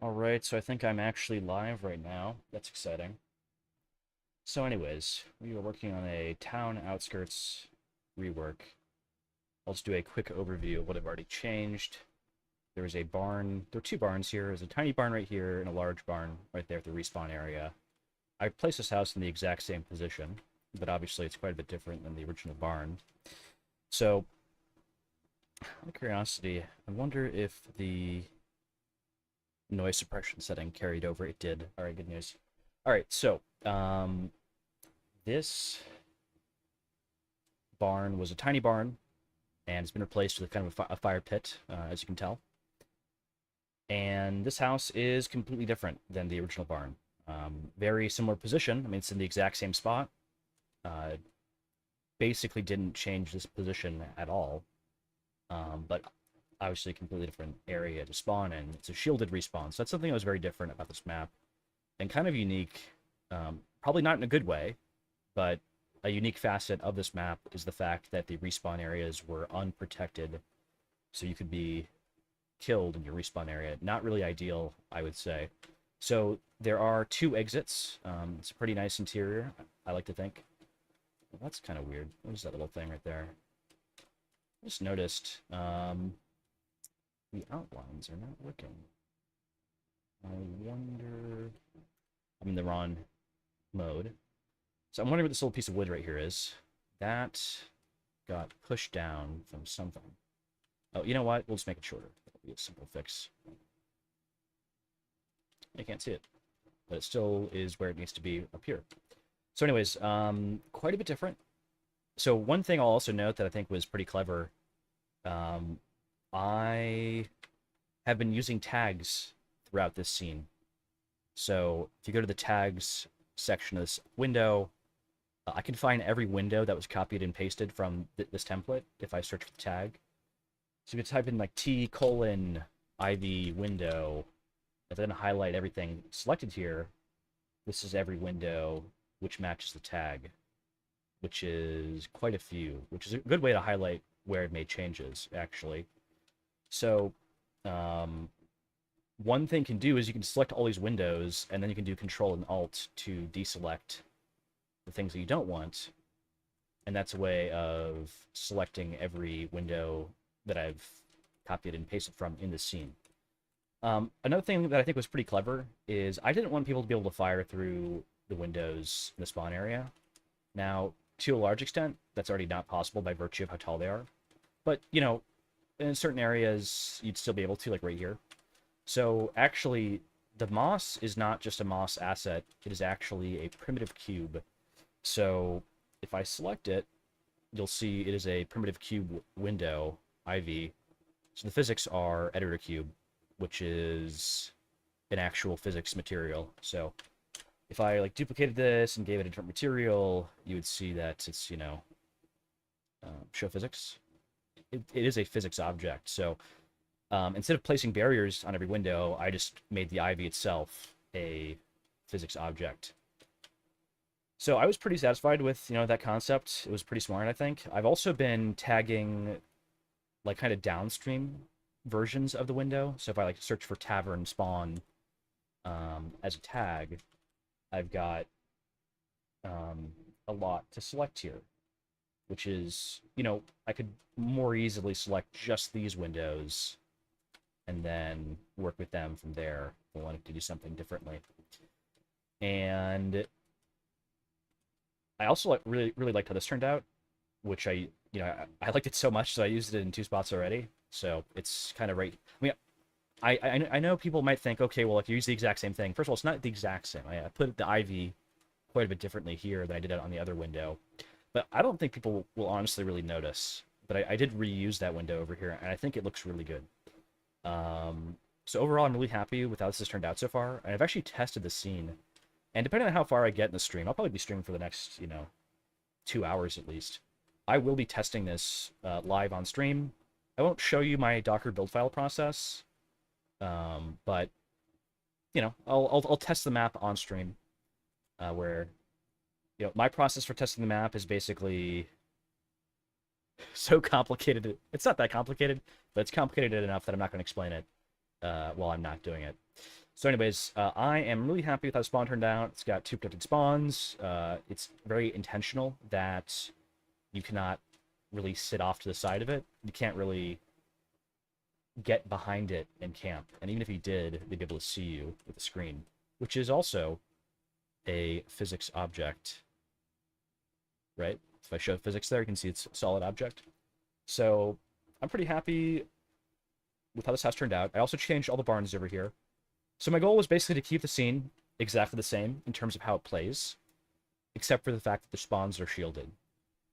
All right, so I think I'm actually live right now. That's exciting. So anyways, we were working on a town outskirts rework. I'll just do a quick overview of what I've already changed. There was a barn. There are two barns here. There's a tiny barn right here and a large barn right there at the respawn area. I placed this house in the exact same position, but obviously it's quite a bit different than the original barn. So, out of curiosity, I wonder if the noise suppression setting carried over. It did. All right, good news. All right, so this barn was a tiny barn, and it's been replaced with kind of a fire pit, as you can tell. And this house is completely different than the original barn. Very similar position. I mean, it's in the exact same spot. Uh, Basically didn't change this position at all. But obviously a completely different area to spawn in. It's a shielded respawn, so that's something that was very different about this map and kind of unique. Probably not in a good way, but a unique facet of this map is the fact that the respawn areas were unprotected, so you could be killed in your respawn area. Not really ideal, I would say. So there are two exits. It's a pretty nice interior, I like to think. Well, that's kind of weird. What is that little thing right there? I just noticed the outlines are not working. I wonder... I'm in the wrong mode. So I'm wondering what this little piece of wood right here is. That got pushed down from something. Oh, you know what? We'll just make it shorter. That'll be a simple fix. I can't see it, but it still is where it needs to be up here. So anyways, quite a bit different. So one thing I'll also note that I think was pretty clever, I have been using tags throughout this scene. So if you go to the tags section of this window, I can find every window that was copied and pasted from this template if I search for the tag. So you can type in like T:IV window, and then highlight everything selected here. This is every window which matches the tag, which is quite a few, which is a good way to highlight where it made changes, actually. So one thing you can do is you can select all these windows, and then you can do Control and Alt to deselect the things that you don't want. And that's a way of selecting every window that I've copied and pasted from in the scene. Another thing that I think was pretty clever is I didn't want people to be able to fire through the windows in the spawn area. Now, to a large extent, that's already not possible by virtue of how tall they are. But, you know, in certain areas, you'd still be able to, like right here. So actually, the moss is not just a moss asset. It is actually a primitive cube. So if I select it, you'll see it is a primitive cube window, IV. So the physics are editor cube, which is an actual physics material. So if I like duplicated this and gave it a different material, you would see that it's, you know, show physics. It is a physics object. So instead of placing barriers on every window, I just made the IV itself a physics object. So I was pretty satisfied with, you know, that concept. It was pretty smart, I think. I've also been tagging like kind of downstream versions of the window. So if I like search for tavern spawn as a tag, I've got a lot to select here, which is, you know, I could more easily select just these windows and then work with them from there if I wanted to do something differently. And I also really liked how this turned out, which I liked it so much, so I used it in two spots already. So it's kind of right. I mean, I know people might think, okay, well, if you use the exact same thing, first of all, it's not the exact same. I put the IV quite a bit differently here than I did it on the other window, but I don't think people will honestly really notice. But I did reuse that window over here, and I think it looks really good. So overall, I'm really happy with how this has turned out so far. And I've actually tested the scene, and depending on how far I get in the stream, I'll probably be streaming for the next, you know, 2 hours at least. I will be testing this live on stream. I won't show you my Docker build file process, but you know, I'll test the map on stream, where, you know, my process for testing the map is basically so complicated. It's not that complicated, but it's complicated enough that I'm not going to explain it. while I'm not doing it. So anyways, I am really happy with how spawn turned out. It's got 2 protected spawns. It's very intentional that you cannot really sit off to the side of it. You can't really get behind it and camp. And even if you did, they'd be able to see you with the screen, which is also a physics object, right? If I show physics there, you can see it's a solid object. So I'm pretty happy with how this house turned out. I also changed all the barns over here. So my goal was basically to keep the scene exactly the same in terms of how it plays, except for the fact that the spawns are shielded.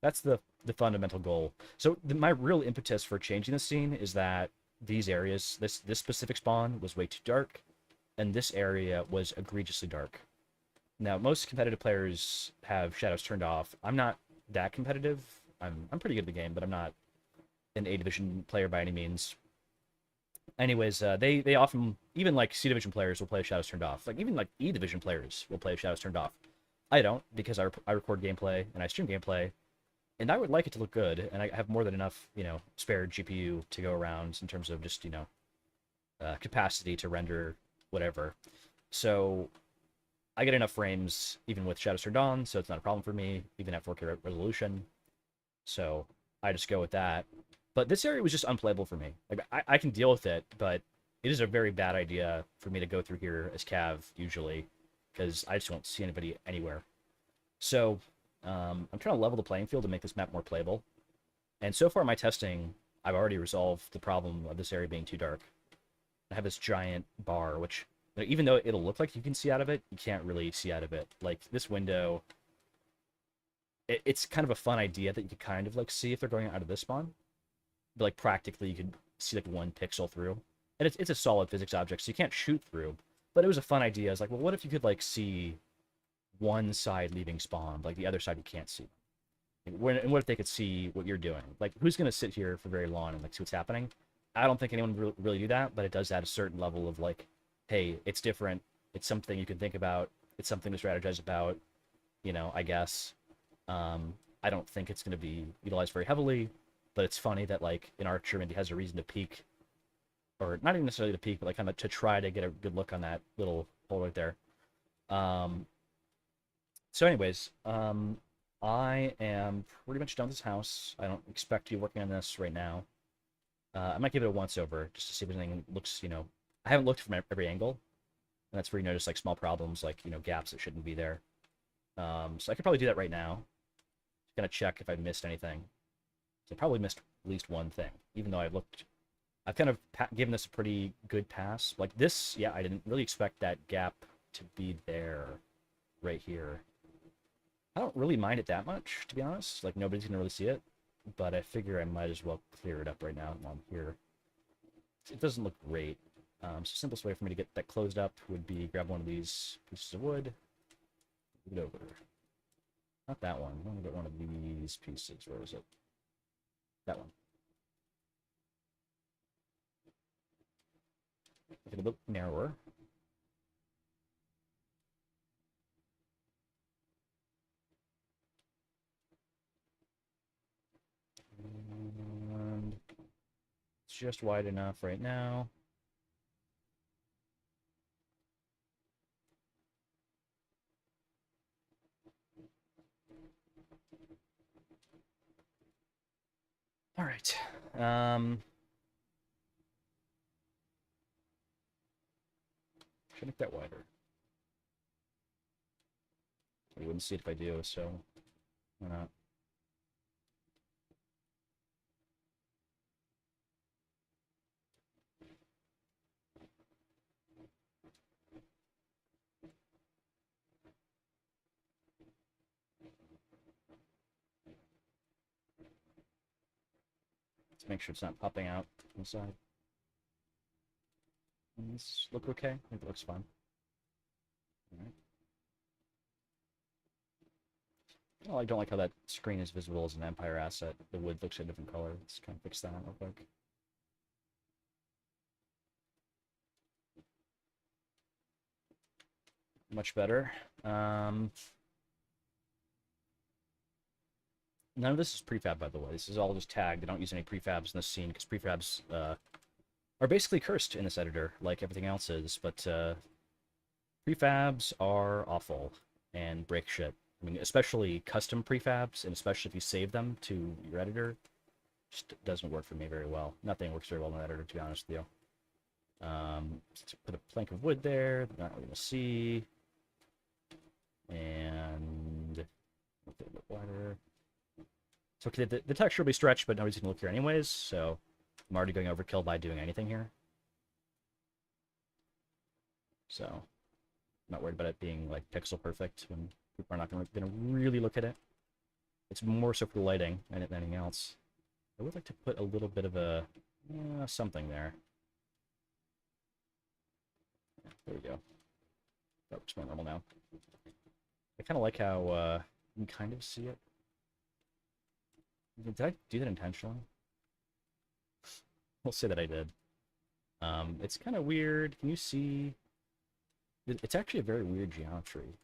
That's the fundamental goal. So my real impetus for changing the scene is that these areas, this specific spawn was way too dark, and this area was egregiously dark. Now, most competitive players have shadows turned off. I'm not that competitive. I'm pretty good at the game, but I'm not an A division player by any means. Anyways, they often, even like C division players will play shadows turned off. Like even like E division players will play shadows turned off. I don't, because I record gameplay and I stream gameplay, and I would like it to look good, and I have more than enough, spare GPU to go around in terms of just, capacity to render whatever. So I get enough frames even with shadows turned on, so it's not a problem for me, even at 4K resolution. So I just go with that. But this area was just unplayable for me. Like I can deal with it, but it is a very bad idea for me to go through here as Cav usually, because I just won't see anybody anywhere. So I'm trying to level the playing field to make this map more playable. And so far, my testing, I've already resolved the problem of this area being too dark. I have this giant bar, which, even though it'll look like you can see out of it, you can't really see out of it. Like this window, it's kind of a fun idea that you could kind of like see if they're going out of this spawn. But like practically, you could see like 1 pixel through, and it's a solid physics object, so you can't shoot through. But it was a fun idea. It's like, well, what if you could like see one side leaving spawn, like the other side you can't see? And what if they could see what you're doing? Like, who's gonna sit here for very long and like see what's happening? I don't think anyone would really do that, but it does add a certain level of like, hey, it's different. It's something you can think about. It's something to strategize about. I guess. I don't think it's going to be utilized very heavily, but it's funny that like an archer maybe has a reason to peek, or not even necessarily to peek, but like kind of to try to get a good look on that little hole right there. So anyways, I am pretty much done with this house. I don't expect to be working on this right now. I might give it a once over just to see if anything looks, I haven't looked from every angle, and that's where you notice like small problems, like gaps that shouldn't be there. So I could probably do that right now. Just gonna check if I missed anything. So I probably missed at least one thing, even though I've kind of given this a pretty good pass. Like this, yeah, I didn't really expect that gap to be there, right here. I don't really mind it that much, to be honest. Like nobody's gonna really see it, but I figure I might as well clear it up right now while I'm here. It doesn't look great. So the simplest way for me to get that closed up would be grab one of these pieces of wood, move it over. Not that one. I want to get one of these pieces. Where is it? That one. Make it a bit narrower. And it's just wide enough right now. All right. Should make that wider. You wouldn't see it if I do, so why not? Let's make sure it's not popping out on the side. Does this look okay? I think it looks fine. All right. Well, I don't like how that screen is visible as an Empire asset. The wood looks a different color. Let's kind of fix that real quick. Much better. None of this is prefab, by the way. This is all just tagged. I don't use any prefabs in this scene because prefabs are basically cursed in this editor, like everything else is, but prefabs are awful and break shit. I mean, especially custom prefabs, and especially if you save them to your editor, just doesn't work for me very well. Nothing works very well in the editor, to be honest with you. Let's put a plank of wood there, not really going to see. And a little bit wider. So okay, the texture will be stretched, but nobody's going to look here anyways, so I'm already going overkill by doing anything here. So I'm not worried about it being like pixel perfect when people are not going to really look at it. It's more so for the lighting than anything else. I would like to put a little bit of a something there. Yeah, there we go. That looks more normal now. I kind of like how you can kind of see it. Did I do that intentionally? We'll say that I did. It's kind of weird. Can you see? It's actually a very weird geometry,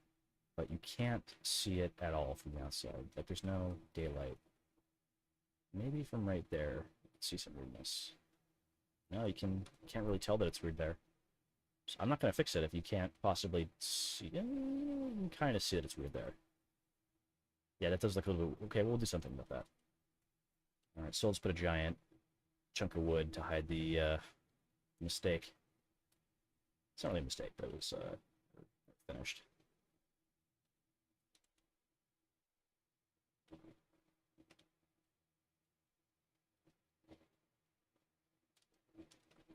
but you can't see it at all from the outside. Like, there's no daylight. Maybe from right there, see some weirdness. No, you can't really tell that it's weird there. So I'm not going to fix it if you can't possibly see. You can kind of see that it's weird there. Yeah, that does look a little bit... Okay, we'll do something about that. Alright, so let's put a giant chunk of wood to hide the mistake. It's not really a mistake, but it was finished.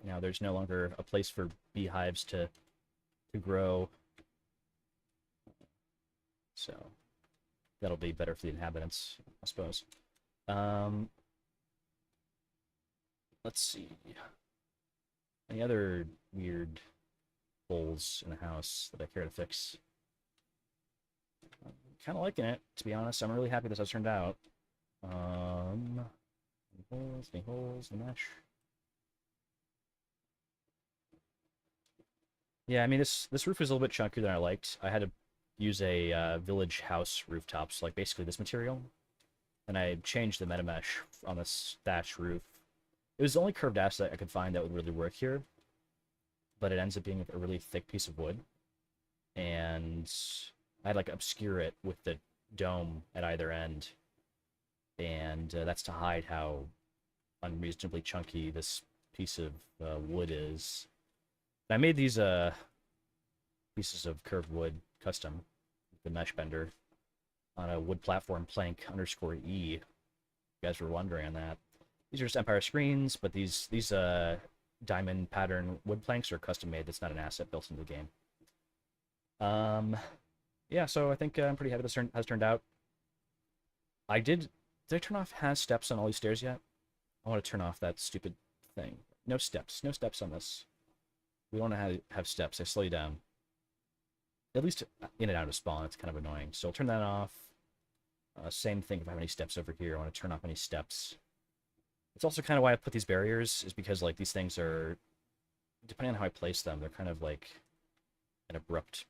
Now there's no longer a place for beehives to grow. So that'll be better for the inhabitants, I suppose. Let's see. Any other weird holes in the house that I care to fix? I'm kind of liking it, to be honest. I'm really happy this has turned out. Any holes in the mesh? Yeah, I mean, this roof is a little bit chunkier than I liked. I had to use a village house rooftops, like basically this material. And I changed the meta mesh on this thatch roof. It was the only curved asset I could find that would really work here. But it ends up being a really thick piece of wood. And I had like obscure it with the dome at either end. And that's to hide how unreasonably chunky this piece of wood is. I made these pieces of curved wood custom with the mesh bender on a wood platform plank _E. You guys were wondering on that. These are just Empire screens, but these diamond pattern wood planks are custom made. That's not an asset built into the game. Yeah, so I think I'm pretty happy this has turned out. Did I turn off has steps on all these stairs yet? I want to turn off that stupid thing. No steps on this. We don't want to have steps. I slow you down. At least in and out of spawn, it's kind of annoying. So I'll turn that off. Same thing if I have any steps over here. I want to turn off any steps. It's also kind of why I put these barriers, is because like these things are, depending on how I place them, they're kind of like an abrupt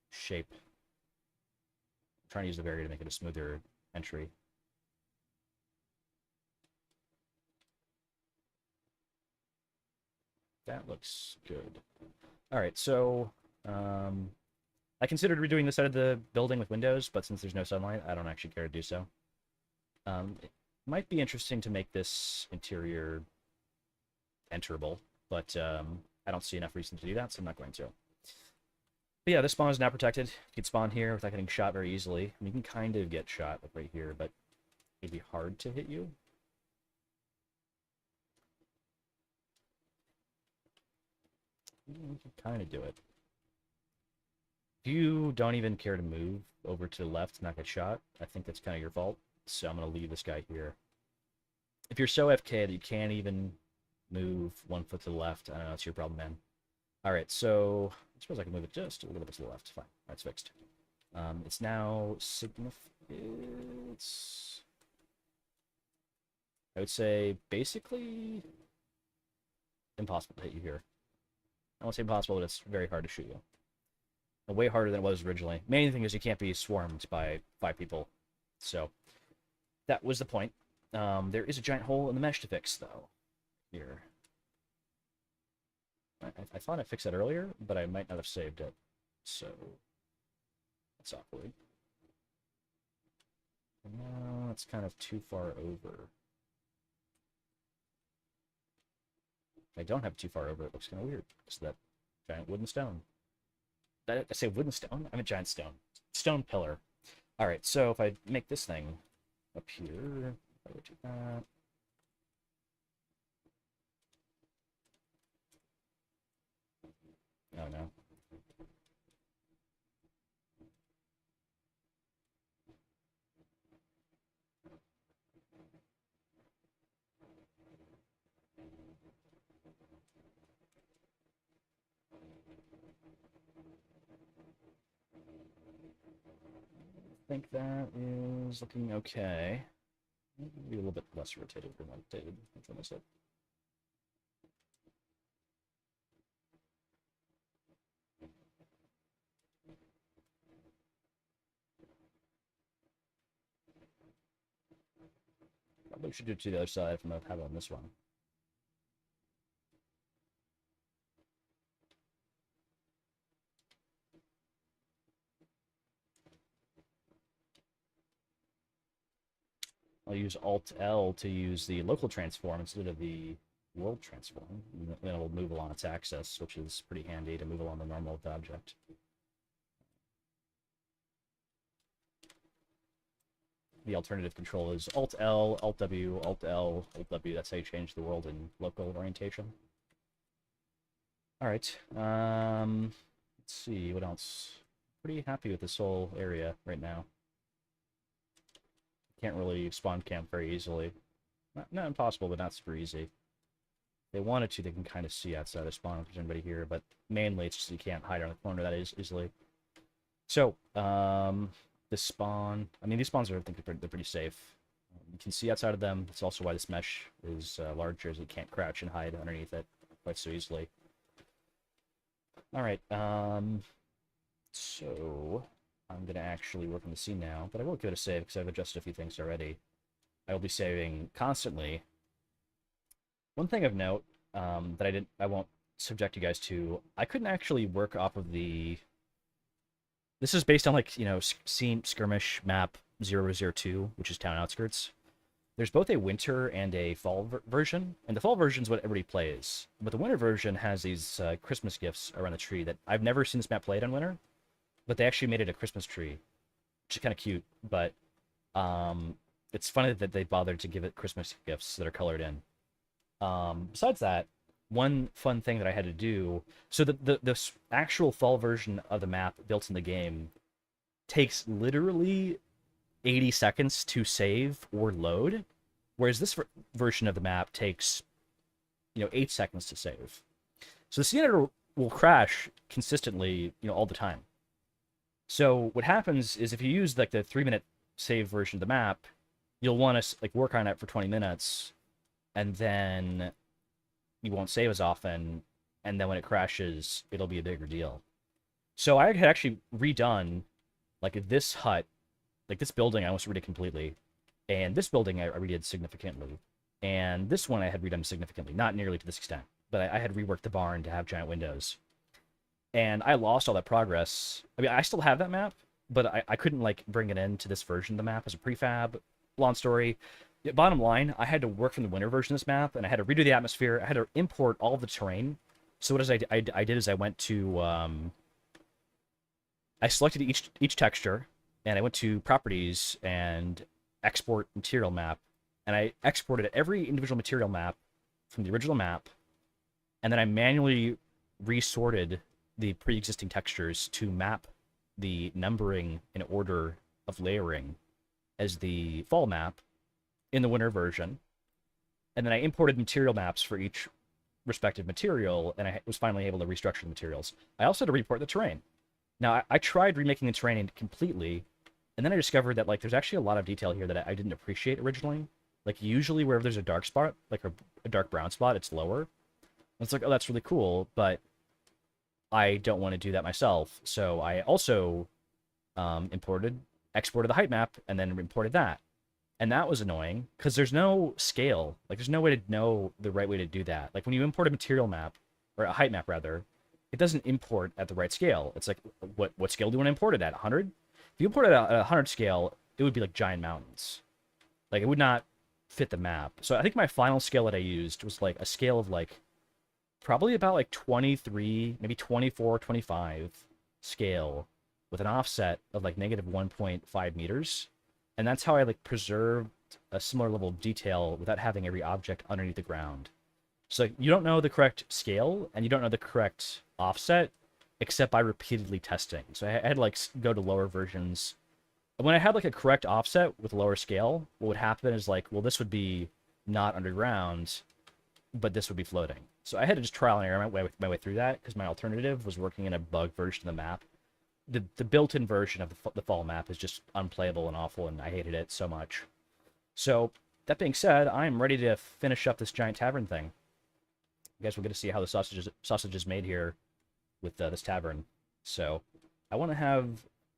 shape. I'm trying to use the barrier to make it a smoother entry. That looks good. All right, so I considered redoing the side of the building with windows, but since there's no sunlight, I don't actually care to do so. It might be interesting to make this interior enterable, but I don't see enough reason to do that, so I'm not going to. But yeah, this spawn is now protected. You can spawn here without getting shot very easily. I mean, you can kind of get shot like right here, but it'd be hard to hit you. You can kind of do it. If you don't even care to move over to the left and not get shot, I think that's kind of your fault. So I'm going to leave this guy here. If you're so FK that you can't even move 1 foot to the left, I don't know, that's your problem, man. Alright, so I suppose I can move it just a little bit to the left. Fine, that's fixed. It's now it's, I would say, basically impossible to hit you here. I won't say impossible, but it's very hard to shoot you. And way harder than it was originally. Main thing is you can't be swarmed by 5 people. So, that was the point. There is a giant hole in the mesh to fix, though. Here. I thought I fixed that earlier, but I might not have saved it. So that's awkward. No, it's kind of too far over. If I don't have too far over, it looks kind of weird. So that giant wooden stone. I say wooden stone? I'm a giant stone. Stone pillar. All right, so if I make this thing up here, I would do that. Oh no. I think that is looking okay. Maybe a little bit less rotated than what David said. Probably should do it to the other side from what I have on this one. I'll use Alt-L to use the local transform instead of the world transform. And then it'll move along its axis, which is pretty handy to move along the normal of the object. The alternative control is Alt-L, Alt-W, Alt-L, Alt-W. That's how you change the world in local orientation. All right. Let's see, what else? Pretty happy with this whole area right now. Can't really spawn camp very easily. Not impossible, but not super easy. If they wanted to, they can kind of see outside of spawn if there's anybody here, but mainly it's just you can't hide around the corner that is easily. So, this spawn, I mean, these spawns are, I think, they're pretty safe. You can see outside of them. That's also why this mesh is larger, as you can't crouch and hide underneath it quite so easily. All right, so I'm going to actually work on the scene now, but I will give it a save because I've adjusted a few things already. I will be saving constantly. One thing of note that I won't subject you guys to, I couldn't actually work off of the... This is based on, like, you know, scene skirmish map 002, which is Town Outskirts. There's both a winter and a fall version, and the fall version is what everybody plays. But the winter version has these Christmas gifts around the tree that I've never seen this map played on winter, but they actually made it a Christmas tree, which is kind of cute. But it's funny that they bothered to give it Christmas gifts that are colored in. Besides that, one fun thing that I had to do, so the actual fall version of the map built in the game takes literally 80 seconds to save or load, whereas this version of the map takes, 8 seconds to save. So the scene editor will crash consistently, all the time. So what happens is if you use like the 3-minute save version of the map, you'll want to like work on it for 20 minutes, and then you won't save as often, and then when it crashes, it'll be a bigger deal. So I had actually redone like this hut, like this building I almost redid completely, and this building I redid significantly, and this one I had redone significantly, not nearly to this extent, but I had reworked the barn to have giant windows. And I lost all that progress. I mean, I still have that map, but I couldn't like bring it into this version of the map as a prefab. Long story. Bottom line, I had to work from the winter version of this map, and I had to redo the atmosphere. I had to import all of the terrain. So what I did is I went to I selected each texture, and I went to properties and export material map, and I exported every individual material map from the original map, and then I manually resorted the pre-existing textures to map the numbering in order of layering as the fall map in the winter version. And then I imported material maps for each respective material, and I was finally able to restructure the materials. I also had to report the terrain. Now, I tried remaking the terrain completely, and then I discovered that like there's actually a lot of detail here that I didn't appreciate originally. Like usually wherever there's a dark spot, like a dark brown spot, it's lower. And it's like, oh, that's really cool, but I don't want to do that myself. So I also exported the height map, and then imported that. And that was annoying, because there's no scale. Like, there's no way to know the right way to do that. Like, when you import a material map, or a height map rather, it doesn't import at the right scale. It's like, what scale do you want to import it at? 100? If you import it at a 100 scale, it would be like giant mountains. Like, it would not fit the map. So I think my final scale that I used was like a scale of like probably about like 23, maybe 24, 25 scale with an offset of like negative 1.5 meters. And that's how I like preserved a similar level of detail without having every object underneath the ground. So you don't know the correct scale and you don't know the correct offset except by repeatedly testing. So I had to like go to lower versions. When I had like a correct offset with lower scale, what would happen is like, well, this would be not underground, but this would be floating. So I had to just trial and error my way through that because my alternative was working in a bug version of the map. The built-in version of the fall map is just unplayable and awful, and I hated it so much. So that being said, I'm ready to finish up this giant tavern thing. You guys will get to see how the sausage is made here with this tavern. So I want to have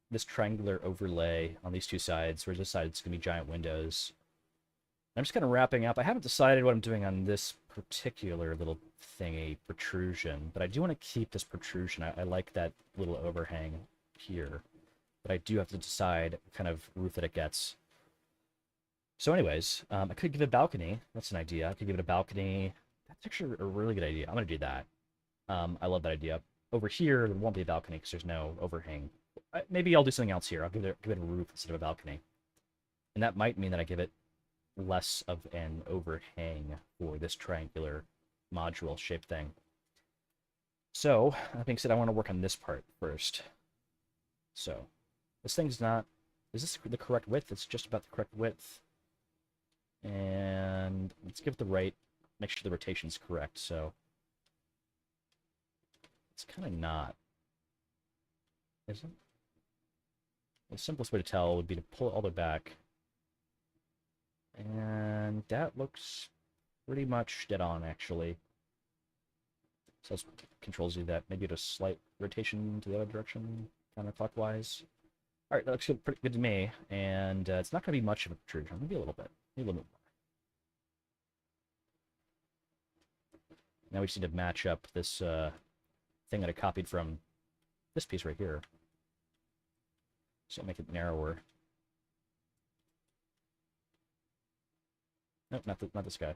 this triangular overlay on these two sides, whereas this side it's going to be giant windows. I'm just kind of wrapping up. I haven't decided what I'm doing on this particular little thingy protrusion, but I do want to keep this protrusion. I like that little overhang here, but I do have to decide what kind of roof that it gets. So anyways, I could give it a balcony. That's an idea. I could give it a balcony. That's actually a really good idea. I'm going to do that. I love that idea. Over here, there won't be a balcony because there's no overhang. Maybe I'll do something else here. I'll give it a roof instead of a balcony. And that might mean that I give it less of an overhang for this triangular module shape thing. So, that being said, I want to work on this part first. So, this thing's not... Is this the correct width? It's just about the correct width. And let's give it the right... Make sure the rotation's correct, so... It's kind of not. Is it? The simplest way to tell would be to pull it all the way back. And that looks pretty much dead on, actually. So let's Control Z that. Maybe a slight rotation to the other direction, counterclockwise. Alright, that looks pretty good to me. And it's not going to be much of a protrusion. Maybe a little bit. Maybe a little bit more. Now we just need to match up this thing that I copied from this piece right here. So make it narrower. Nope, not this guy.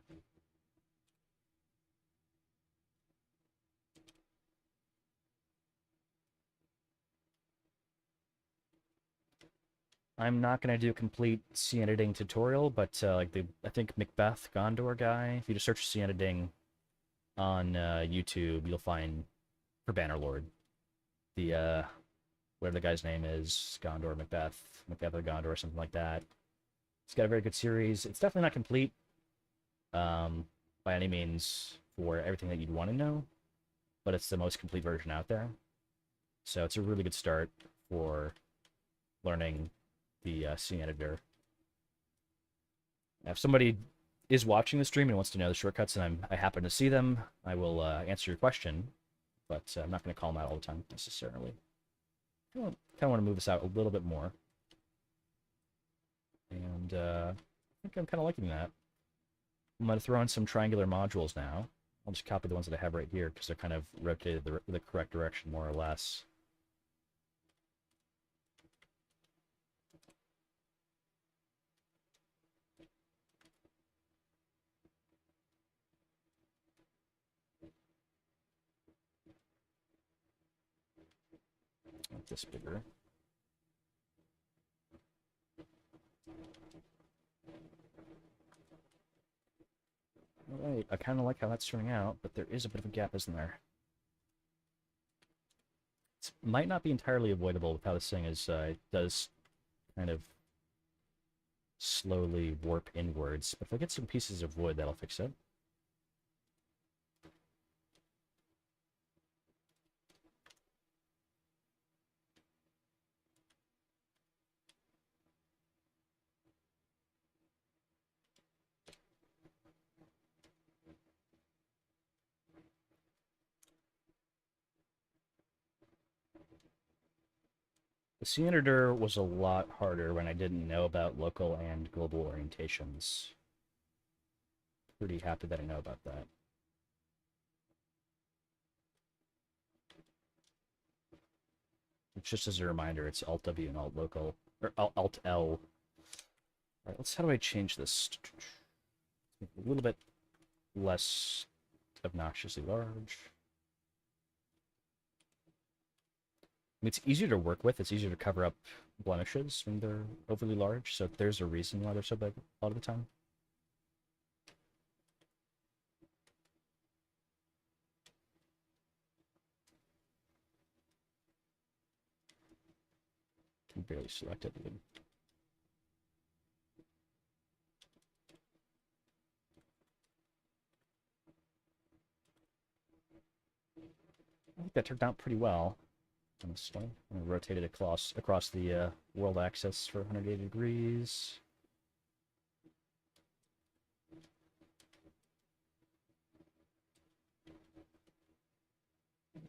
I'm not gonna do a complete scene editing tutorial, but like I think Macbeth Gondor guy. If you just search scene editing on YouTube, you'll find for Bannerlord the whatever the guy's name is, Gondor, Macbeth or Gondor, or something like that. It's got a very good series. It's definitely not complete by any means for everything that you'd want to know, but it's the most complete version out there. So it's a really good start for learning the scene editor. Now, if somebody is watching the stream and wants to know the shortcuts and I happen to see them, I will answer your question, but I'm not going to call them out all the time necessarily. I kind of want to move this out a little bit more. And I think I'm kind of liking that. I'm going to throw in some triangular modules now. I'll just copy the ones that I have right here because they're kind of rotated the correct direction, more or less. Make this bigger. Alright, I kind of like how that's turning out, but there is a bit of a gap, isn't there? It might not be entirely avoidable with how this thing is, it does kind of slowly warp inwards, but if I get some pieces of wood, that'll fix it. The scene editor was a lot harder when I didn't know about local and global orientations. Pretty happy that I know about that. It's just as a reminder, it's Alt W and Alt Local, or Alt L. All right, how do I change this? A little bit less obnoxiously large. I mean, it's easier to work with. It's easier to cover up blemishes when they're overly large. So there's a reason why they're so big a lot of the time. Can barely select it. I think that turned out pretty well. Honestly, I'm gonna rotate it across the world axis for 180 degrees.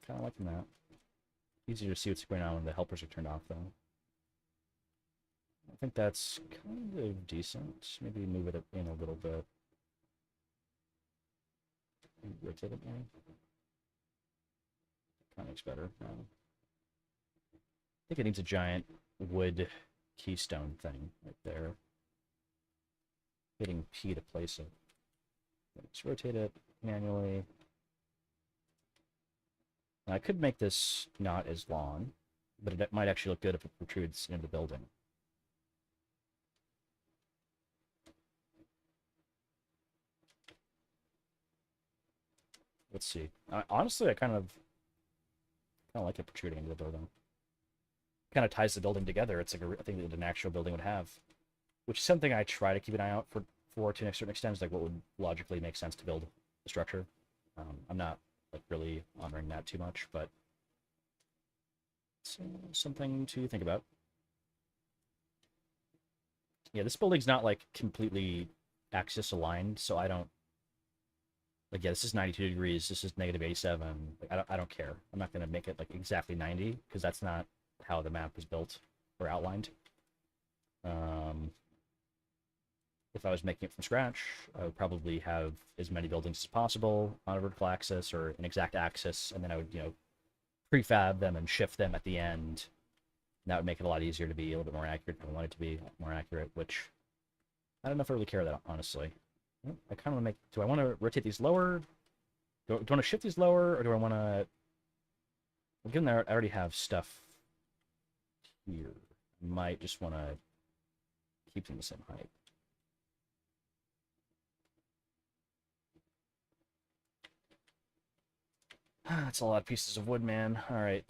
Kind of liking that. Easier to see what's going on when the helpers are turned off, though. I think that's kind of decent. Maybe move it in a little bit. Rotate it more. Kind of looks better. I think it needs a giant wood keystone thing right there. Hitting P to place it. Let's rotate it manually. Now, I could make this not as long, but it might actually look good if it protrudes into the building. Let's see. Honestly, I kind of like it protruding into the building. Kind of ties the building together. It's like a thing that an actual building would have, which is something I try to keep an eye out for to a certain extent. Is like what would logically make sense to build a structure. I'm not like really honoring that too much, but it's something to think about. Yeah, this building's not like completely axis aligned, so I don't like. Yeah, this is 92 degrees. This is negative 87. Like, I don't care. I'm not gonna make it like exactly 90 because that's not how the map is built or outlined. If I was making it from scratch, I would probably have as many buildings as possible on a vertical axis or an exact axis, and then I would, prefab them and shift them at the end. And that would make it a lot easier to be a little bit more accurate if I want it to be more accurate, which I don't know if I really care that, honestly. I kind of want to make... Do I want to rotate these lower? Do I want to shift these lower, or do I want to... Given that I already have stuff here, I might just want to keep them the same height. That's a lot of pieces of wood, man. All right.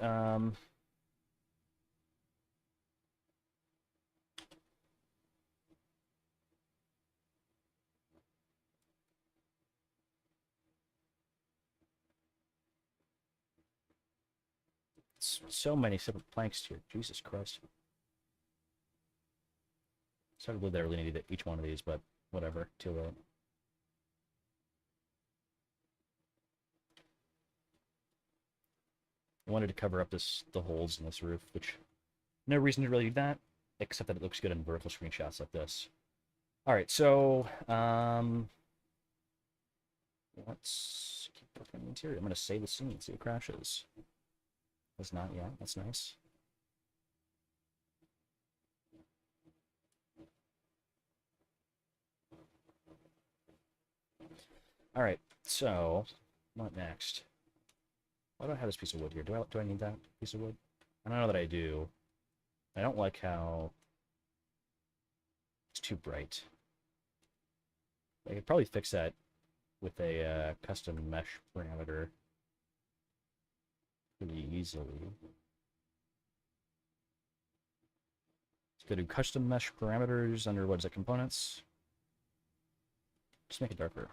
So many separate planks here. Jesus Christ. Sorry to believe that I really needed each one of these, but whatever. Too late. I wanted to cover up the holes in this roof, which no reason to really do that, except that it looks good in vertical screenshots like this. All right, so let's keep working on the interior. I'm gonna save the scene, see what crashes. That's not, yeah, that's nice. All right, so what next? Why do I have this piece of wood here? Do I need that piece of wood? I don't know that I do. I don't like how it's too bright. I could probably fix that with a custom mesh parameter pretty easily. Let's go to custom mesh parameters under what is it, components? Just make it darker.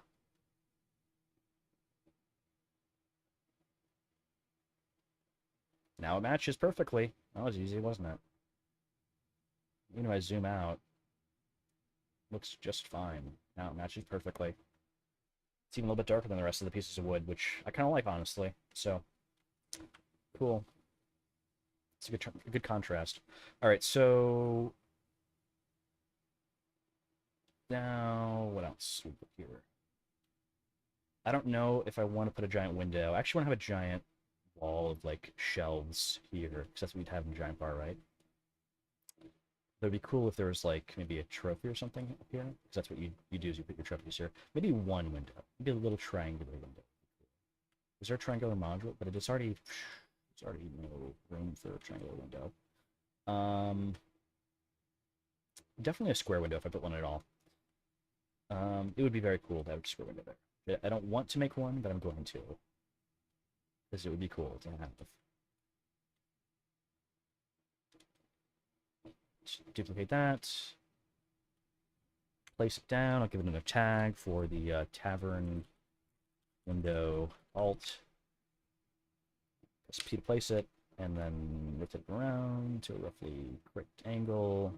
Now it matches perfectly. That was easy, wasn't it? Even if I zoom out, looks just fine. Now it matches perfectly. It's even a little bit darker than the rest of the pieces of wood, which I kind of like, honestly. So, cool. It's a good contrast. All right, so now what else we put here? I don't know if I want to put a giant window. I actually want to have a giant wall of like shelves here, because that's what you'd have in Giant Bar, right? It'd be cool if there was like maybe a trophy or something up here, because that's what you do is you put your trophies here. Maybe one window, maybe a little triangular window. Is there a triangular module? But it's already no room for a triangular window. Definitely a square window if I put one at all. It would be very cool to have a square window there. I don't want to make one, but I'm going to, because it would be cool to have. Just duplicate that. Place it down. I'll give it another tag for the tavern window alt. Press P to place it, and then rotate it around to a roughly correct angle.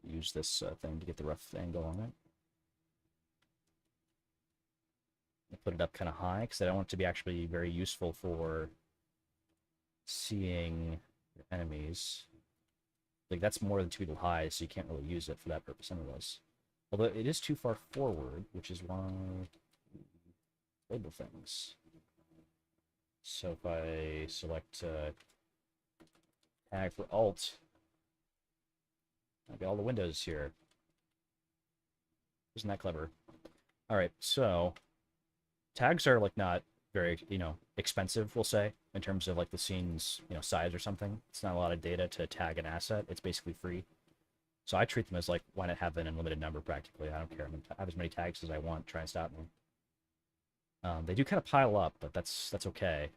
Use this thing to get the rough angle on it. I put it up kind of high because I don't want it to be actually very useful for seeing your enemies. Like, that's more than 2 feet high, so you can't really use it for that purpose anyways. Although it is too far forward, which is why label things. So if I select tag for alt, I'll get all the windows here. Isn't that clever? All right, so tags are like not very, expensive, we'll say, in terms of like the scene's, size or something. It's not a lot of data to tag an asset. It's basically free. So I treat them as like, why not have an unlimited number practically? I don't care. I'm gonna have as many tags as I want. Try and stop me. They do kind of pile up, but that's okay.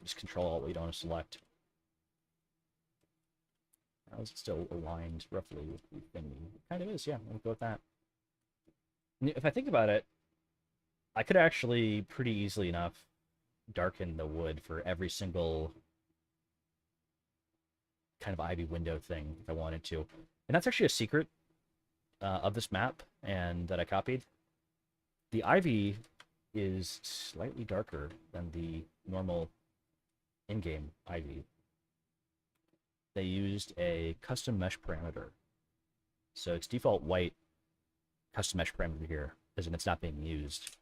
Just control what you don't want to select. How is it still aligned roughly with the thing? It kind of is, yeah. We'll go with that. If I think about it, I could actually pretty easily enough darken the wood for every single kind of ivy window thing if I wanted to. And that's actually a secret of this map and that I copied. The ivy is slightly darker than the normal in-game ivy. They used a custom mesh parameter. So it's default white custom mesh parameter here, as in it's not being used.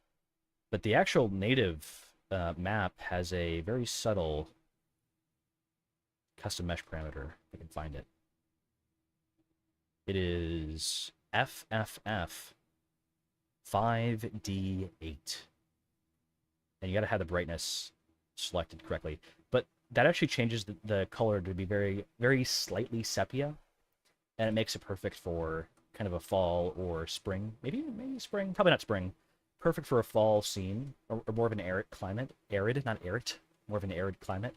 But the actual native map has a very subtle custom mesh parameter. If I can find it. It is FFF 5D8. And you got to have the brightness selected correctly. But that actually changes the color to be very, very slightly sepia. And it makes it perfect for kind of a fall or spring. Maybe spring. Probably not spring. Perfect for a fall scene. Or more of an arid climate. Arid, not arid. More of an arid climate.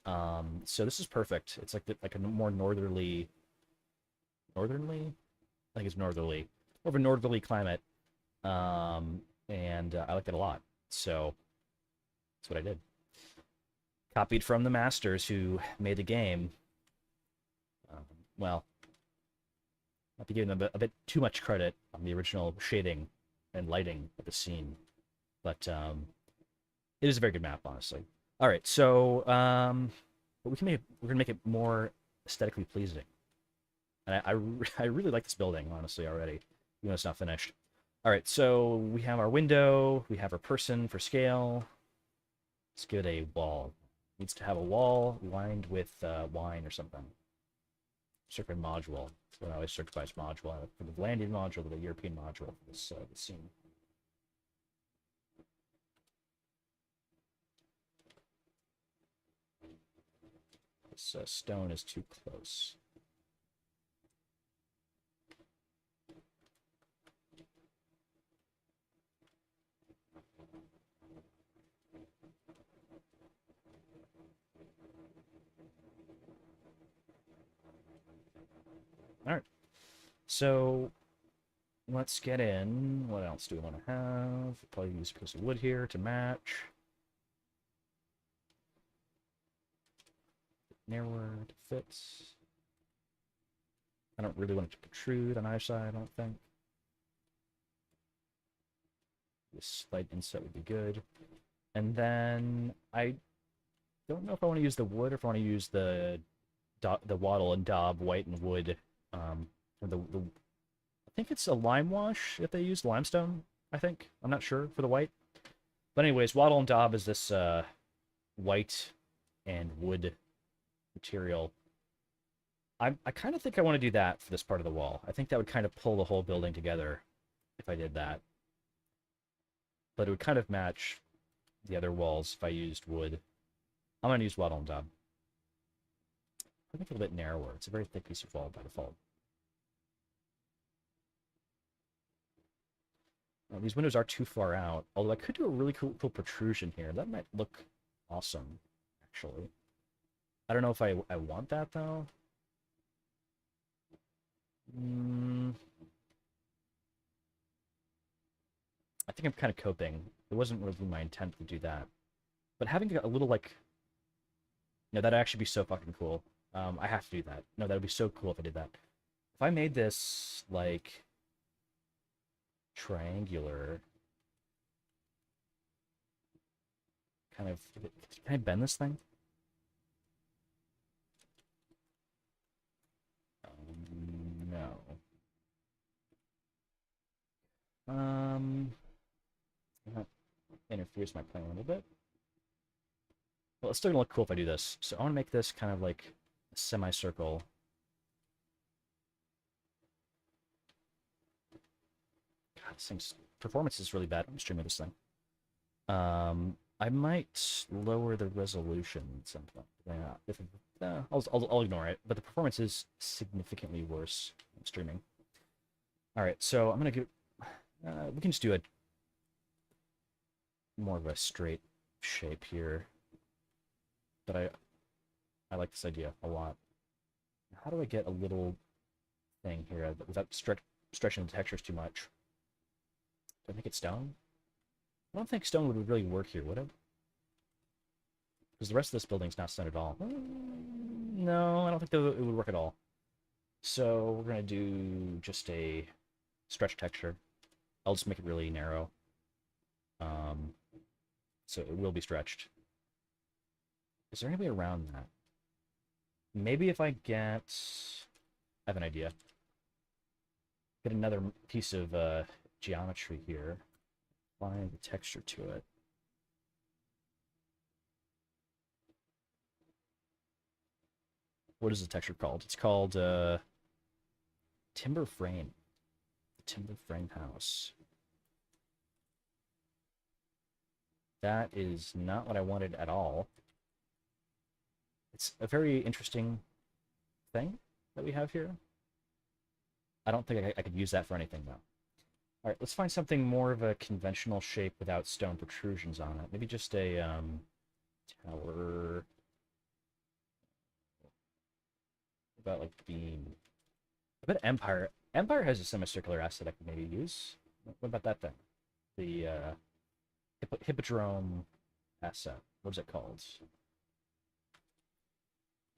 So this is perfect. It's like a more northerly... Northernly? I think it's northerly. More of a northerly climate. And I like it a lot. So that's what I did. Copied from the masters who made the game. Well, might be giving them a bit too much credit on the original shading and lighting of the scene, but it is a very good map, honestly. All right, so but we're gonna make it more aesthetically pleasing, and I really like this building, honestly, already, even though it's not finished. All right, so we have our window, we have our person for scale. Let's give it a wall. It needs to have a wall lined with wine or something. Certain module. So I always search by its module. For the landing module to the European module for this scene. This stone is too close. All right. So let's get in. What else do we want to have? Probably use a piece of wood here to match. Narrower to fits. I don't really want it to protrude on either side, I don't think. This slight inset would be good. And then I don't know if I want to use the wood or if I want to use the wattle and daub white and wood. The think it's a lime wash if they used limestone, I think. I'm not sure for the white. But anyways, wattle and daub is this white and wood material. I kind of think I want to do that for this part of the wall. I think that would kind of pull the whole building together if I did that. But it would kind of match the other walls if I used wood. I'm going to use wattle and daub. I think a little bit narrower. It's a very thick piece of wall by default. These windows are too far out, although I could do a really cool protrusion here. That might look awesome, actually. I don't know if I want that, though. I think I'm kind of coping. It wasn't really my intent to do that. But having a little, like... No, that'd actually be so fucking cool. I have to do that. No, that would be so cool if I did that. If I made this, like... triangular... Kind of... Can I bend this thing? No. That interferes with my plan a little bit. Well, it's still gonna look cool if I do this. So I want to make this kind of like a semicircle. God, this thing's performance is really bad. I'm streaming this thing. I might lower the resolution at some point. Yeah, I'll ignore it. But the performance is significantly worse in streaming. All right, so I'm gonna give. We can just do a more of a straight shape here. But I like this idea a lot. How do I get a little thing here without stretching the textures too much? Do I make it stone? I don't think stone would really work here, would it? Because the rest of this building's not stone at all. No, I don't think it would work at all. So we're going to do just a stretch texture. I'll just make it really narrow. So it will be stretched. Is there any way around that? Maybe if I get... I have an idea. Get another piece of geometry here. Apply the texture to it. What is the texture called? It's called timber frame. The timber frame house. That is not what I wanted at all. It's a very interesting thing that we have here. I don't think I could use that for anything, though. All right, let's find something more of a conventional shape without stone protrusions on it. Maybe just a tower. About like beam. I bet Empire has a semicircular asset I could maybe use. What about that then? The Hippodrome asset. What is it called?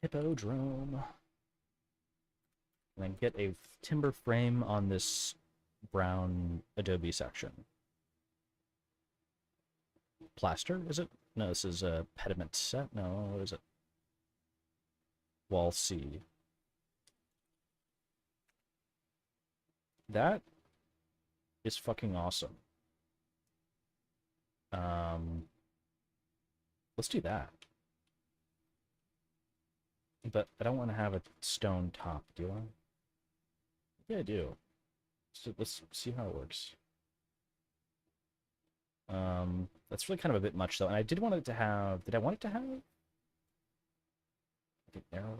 Hippodrome. And then get a timber frame on this brown Adobe section. Plaster, is it? No, this is a pediment set. No, what is it? Wall C. That is fucking awesome. Let's do that. But I don't want to have a stone top, do I? Yeah, I do. So let's see how it works. That's really kind of a bit much, though. And I did want it to have... Did I want it to have... Like an arrow?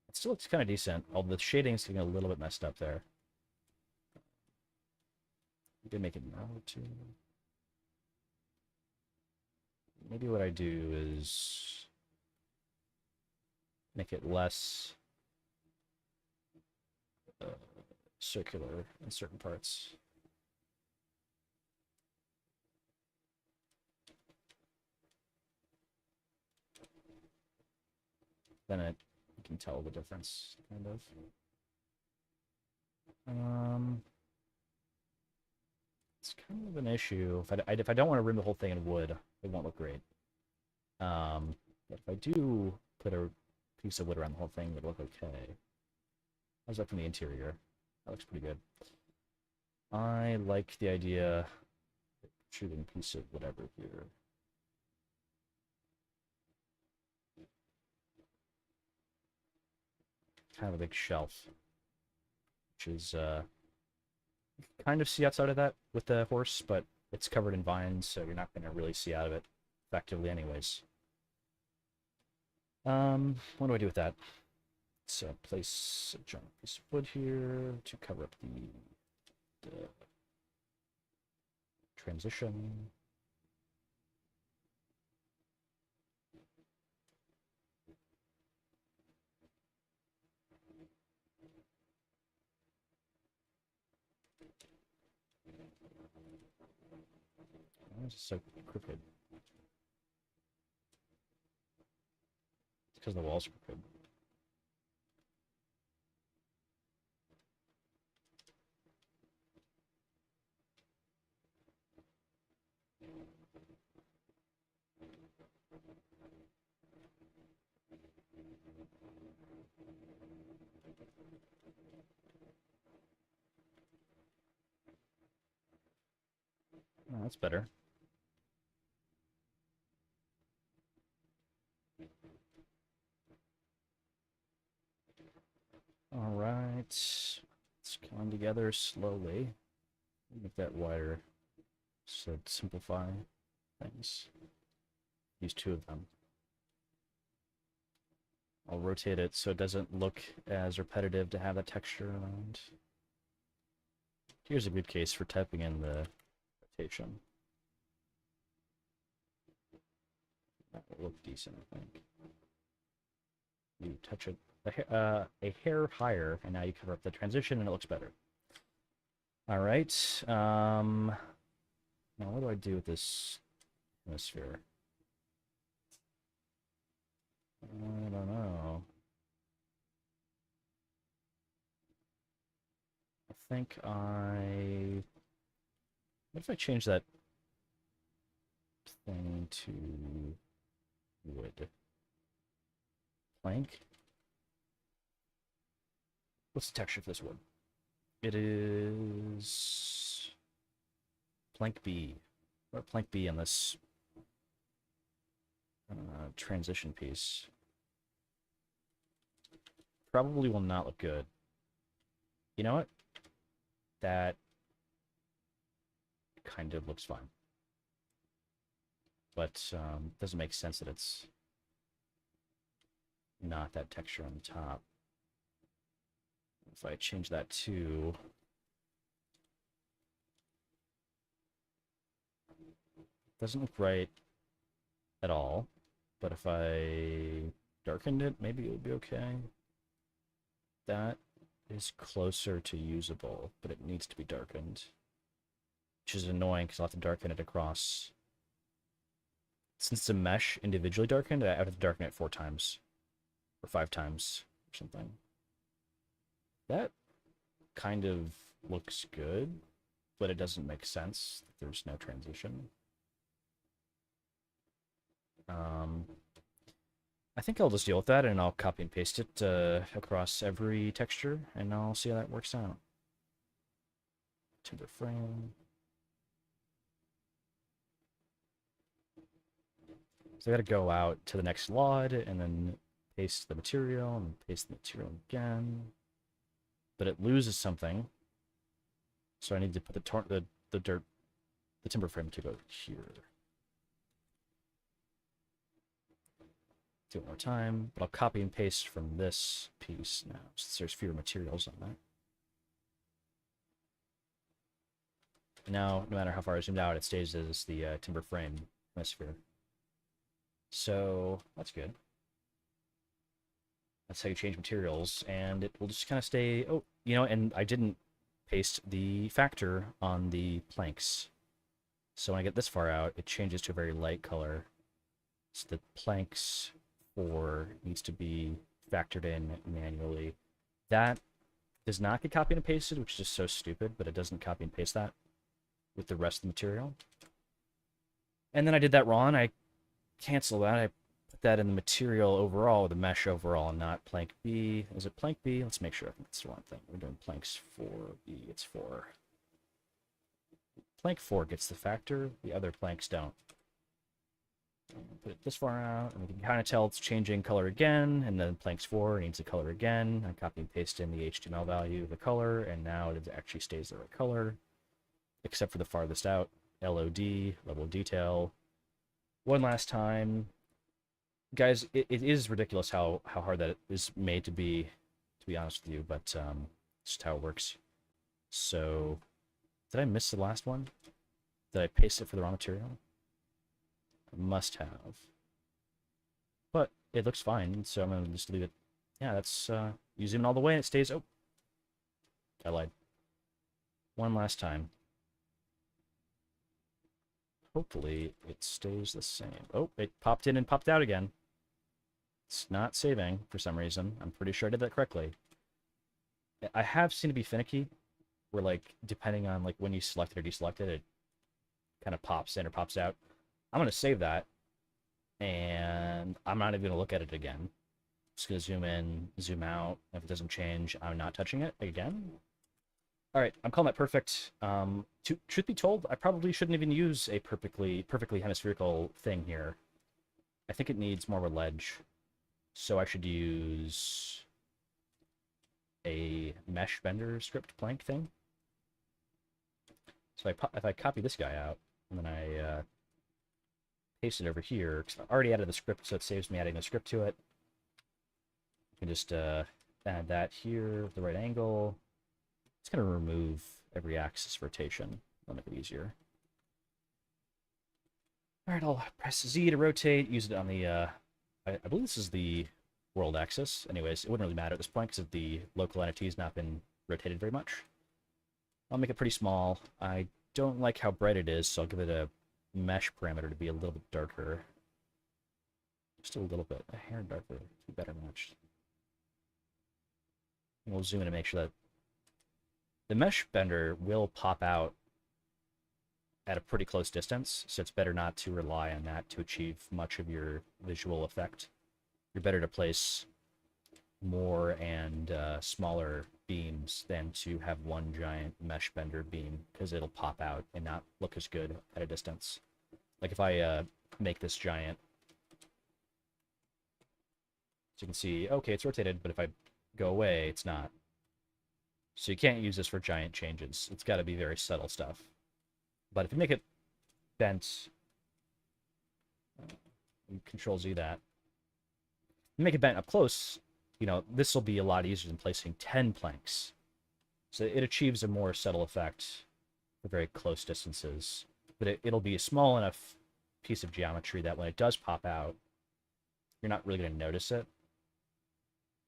It still looks kind of decent, although the shading's getting a little bit messed up there. We did make it narrow, too. Maybe what I do is... make it less circular in certain parts. Then you can tell the difference, kind of. It's kind of an issue. If I don't want to rim the whole thing in wood, it won't look great. But if I do put a piece of wood around the whole thing, it would look okay. How's that from the interior? That looks pretty good. I like the idea of shooting a piece of whatever here. Kind of a big shelf, which is you can kind of see outside of that with the horse, but it's covered in vines, so you're not going to really see out of it effectively anyways. What do I do with that? So place a giant piece of wood here to cover up the transition. Why is it so crooked? It's because the walls are crooked. Oh, that's better. All right, it's coming together slowly. Make that wider so to simplify things. Use two of them. I'll rotate it so it doesn't look as repetitive to have that texture around. Here's a good case for typing in the rotation. That will look decent, I think. You touch it a hair higher, and now you cover up the transition, and it looks better. All right. Now, what do I do with this hemisphere? I don't know. I think what if I change that thing to wood? Plank? What's the texture for this wood? It is plank B. Or plank B on this transition piece. Probably will not look good. You know what? That kind of looks fine. But doesn't make sense that it's not that texture on the top. If I change that to doesn't look right at all, but if I darkened it, maybe it would be okay. That is closer to usable, but it needs to be darkened, which is annoying because I'll have to darken it across. Since it's a mesh individually darkened, I have to darken it 4 times or 5 times or something. That kind of looks good, but it doesn't make sense. There's no transition. I think I'll just deal with that, and I'll copy and paste it across every texture, and I'll see how that works out. Timber frame. So I gotta go out to the next LOD, and then paste the material, and paste the material again. But it loses something, so I need to put the timber frame to go here. Do it one more time, but I'll copy and paste from this piece now, since there's fewer materials on that. Now, no matter how far I zoomed out, it stays as the timber frame hemisphere. So that's good. That's how you change materials, and it will just kind of stay. Oh, you know, and I didn't paste the factor on the planks. So when I get this far out, it changes to a very light color. So the planks 4 needs to be factored in manually. That does not get copied and pasted, which is just so stupid, but it doesn't copy and paste that with the rest of the material. And then I did that wrong. I cancel that. I put that in the material overall, the mesh overall, and not plank B. Is it plank B? Let's make sure. I think it's the wrong thing. We're doing planks 4B. It's 4. plank 4 gets the factor, the other planks don't. Put it this far out, and we can kind of tell it's changing color again, and then planks 4 needs a color again. I copy and paste in the HTML value of the color, and now it actually stays the right color, except for the farthest out. LOD, level of detail. One last time. Guys, it is ridiculous how hard that is made to be honest with you, but it's just how it works. So, did I miss the last one? Did I paste it for the raw material? I must have. But it looks fine, so I'm going to just leave it. Yeah, that's, you zoom in all the way and it stays, oh, I lied. One last time. Hopefully it stays the same. Oh, it popped in and popped out again. It's not saving for some reason. I'm pretty sure I did that correctly. I have seen it be finicky, where like, depending on like when you select it or deselect it, it kind of pops in or pops out. I'm going to save that, and I'm not even going to look at it again. Just going to zoom in, zoom out. If it doesn't change, I'm not touching it again. All right, I'm calling that perfect. Truth be told, I probably shouldn't even use a perfectly hemispherical thing here. I think it needs more of a ledge. So I should use a mesh bender script plank thing. So if I copy this guy out, and then I paste it over here, because I already added the script, so it saves me adding the script to it. I can just add that here with the right angle. It's going to remove every axis rotation. That'll make it easier. All right, I'll press Z to rotate, use it on the, I believe this is the world axis. Anyways, it wouldn't really matter at this point because the local entity has not been rotated very much. I'll make it pretty small. I don't like how bright it is, so I'll give it a mesh parameter to be a little bit darker. Just a little bit, a hair darker, to be better matched. And we'll zoom in to make sure that the mesh bender will pop out at a pretty close distance, so it's better not to rely on that to achieve much of your visual effect. You're better to place more and smaller beams than to have one giant mesh bender beam, because it'll pop out and not look as good at a distance. Like if I make this giant, so you can see, okay, it's rotated, but if I go away, it's not. So you can't use this for giant changes. It's got to be very subtle stuff. But if you make it bent, Control Z that, you make it bent up close, you know, this will be a lot easier than placing 10 planks. So it achieves a more subtle effect for very close distances. But it'll be a small enough piece of geometry that when it does pop out, you're not really going to notice it.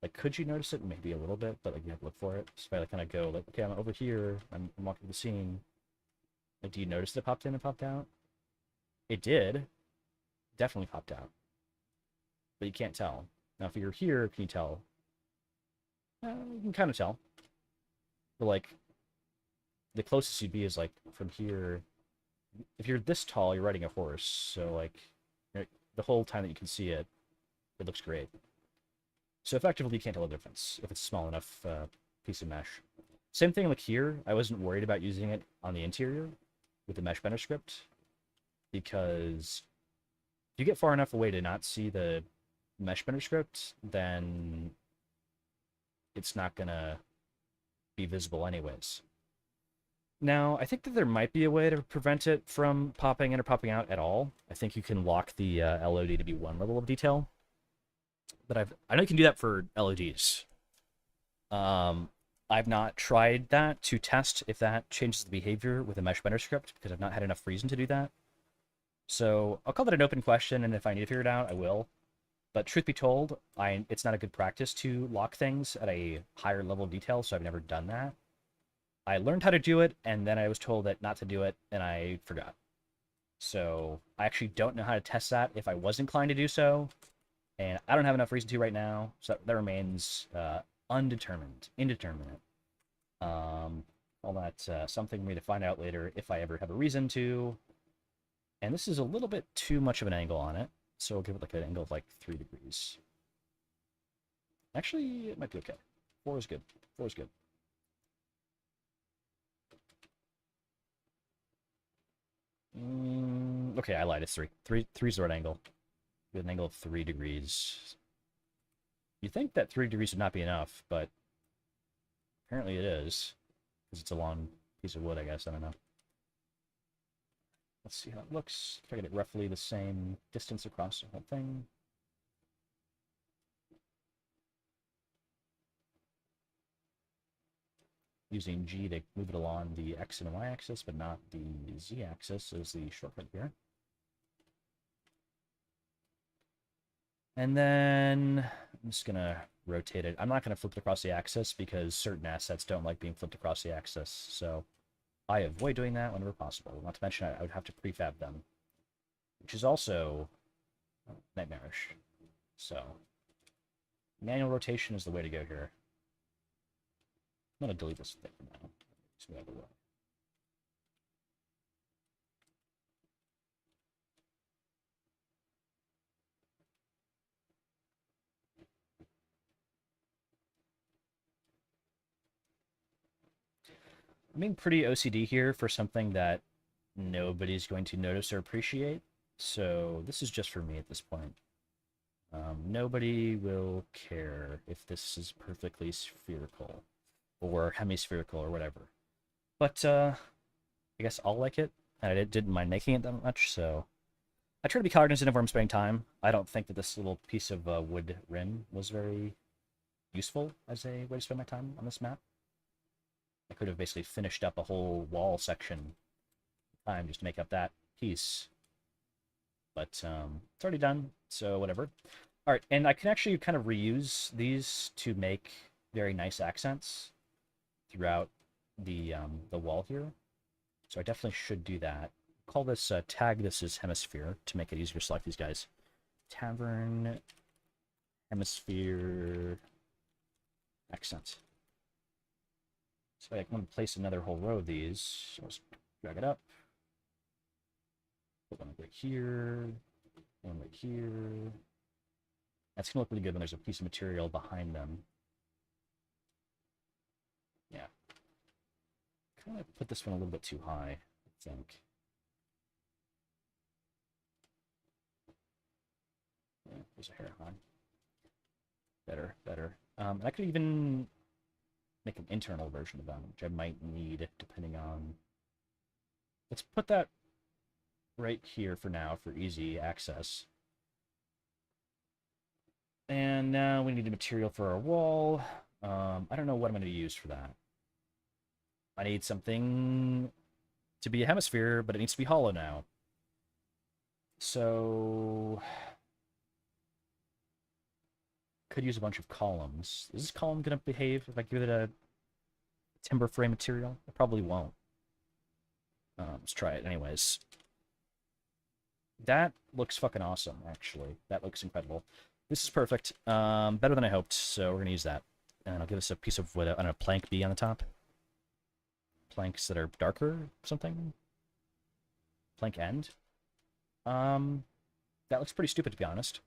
Like, could you notice it? Maybe a little bit, but like you have to look for it. So if I like, kind of go like, okay, I'm over here, I'm walking the scene. Like, do you notice that it popped in and popped out? It did. Definitely popped out. But you can't tell. Now, if you're here, can you tell? You can kind of tell. But like, the closest you'd be is like from here. If you're this tall, you're riding a horse. So like, the whole time that you can see it, it looks great. So effectively, you can't tell the difference if it's a small enough piece of mesh. Same thing like here. I wasn't worried about using it on the interior with the mesh bender script, because if you get far enough away to not see the mesh bender script, then it's not gonna be visible anyways. Now, I think that there might be a way to prevent it from popping in or popping out at all. I think you can lock the LOD to be one level of detail. But I know you can do that for LODs. I've not tried that to test if that changes the behavior with a mesh bender script, because I've not had enough reason to do that. So I'll call that an open question, and if I need to figure it out, I will. But truth be told, it's not a good practice to lock things at a higher level of detail, so I've never done that. I learned how to do it, and then I was told that not to do it, and I forgot. So I actually don't know how to test that if I was inclined to do so, and I don't have enough reason to right now, so that remains indeterminate. All that's something for me to find out later if I ever have a reason to. And this is a little bit too much of an angle on it, so we'll give it like an angle of like 3 degrees. Actually, it might be okay. 4 is good. 4 is good. Okay, I lied. It's 3. 3's the right angle. With an angle of 3 degrees. You'd think that 3 degrees would not be enough, but apparently it is. Because it's a long piece of wood, I guess. I don't know. Let's see how it looks. Try to get it roughly the same distance across the whole thing. Using G to move it along the X and Y axis, but not the Z axis is the shortcut here. And then I'm just going to rotate it. I'm not going to flip it across the axis because certain assets don't like being flipped across the axis. So I avoid doing that whenever possible. Not to mention I would have to prefab them, which is also nightmarish. So manual rotation is the way to go here. I'm going to delete this thing now. Just move out of the way. I'm being pretty OCD here for something that nobody's going to notice or appreciate. So this is just for me at this point. Nobody will care if this is perfectly spherical or hemispherical or whatever. But I guess I'll like it, and I didn't mind making it that much, so I try to be cognizant of where I'm spending time. I don't think that this little piece of wood rim was very useful as a way to spend my time on this map. I could have basically finished up a whole wall section time just to make up that piece. But it's already done, so whatever. All right, and I can actually kind of reuse these to make very nice accents throughout the wall here. So I definitely should do that. Call this, tag this as hemisphere to make it easier to select these guys. Tavern, hemisphere, accent. So I want to place another whole row of these. So I'll just drag it up. Put one right here, one right here. That's going to look really good when there's a piece of material behind them. Yeah. Kind of put this one a little bit too high, I think. Yeah, there's a hair high. Better, better. I could even make an internal version of them, which I might need depending on... Let's put that right here for now for easy access. And now we need a material for our wall. I don't know what I'm going to use for that. I need something to be a hemisphere, but it needs to be hollow now. So... could use a bunch of columns. Is this column going to behave if I give it a timber frame material? It probably won't. Let's try it anyways. That looks fucking awesome, actually. That looks incredible. This is perfect. Better than I hoped, so we're going to use that. And I'll give us a piece of wood, I don't know, plank B on the top. Planks that are darker, something. Plank end. That looks pretty stupid, to be honest.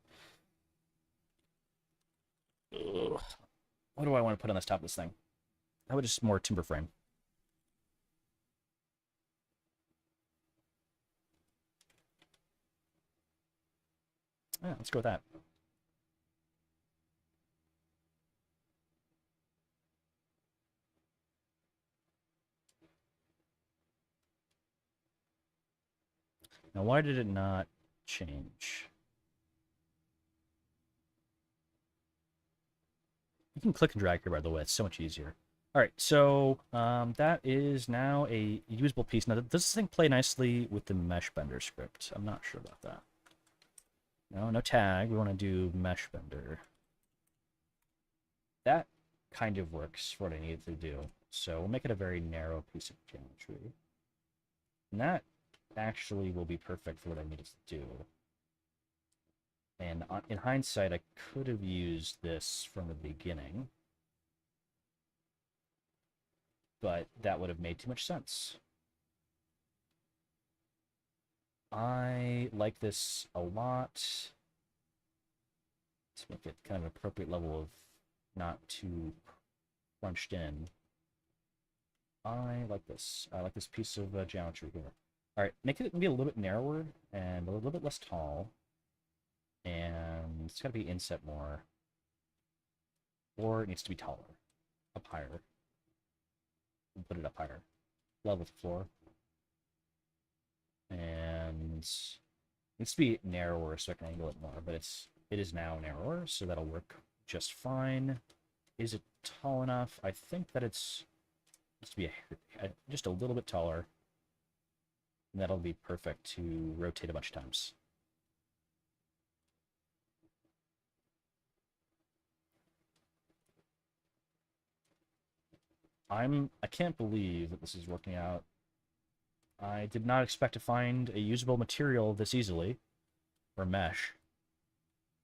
Ugh. What do I want to put on this top of this thing? How about just more timber frame? Yeah, let's go with that. Now, why did it not change? You can click and drag here, by the way. It's so much easier. All right, so that is now a usable piece. Now, does this thing play nicely with the mesh bender script? I'm not sure about that. No, no tag. We want to do mesh bender. That kind of works for what I need to do. So we'll make it a very narrow piece of geometry. And that actually will be perfect for what I needed to do. And in hindsight, I could have used this from the beginning. But that would have made too much sense. I like this a lot. To make it kind of an appropriate level of not too crunched in. I like this. I like this piece of geometry here. All right, make it maybe a little bit narrower and a little bit less tall. And it's got to be inset more. Or it needs to be taller. Up higher. We'll put it up higher. Level with the floor. And it needs to be narrower so I can angle it more, but it is now narrower, so that'll work just fine. Is it tall enough? I think that it's needs to be just a little bit taller. And that'll be perfect to rotate a bunch of times. I can't believe that this is working out. I did not expect to find a usable material this easily, or mesh.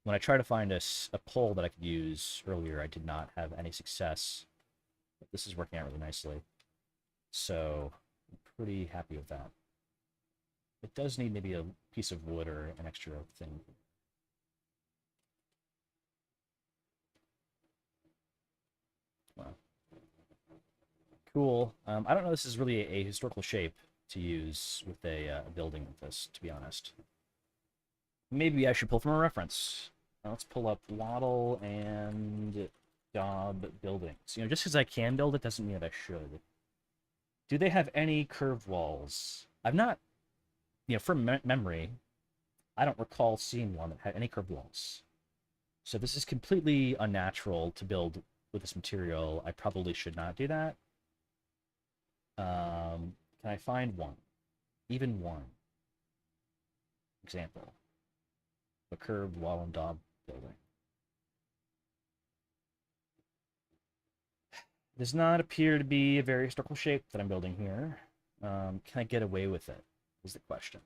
When I tried to find a pole that I could use earlier, I did not have any success. But this is working out really nicely. So, I'm pretty happy with that. It does need maybe a piece of wood or an extra thing. Wow. Cool. I don't know if this is really a historical shape to use with a building like this, to be honest. Maybe I should pull from a reference. Let's pull up Waddle and Daub buildings. Just because I can build it doesn't mean that I should. Do they have any curved walls? I've not, from memory, I don't recall seeing one that had any curved walls. So this is completely unnatural to build with this material. I probably should not do that. Can I find one? Even one example. A curved wall and daub building. Does not appear to be a very historical shape that I'm building here. Can I get away with it? Is the question.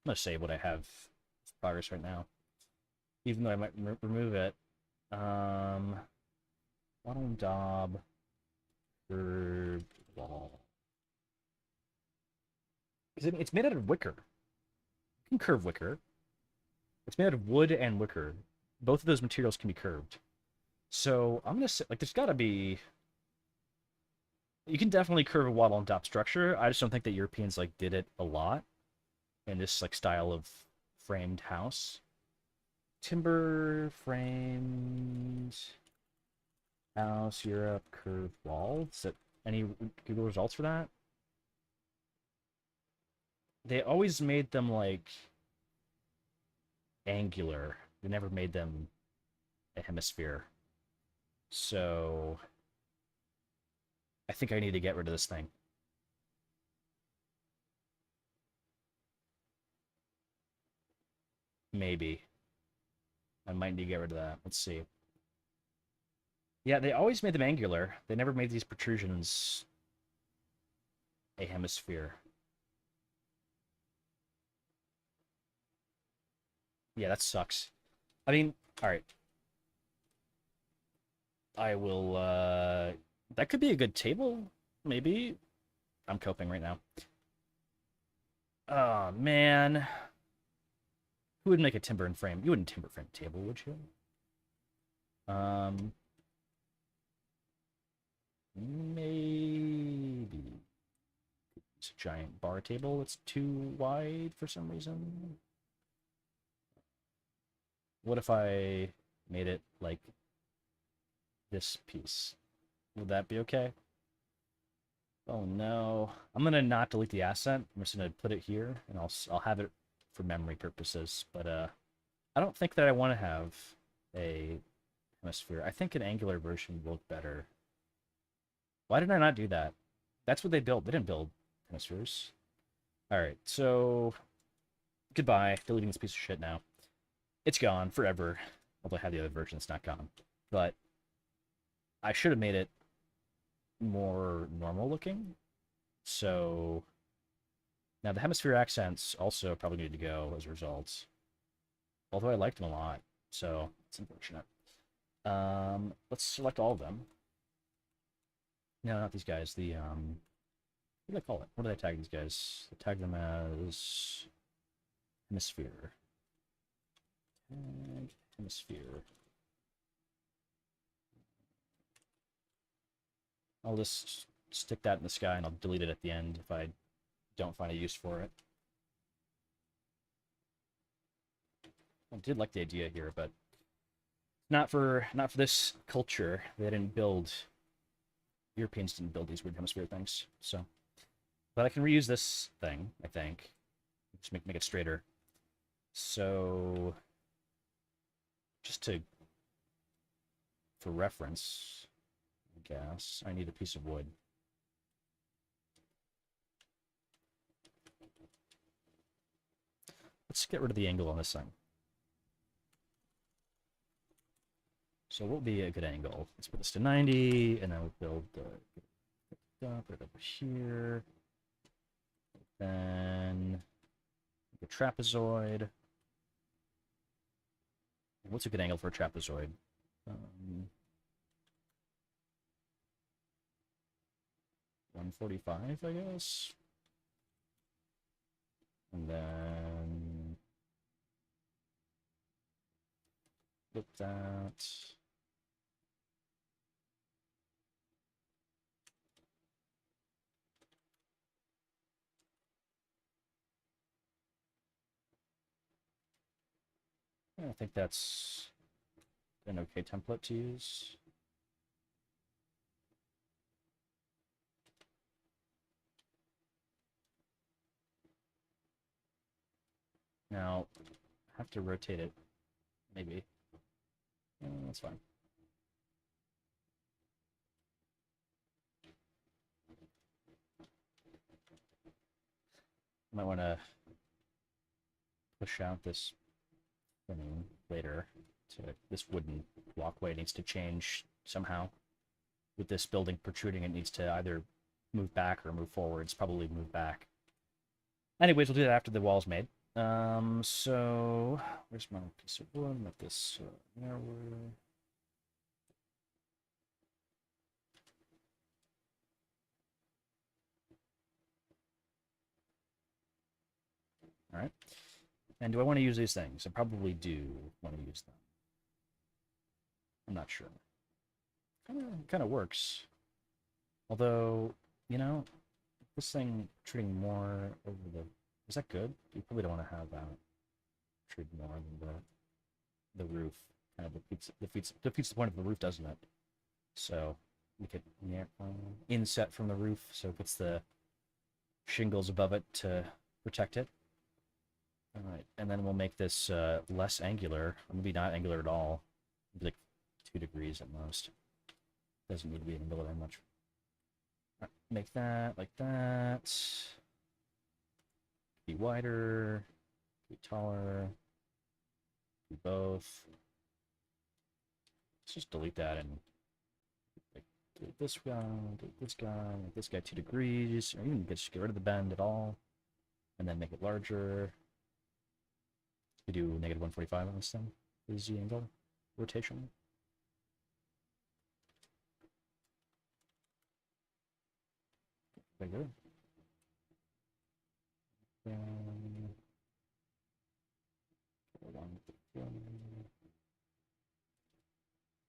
I'm going to save what I have progress right now. Even though I might remove it. Wall and daub. Curved wall. It's made out of wicker. You can curve wicker. It's made out of wood and wicker. Both of those materials can be curved. So I'm gonna say, there's gotta be. You can definitely curve a wattle and daub structure. I just don't think that Europeans did it a lot in this style of framed house. Timber framed house, Europe, curved wall. Is that any Google results for that? They always made them angular. They never made them a hemisphere. So I think I need to get rid of this thing. Maybe. I might need to get rid of that. Let's see. Yeah, they always made them angular. They never made these protrusions a hemisphere. Yeah, that sucks. I mean, all right. I will, that could be a good table, maybe. I'm coping right now. Oh, man. Who would make a timber and frame? You wouldn't timber frame a table, would you? Maybe. It's a giant bar table that's too wide for some reason. What if I made it like this piece? Would that be okay? Oh no. I'm gonna not delete the asset. I'm just gonna put it here, and I'll have it for memory purposes. But I don't think that I want to have a hemisphere. I think an angular version would look better. Why did I not do that? That's what they built. They didn't build hemispheres. All right, so goodbye. Deleting this piece of shit now. It's gone forever. Although I have the other version, it's not gone. But I should have made it more normal looking. So now the hemisphere accents also probably need to go as a result. Although I liked them a lot, so it's unfortunate. Let's select all of them. No, not these guys. The what do I call it? What do they tag these guys? They tag them as hemisphere. Tag hemisphere. I'll just stick that in the sky and I'll delete it at the end if I don't find a use for it. I did like the idea here, but not for this culture. They didn't build. Europeans didn't build these weird hemisphere things. So, but I can reuse this thing. I think just make it straighter. So, just for reference, I guess I need a piece of wood. Let's get rid of the angle on this thing. So what would be a good angle? Let's put this to 90, and then we'll build put it over here. Then a trapezoid. What's a good angle for a trapezoid? 145, I guess. And then flip that. I think that's an okay template to use. Now, I have to rotate it, maybe. That's fine. Might want to push out this thing later. This wooden walkway needs to change somehow. With this building protruding, it needs to either move back or move forwards. Probably move back. Anyways, we'll do that after the wall's made. So where's my piece of wood? Make this narrower. All right. And do I want to use these things? I probably do want to use them. I'm not sure. Kind of works. Although, you know, this thing treating more over the... Is that good? You probably don't want to have that treat more than the roof. Kind of defeats the point of the roof, doesn't it? So, make it inset from the roof so it gets the shingles above it to protect it. Alright, and then we'll make this less angular, or maybe not angular at all. Maybe like 2 degrees at most. Doesn't need to be angular very much. Right, make that like that. Be wider, be taller, be both. Let's just delete that and like, delete this guy, delete this guy, make this guy 2 degrees, or even just get rid of the bend at all, and then make it larger. We do negative 145 on this thing. Is the angle rotation? Bigger. Do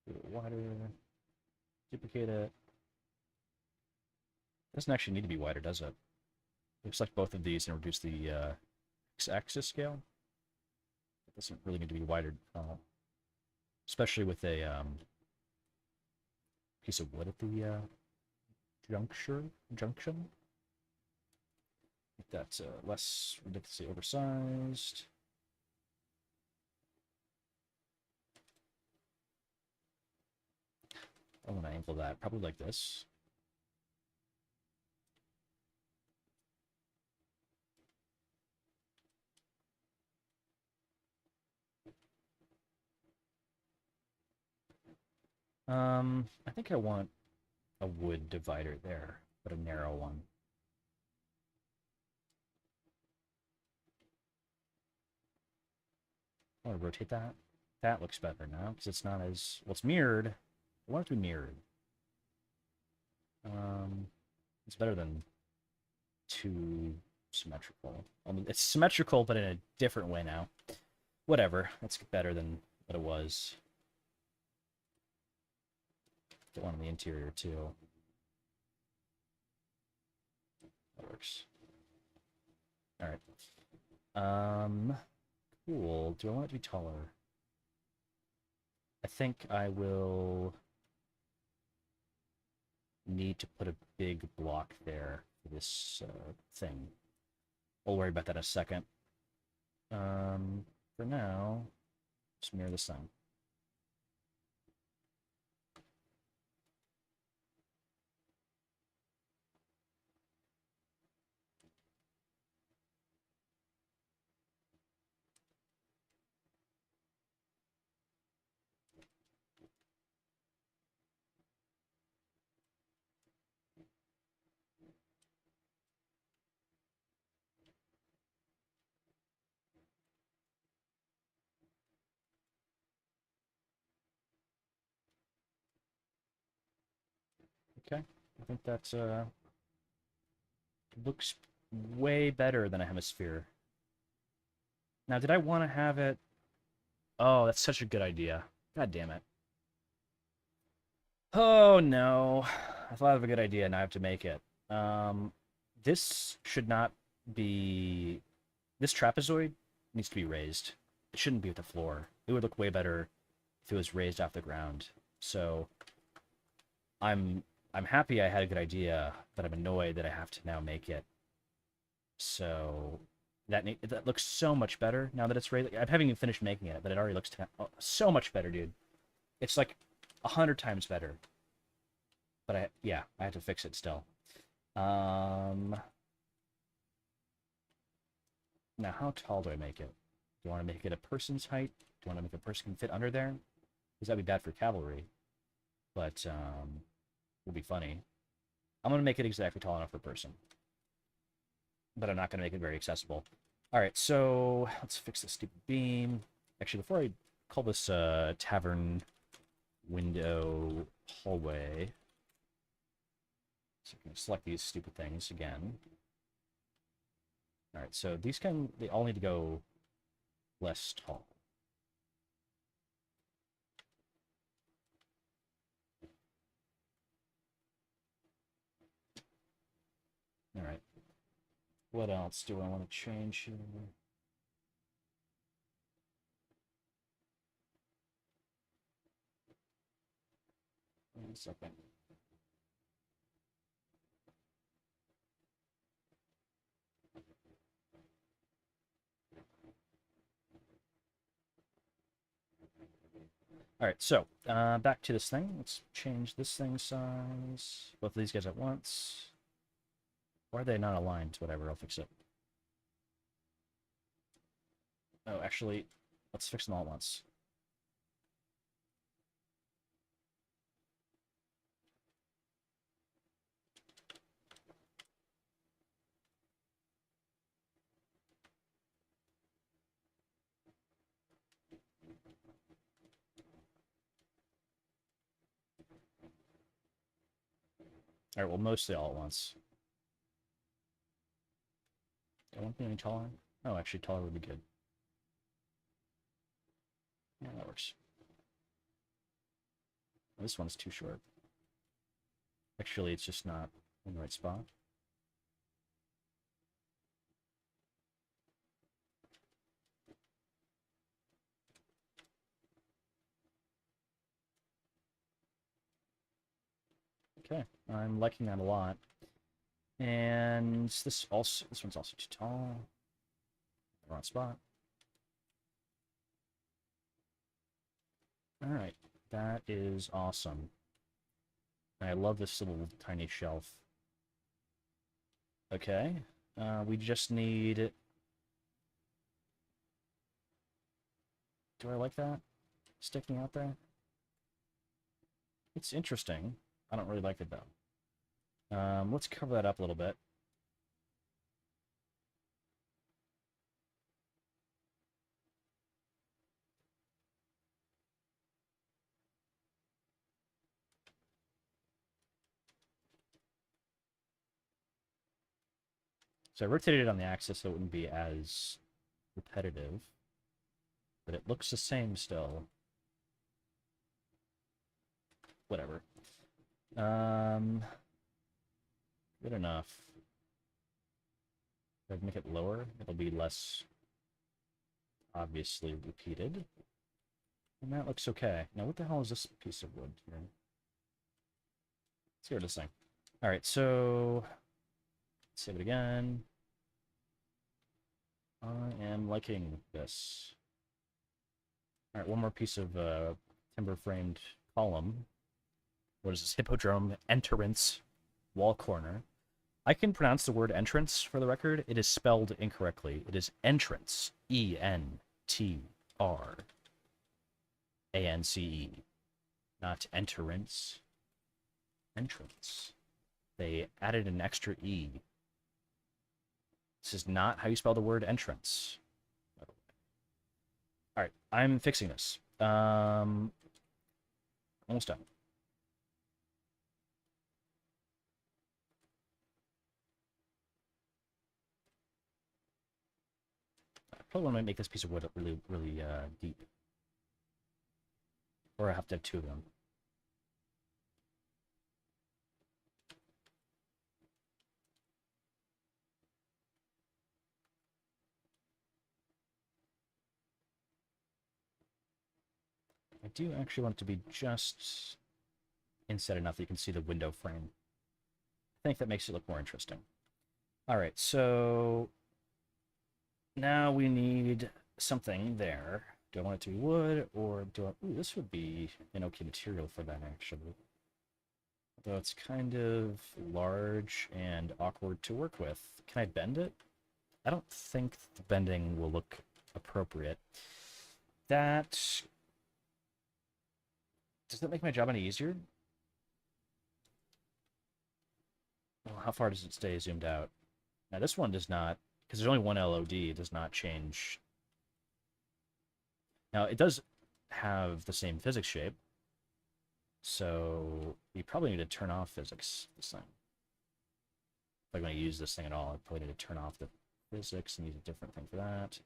it wider. Duplicate it. Doesn't actually need to be wider, does it? We select both of these and reduce the x-axis scale. It doesn't really need to be wider, especially with a piece of wood at the junction. Make that less ridiculously oversized. I want to angle that probably like this. I think I want a wood divider there, but a narrow one. I want to rotate that. That looks better now, because it's not as... Well, it's mirrored. I want it to be mirrored. It's better than too symmetrical. I mean, it's symmetrical, but in a different way now. Whatever. That's better than what it was. Get one on the interior, too. That works. All right. Cool. Do I want it to be taller? I think I will need to put a big block there for this thing. We'll worry about that in a second. For now, just mirror this thing. Okay, I think that looks way better than a hemisphere. Now, did I want to have it? Oh, that's such a good idea. God damn it. Oh no. I thought of a good idea and I have to make it. Um, this should not be. This trapezoid needs to be raised. It shouldn't be at the floor. It would look way better if it was raised off the ground. So I'm I'm happy I had a good idea, but I'm annoyed that I have to now make it. So that looks so much better now that it's raised. I haven't even finished making it, but it already looks so much better, dude. It's like 100 times better. But I have to fix it still. Um, Now how tall do I make it? Do I want to make it a person's height? Do I want to make a person can fit under there? Because that'd be bad for cavalry. But would be funny. I'm gonna make it exactly tall enough for a person. But I'm not gonna make it very accessible. Alright, so let's fix this stupid beam. Actually, before I call this tavern window hallway, so I'm gonna select these stupid things again. Alright, so they all need to go less tall. Alright. What else do I want to change here? One second. All right, so back to this thing. Let's change this thing's size. Both of these guys at once. Why are they not aligned? Whatever, I'll fix it. Oh, actually, let's fix them all at once. All right, well, mostly all at once. Do I want them any taller? Oh, actually, taller would be good. Yeah, that works. This one's too short. Actually, it's just not in the right spot. Okay, I'm liking that a lot. And this one's also too tall. Wrong spot. All right, that is awesome. I love this little tiny shelf. Okay, we just need. Do I like that sticking out there? It's interesting. I don't really like it though. Let's cover that up a little bit. So I rotated it on the axis so it wouldn't be as repetitive, but it looks the same still. Whatever. Good enough. If I make it lower, it'll be less obviously repeated. And that looks okay. Now, what the hell is this piece of wood here? Let's hear this thing. All right, so save it again. I am liking this. All right, one more piece of timber-framed column. What is this? Hippodrome entrance wall corner. I can pronounce the word entrance for the record. It is spelled incorrectly. It is entrance. E-N-T-R-A-N-C-E. Not entrance. Entrance. They added an extra E. This is not how you spell the word entrance. All right, I'm fixing this. Almost done. I probably want to make this piece of wood really, really deep. Or I have to have two of them. I do actually want it to be just inset enough that you can see the window frame. I think that makes it look more interesting. All right, so now we need something there. Do I want it to be wood, or do I... Ooh, this would be an okay material for that, actually. Though it's kind of large and awkward to work with. Can I bend it? I don't think the bending will look appropriate. That... Does that make my job any easier? Well, how far does it stay zoomed out? Now this one does not, because there's only one LOD, it does not change. Now it does have the same physics shape, so you probably need to turn off physics this thing. If I'm going to use this thing at all, I probably need to turn off the physics and use a different thing for that.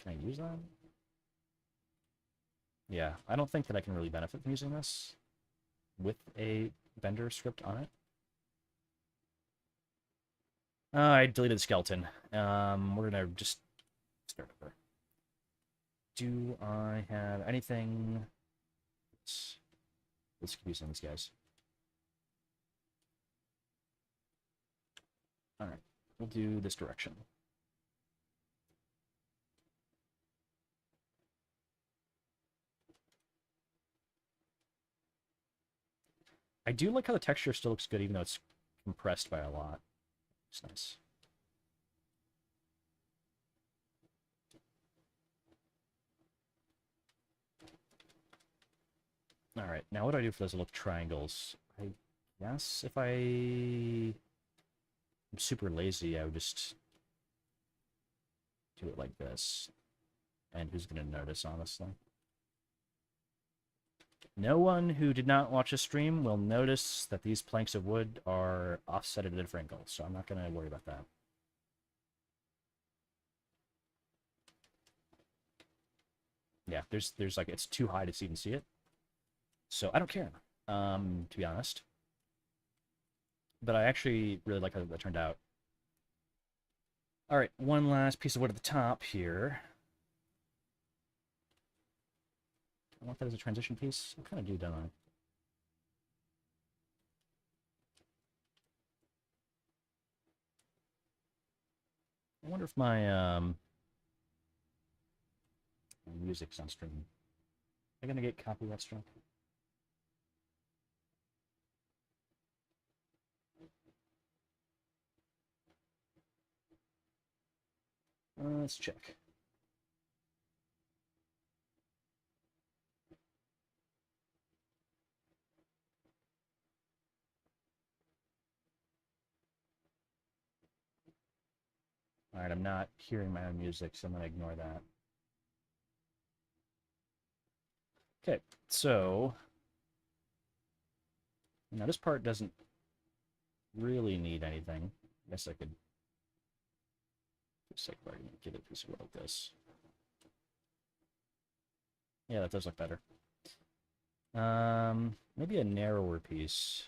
Can I use that? Yeah, I don't think that I can really benefit from using this with a Bender script on it. I deleted the skeleton. We're gonna just start over. Do I have anything? Let's keep using these guys. All right, we'll do this direction. I do like how the texture still looks good, even though it's compressed by a lot. It's nice. All right, now what do I do for those little triangles? I guess if I'm super lazy, I would just do it like this. And who's going to notice, honestly? No one who did not watch a stream will notice that these planks of wood are offset at a different angle, so I'm not going to worry about that. Yeah, there's like, it's too high to even see it. So I don't care, to be honest. But I actually really like how that turned out. All right, one last piece of wood at the top here. I want that as a transition piece. I kind of do, don't I? I wonder if my music's on stream. Am I gonna get copyright struck? Let's check. All right, I'm not hearing my own music, so I'm gonna ignore that. Okay, so now this part doesn't really need anything. I guess I could, for the sake of argument, give it a piece of wood like this. Yeah, that does look better. Maybe a narrower piece.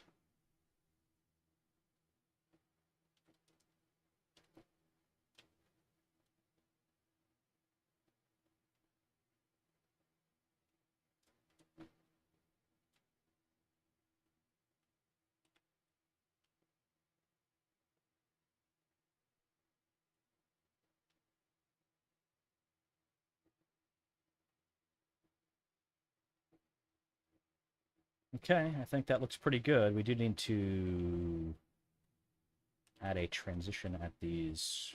Okay, I think that looks pretty good. We do need to add a transition at these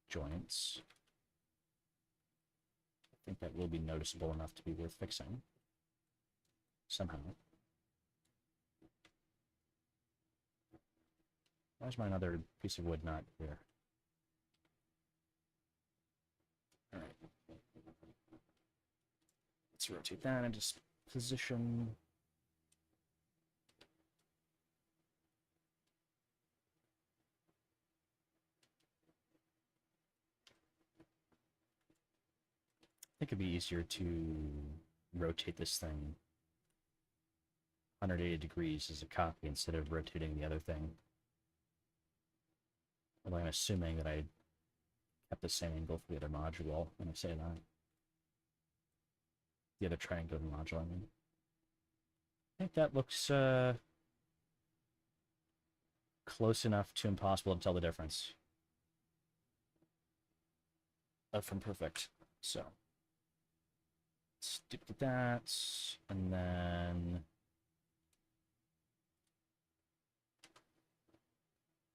joints. I think that will be noticeable enough to be worth fixing somehow. Why is my another piece of wood not here? All right. Let's rotate that and just position. I think it'd be easier to rotate this thing 180 degrees as a copy instead of rotating the other thing. Although I'm assuming that I kept the same angle for the other module when I say that. The other triangular module, I mean. I think that looks close enough to impossible to tell the difference from perfect. So let's duplicate that, and then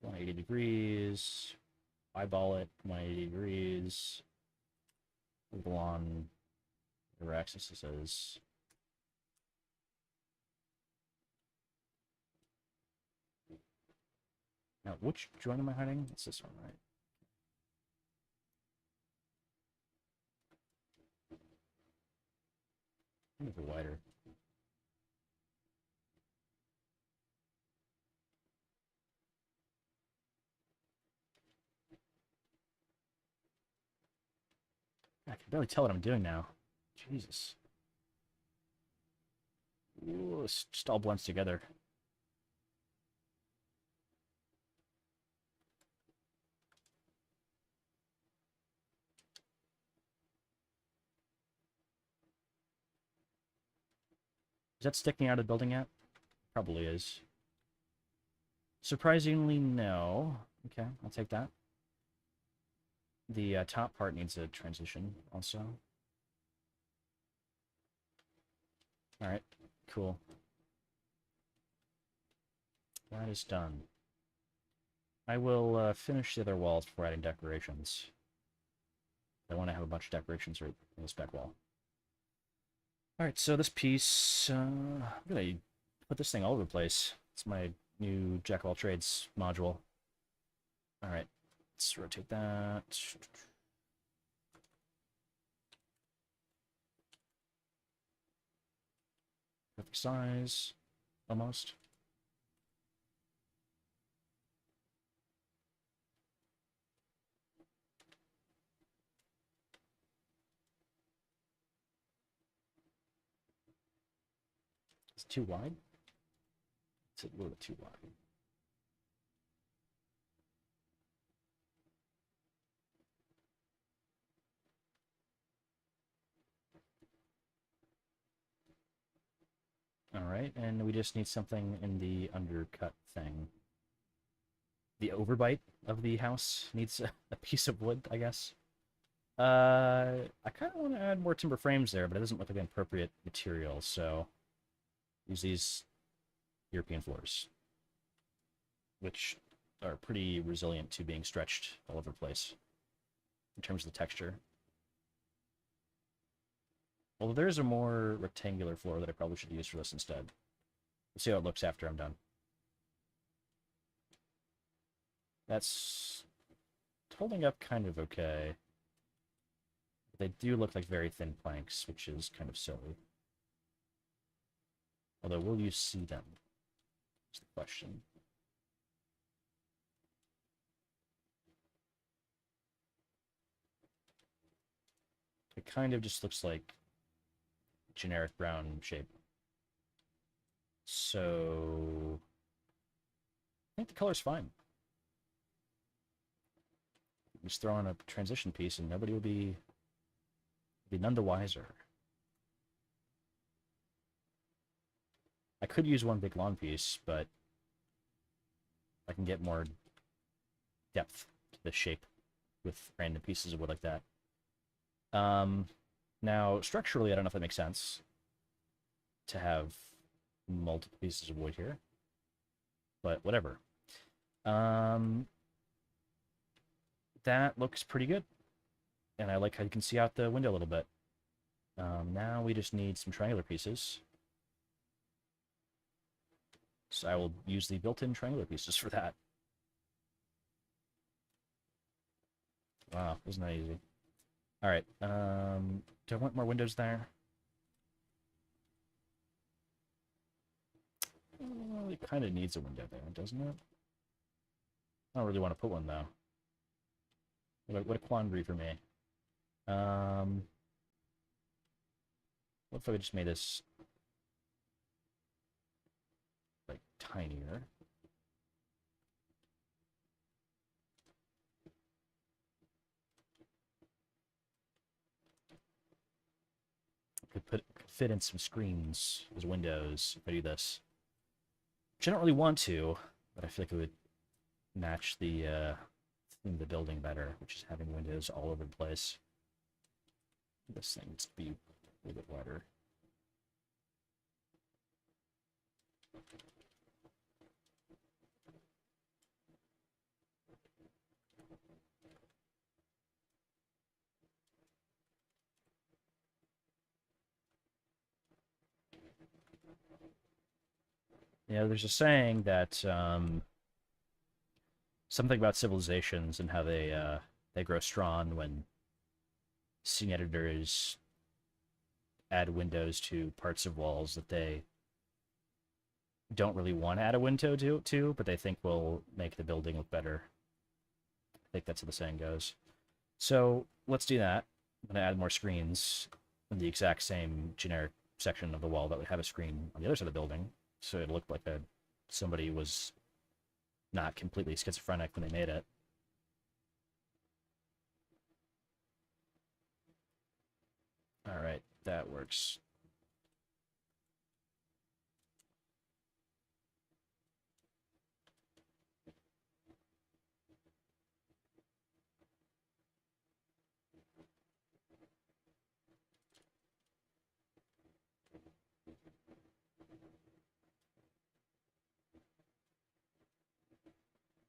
180 degrees, eyeball it, 180 degrees, move along whatever axis this is. Now, which joint am I hiding? It's this one, right? Move it wider. I can barely tell what I'm doing now. Jesus. Ooh, this just all blends together. Is that sticking out of the building yet? Probably is. Surprisingly, no. Okay, I'll take that. The top part needs a transition also. Alright, cool. That is done. I will finish the other walls before adding decorations. I want to have a bunch of decorations right in this back wall. Alright, so this piece, I'm gonna put this thing all over the place. It's my new Jack of all trades module. Alright, let's rotate that. Perfect size, almost. It's too wide? It's a little bit too wide. Alright, and we just need something in the undercut thing. The overbite of the house needs a piece of wood, I guess. I kind of want to add more timber frames there, but it doesn't look like an appropriate material, so use these European floors, which are pretty resilient to being stretched all over the place in terms of the texture. Although there's a more rectangular floor that I probably should use for this instead. We'll see how it looks after I'm done. That's holding up kind of okay. They do look like very thin planks, which is kind of silly. Although, will you see them? Is the question. It kind of just looks like generic brown shape. So I think the color's fine. Just throw on a transition piece and nobody will be none the wiser. I could use one big lawn piece, but I can get more depth to the shape with random pieces of wood like that. Now, structurally, I don't know if that makes sense to have multiple pieces of wood here. But whatever. Um, that looks pretty good. And I like how you can see out the window a little bit. Now we just need some triangular pieces. So I will use the built-in triangular pieces for that. Wow, wasn't that easy? All right. Do I want more windows there? Well, it kind of needs a window there, doesn't it? I don't really want to put one though. What a quandary for me. What if I just made this like tinier? Could fit in some screens as windows if I do this. Which I don't really want to, but I feel like it would match the theme of the building better, which is having windows all over the place. This thing needs to be a little bit wider. Yeah, there's a saying that something about civilizations and how they grow strong when scene editors add windows to parts of walls that they don't really want to add a window to, but they think will make the building look better. I think that's how the saying goes. So let's do that. I'm going to add more screens in the exact same generic section of the wall that would have a screen on the other side of the building, so it looked like somebody was not completely schizophrenic when they made it. All right, that works.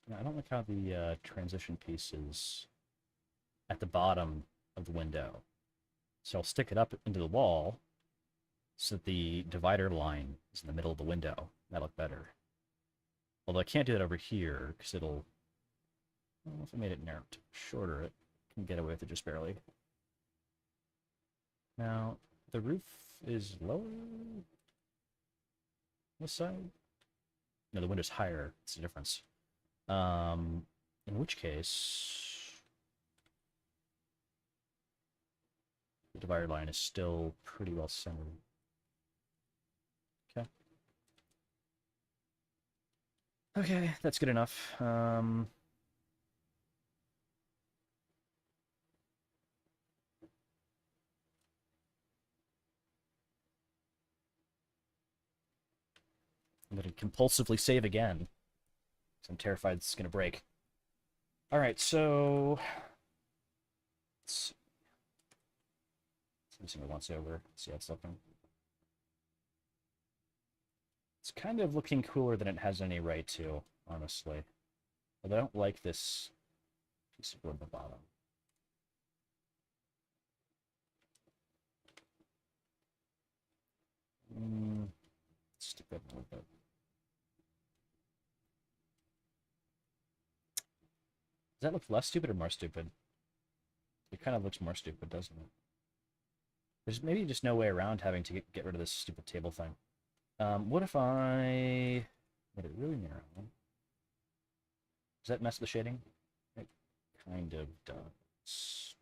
Now, I don't like how the transition piece is at the bottom of the window. So I'll stick it up into the wall so that the divider line is in the middle of the window. That'll look better. Although I can't do it over here because it'll... I don't know if I made it shorter, it can get away with it just barely. Now, the roof is lower this side? No, the window's higher. It's the difference. In which case, the divider line is still pretty well centered. Okay. Okay, that's good enough. I'm going to compulsively save again, because I'm terrified it's going to break. All right, so let's see it once over. See how it's looking. It's kind of looking cooler than it has any right to, honestly. But I don't like this piece of wood at the bottom. Stick that a little bit. Does that look less stupid or more stupid? It kind of looks more stupid, doesn't it? There's maybe just no way around having to get rid of this stupid table thing. What if I made it really narrow? Does that mess with the shading? It kind of does.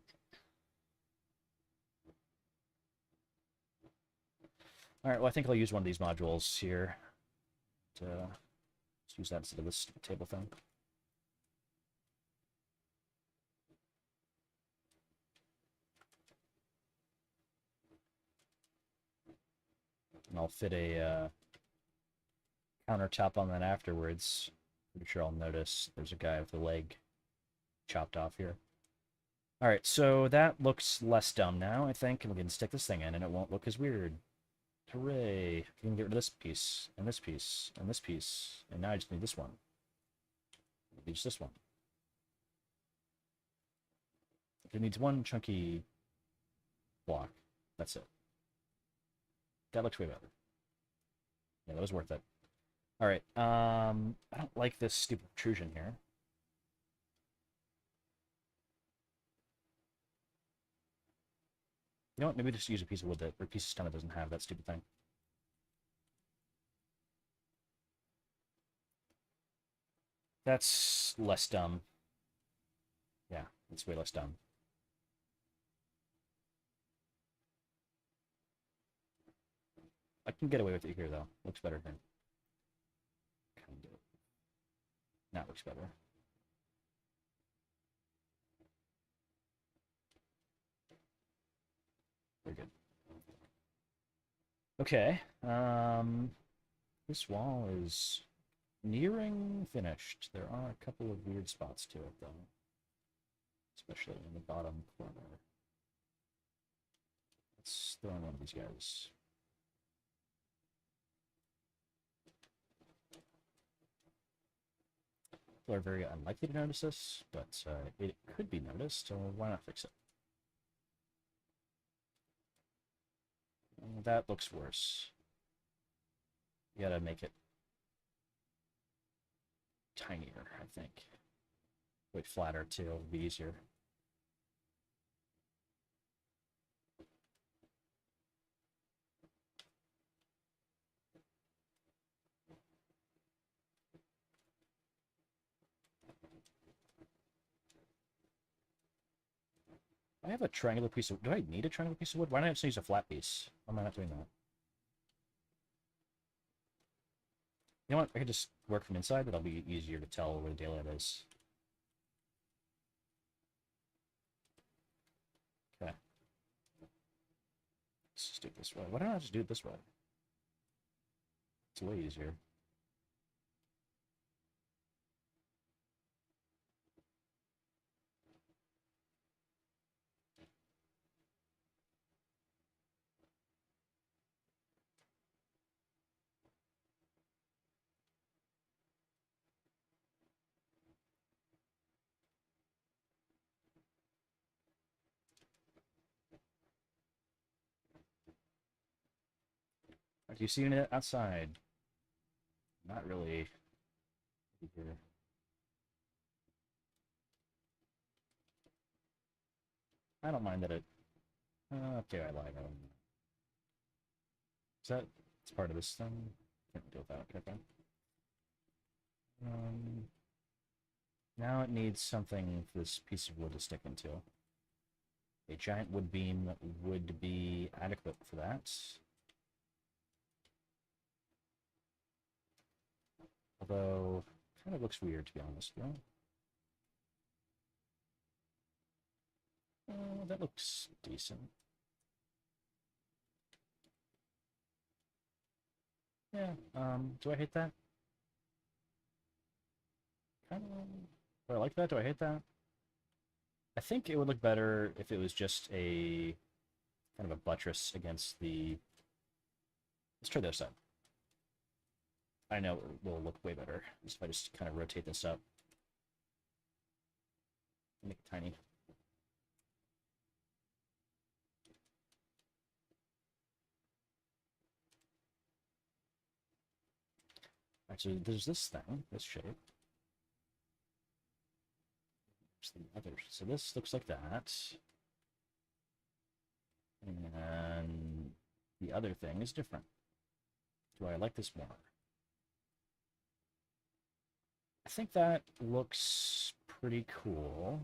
All right, well, I think I'll use one of these modules here to use that instead of this stupid table thing. And I'll fit a countertop on that afterwards. Pretty sure I'll notice there's a guy with a leg chopped off here. All right, so that looks less dumb now, I think, and we can stick this thing in, and it won't look as weird. Hooray! I can get rid of this piece, and this piece, and this piece, and now I just need this one. Maybe just this one. It needs one chunky block. That's it. That looks way better. Yeah, that was worth it. Alright, I don't like this stupid protrusion here. You know what, maybe just use a piece of wood that, or a piece of stone that doesn't have that stupid thing. That's less dumb. Yeah, it's way less dumb. I can get away with it here, though. Looks better here. Kind of. That looks better. Very good. Okay. This wall is nearing finished. There are a couple of weird spots to it, though. Especially in the bottom corner. Let's throw in one of these guys. People are very unlikely to notice this, but it could be noticed, so why not fix it? That looks worse. You gotta make it tinier, I think. Wait, flatter too, it'll be easier. I have a triangular piece of... Do I need a triangular piece of wood? Why don't I just use a flat piece? Why am I not doing that? You know what? I could just work from inside. That'll be easier to tell where the daylight is. Okay. Let's just do it this way. Why don't I just do it this way? It's way easier. Do you see it outside? Not really. Here. I don't mind that it... okay, I lied. Is that... It's part of this thing? Can't deal with that. Okay. Now it needs something for this piece of wood to stick into. A giant wood beam would be adequate for that. Although, kind of looks weird, to be honest. Yeah? That looks decent. Yeah, do I hate that? Kind of... Do I like that? Do I hate that? I think it would look better if it was just a... kind of a buttress against the... Let's try this out. I know it will look way better if I just kind of rotate this up. Make it tiny. Actually, there's this thing, this shape. There's the other. So this looks like that. And the other thing is different. Do I like this more? I think that looks pretty cool.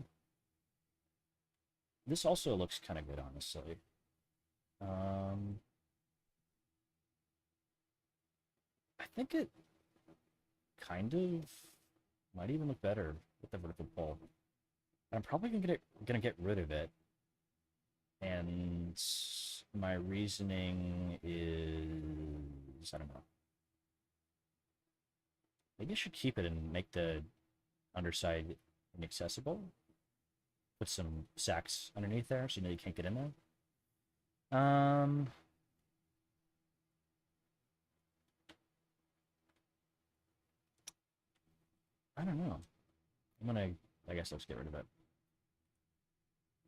This also looks kind of good, honestly. I think it kind of might even look better with the vertical pull. I'm probably gonna get rid of it, and my reasoning is I don't know. Maybe I should keep it and make the underside inaccessible. Put some sacks underneath there so you know you can't get in there. I don't know. I'm gonna, I guess I'll just get rid of it.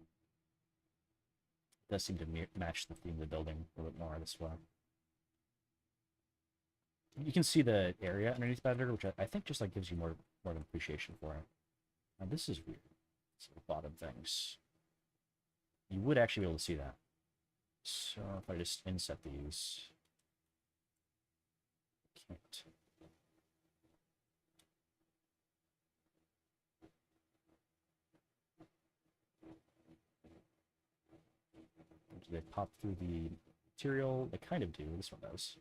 It does seem to match the theme of the building a little bit more this way. You can see the area underneath better, which I think just like gives you more of an appreciation for it. Now this is weird. It's the bottom things. You would actually be able to see that. So if I just inset these, can't. Do they pop through the material? They kind of do. This one does.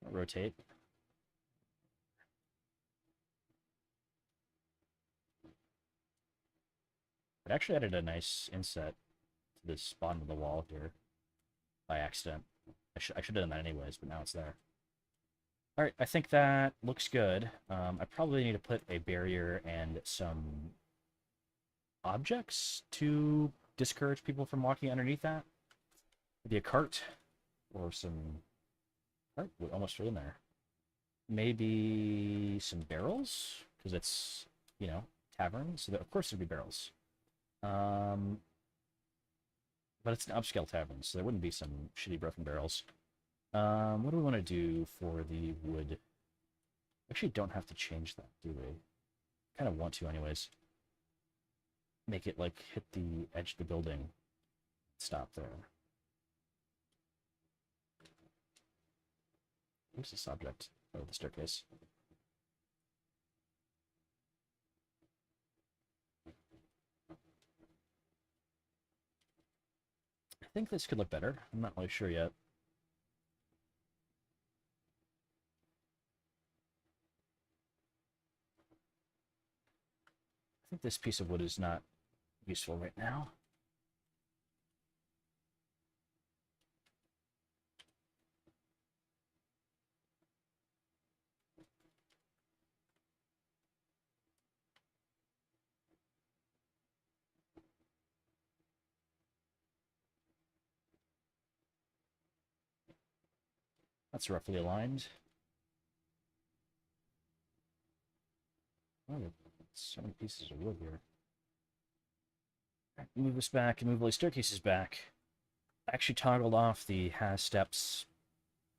Rotate. It actually added a nice inset to this bottom of the wall here by accident. I should have done that anyways, but now it's there. All right, I think that looks good. I probably need to put a barrier and some objects to discourage people from walking underneath that. Maybe a cart or some cart would almost fit in there. Maybe some barrels because it's, you know, tavern, so of course there'd be barrels. But it's an upscale tavern, so there wouldn't be some shitty broken barrels. What do we want to do for the wood? Actually, don't have to change that, do we? Kind of want to, anyways. Make it like hit the edge of the building. Stop there. Where's this object? Oh, the staircase. I think this could look better. I'm not really sure yet. I think this piece of wood is not useful right now. That's roughly aligned. Oh, so many pieces of wood here. Move this back and move all these staircases back. I actually toggled off the has steps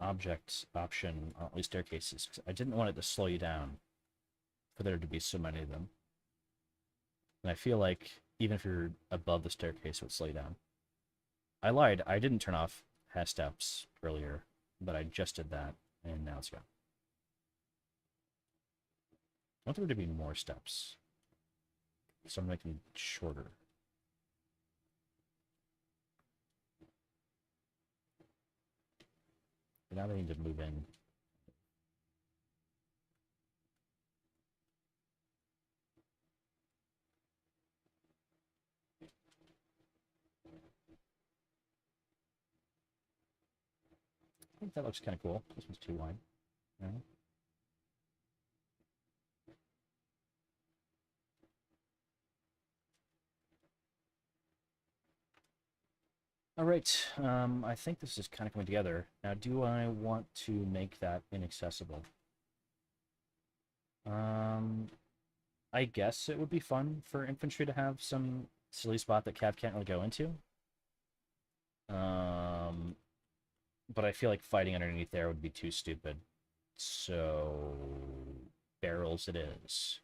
objects option on all these staircases because I didn't want it to slow you down for there to be so many of them. And I feel like even if you're above the staircase, it would slow you down. I lied. I didn't turn off has steps earlier, but I just did that, and now it's gone. I want there to be more steps, so I'm making it shorter. But now they need to move in. I think that looks kind of cool. This one's too wide. Yeah. All right, I think this is kind of coming together. Now, do I want to make that inaccessible? I guess it would be fun for infantry to have some silly spot that Cav can't really go into. But I feel like fighting underneath there would be too stupid. So, barrels it is.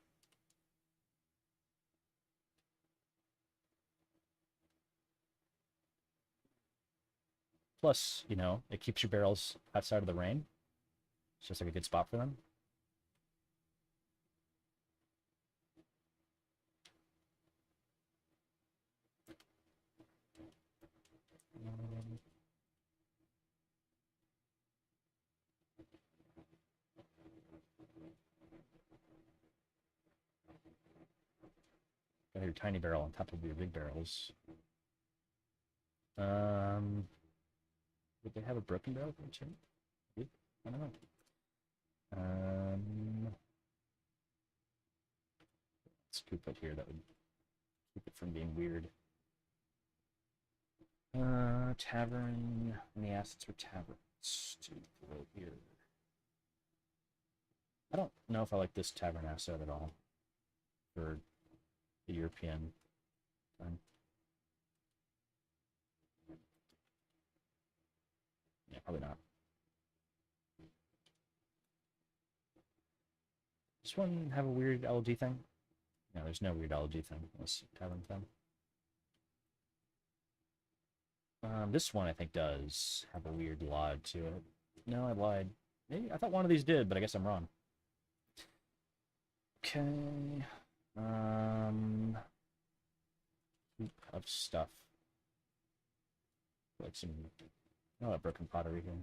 Plus, you know, it keeps your barrels outside of the rain. It's just like a good spot for them. Got your tiny barrel on top of your big barrels. Would they have a broken barrel too? I don't know. Scoop it here. That would keep keep it from being weird. Tavern. Any assets for taverns to throw here? I don't know if I like this tavern asset at all for the European time. Yeah, probably not. Does one have a weird LOD thing? No, there's no weird LOD thing. Unless tavern thing. This one I think does have a weird LOD to it. No, I lied. Maybe I thought one of these did, but I guess I'm wrong. Okay. Heap of stuff. Like some broken pottery here.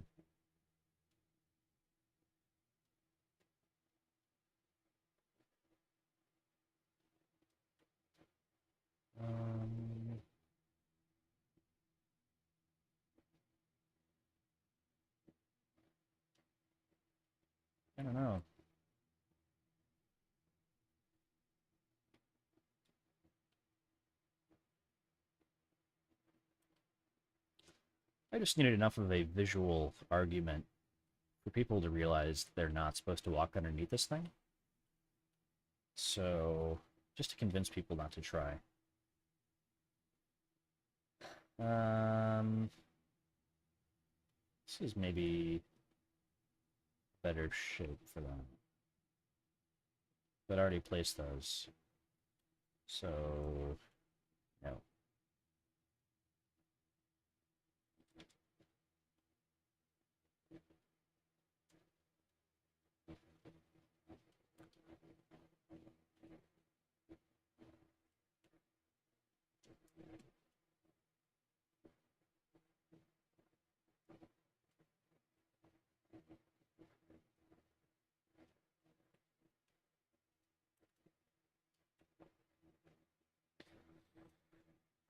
I don't know. I just needed enough of a visual argument for people to realize they're not supposed to walk underneath this thing. So, just to convince people not to try. This is maybe better shape for them. But I already placed those. So, no.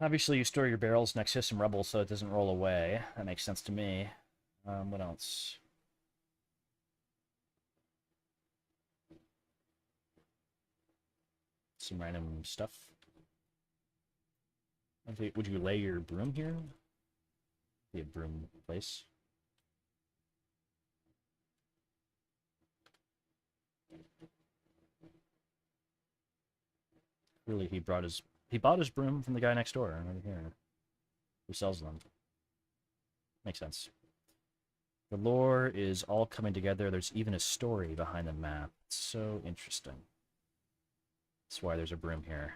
Obviously, you store your barrels next to some rubble so it doesn't roll away. That makes sense to me. What else? Some random stuff. Would you lay your broom here? Be a broom place. Really, he bought his broom from the guy next door over here, who sells them. Makes sense. The lore is all coming together. There's even a story behind the map. It's so interesting. That's why there's a broom here.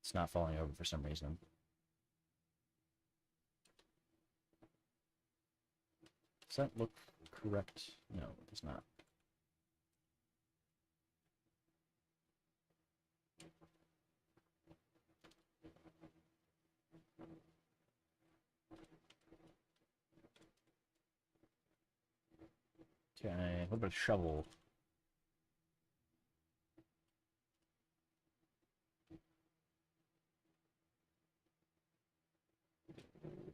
It's not falling over for some reason. Does that look correct? No, it does not. Okay, what about a shovel?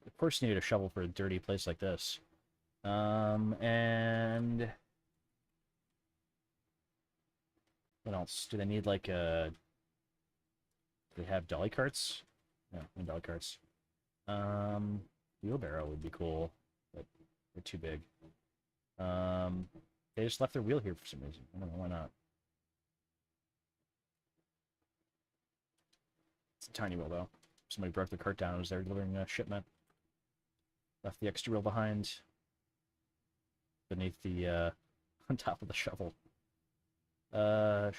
Of course you need a shovel for a dirty place like this. And... what else? Do they need, like, a... do they have dolly carts? No, no dolly carts. Wheelbarrow would be cool, but they're too big. They just left their wheel here for some reason. I don't know why not. It's a tiny wheel, though. Somebody broke the cart down as they were delivering a shipment. Left the extra wheel behind. Beneath the, on top of the shovel. Sure.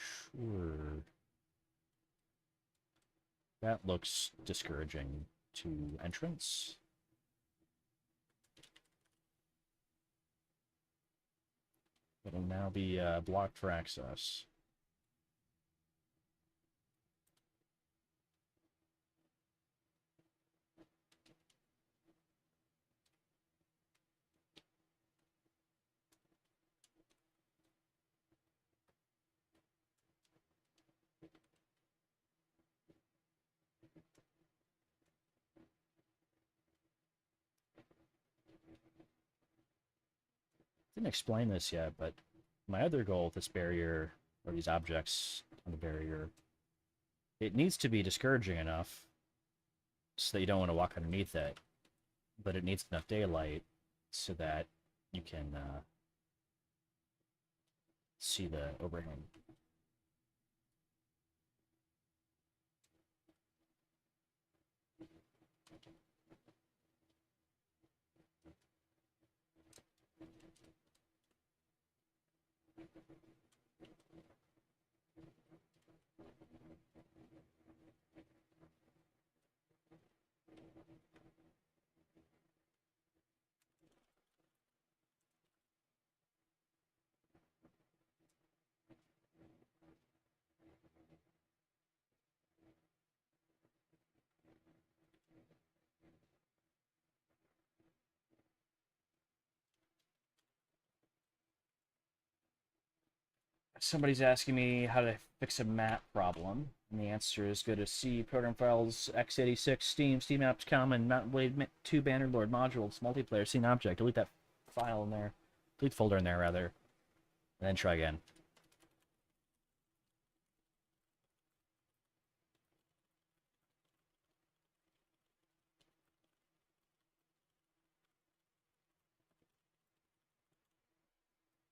That looks discouraging to entrance. It'll now be blocked for access. Didn't explain this yet, but my other goal with this barrier, or these objects on the barrier, It needs to be discouraging enough so that you don't want to walk underneath it, but it needs enough daylight so that you can see the overhang. Somebody's asking me how to fix a map problem, and the answer is go to C program files x86 Steam apps common Mountain Blade 2 Bannerlord modules multiplayer scene object. Delete that file in there, delete folder in there rather, and then try again.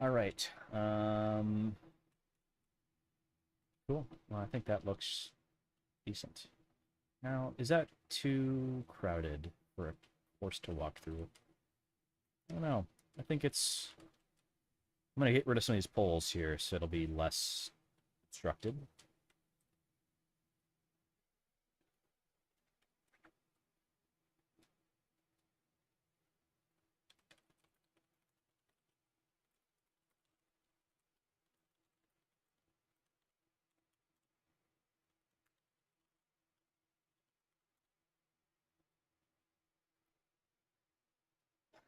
All right. Cool. Well, I think that looks decent. Now, is that too crowded for a course to walk through? I don't know. I think it's. I'm gonna get rid of some of these poles here, so it'll be less obstructed.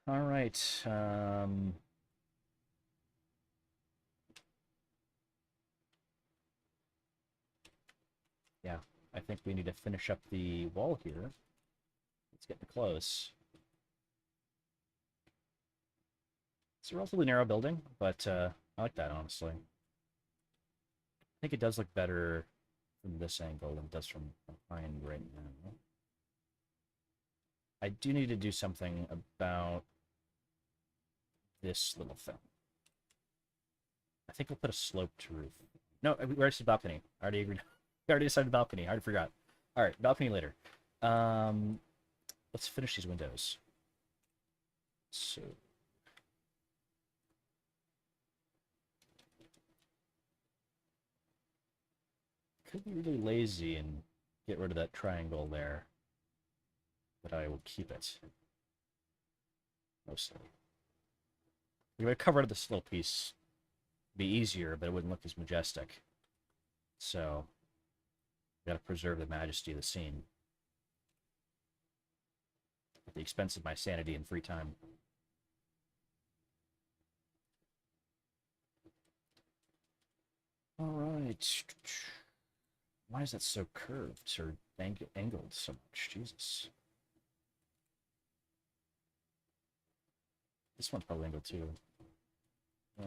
All right. Yeah, I think we need to finish up the wall here. It's getting close. It's a relatively narrow building, but I like that, honestly. I think it does look better from this angle than it does from behind right now. I do need to do something about this little thing. I think we'll put a sloped roof. No, we already said balcony. I already agreed. We already decided balcony. I already forgot. All right, balcony later. Let's finish these windows. So could be really lazy and get rid of that triangle there, but I will keep it mostly. If I covered this little piece, it'd be easier, but it wouldn't look as majestic. So, gotta preserve the majesty of the scene at the expense of my sanity and free time. All right. Why is that so curved or angled so much? Jesus. This one's probably angled too. Yeah.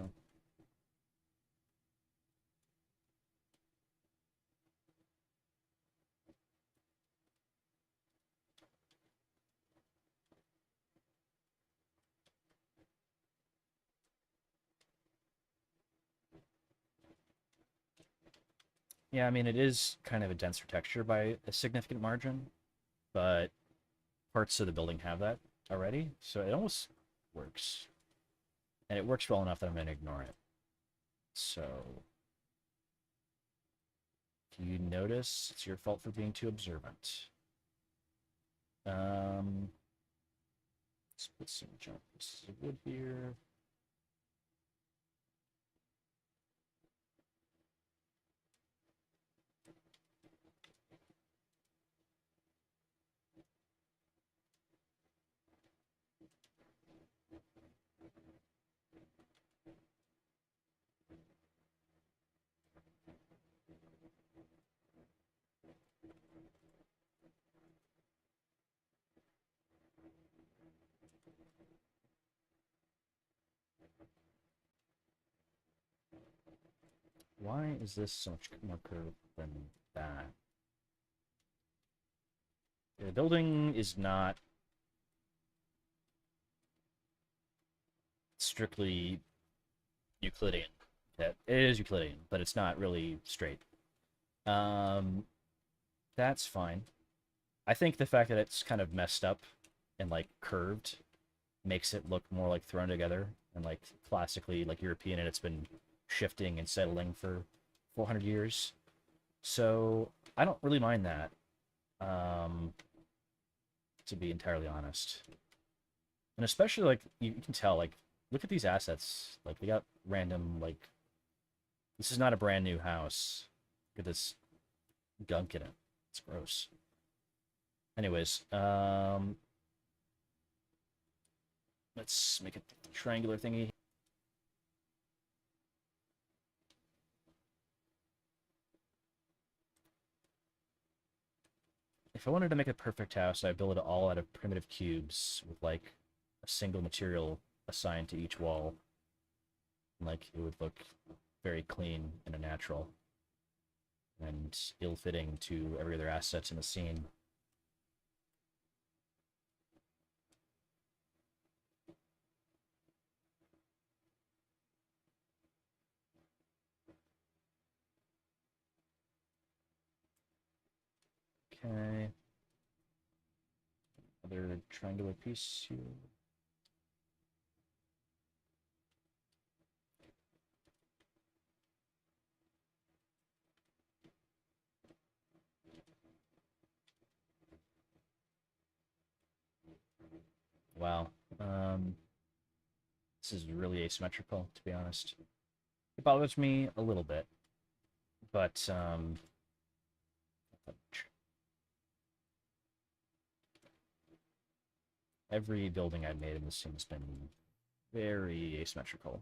Yeah, I mean, it is kind of a denser texture by a significant margin, but parts of the building have that already, so it almost works. And it works well enough that I'm going to ignore it. So, if you notice, it's your fault for being too observant. Let's put some giant pieces of wood here. Why is this so much more curved than that? The building is not strictly Euclidean. It is Euclidean, but it's not really straight. Um, that's fine. I think the fact that it's kind of messed up and like curved makes it look more like thrown together and like classically like European, and it's been shifting and settling for 400 years. So I don't really mind that, um, to be entirely honest. And especially like you can tell like look at these assets. Like they got random like this is not a brand new house. Look at this gunk in it. It's gross. Anyways, let's make a triangular thingy. If I wanted to make a perfect house, I'd build it all out of primitive cubes with like a single material assigned to each wall. Like it would look very clean and a natural and ill-fitting to every other asset in the scene. Okay. Another triangular piece here. Wow. This is really asymmetrical, to be honest. It bothers me a little bit, but every building I've made in this scene has been very asymmetrical.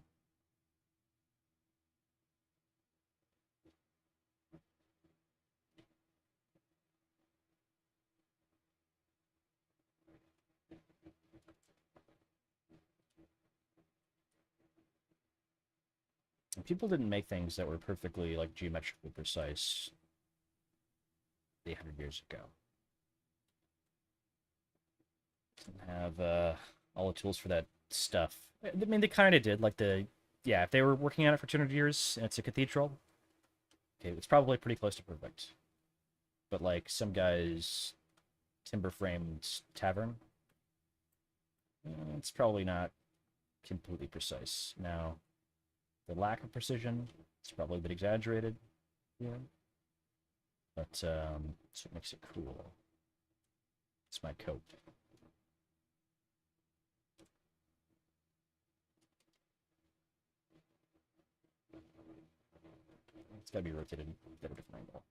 And people didn't make things that were perfectly like geometrically precise 800 years ago. Didn't have all the tools for that stuff. I mean, they kind of did. Like yeah, if they were working on it for 200 years and it's a cathedral, okay, it's probably pretty close to perfect. But like some guy's timber framed tavern, it's probably not completely precise. Now, the lack of precision is probably a bit exaggerated here, but that's what makes it cool. It's my coat. It's gotta be rotated at a different angle.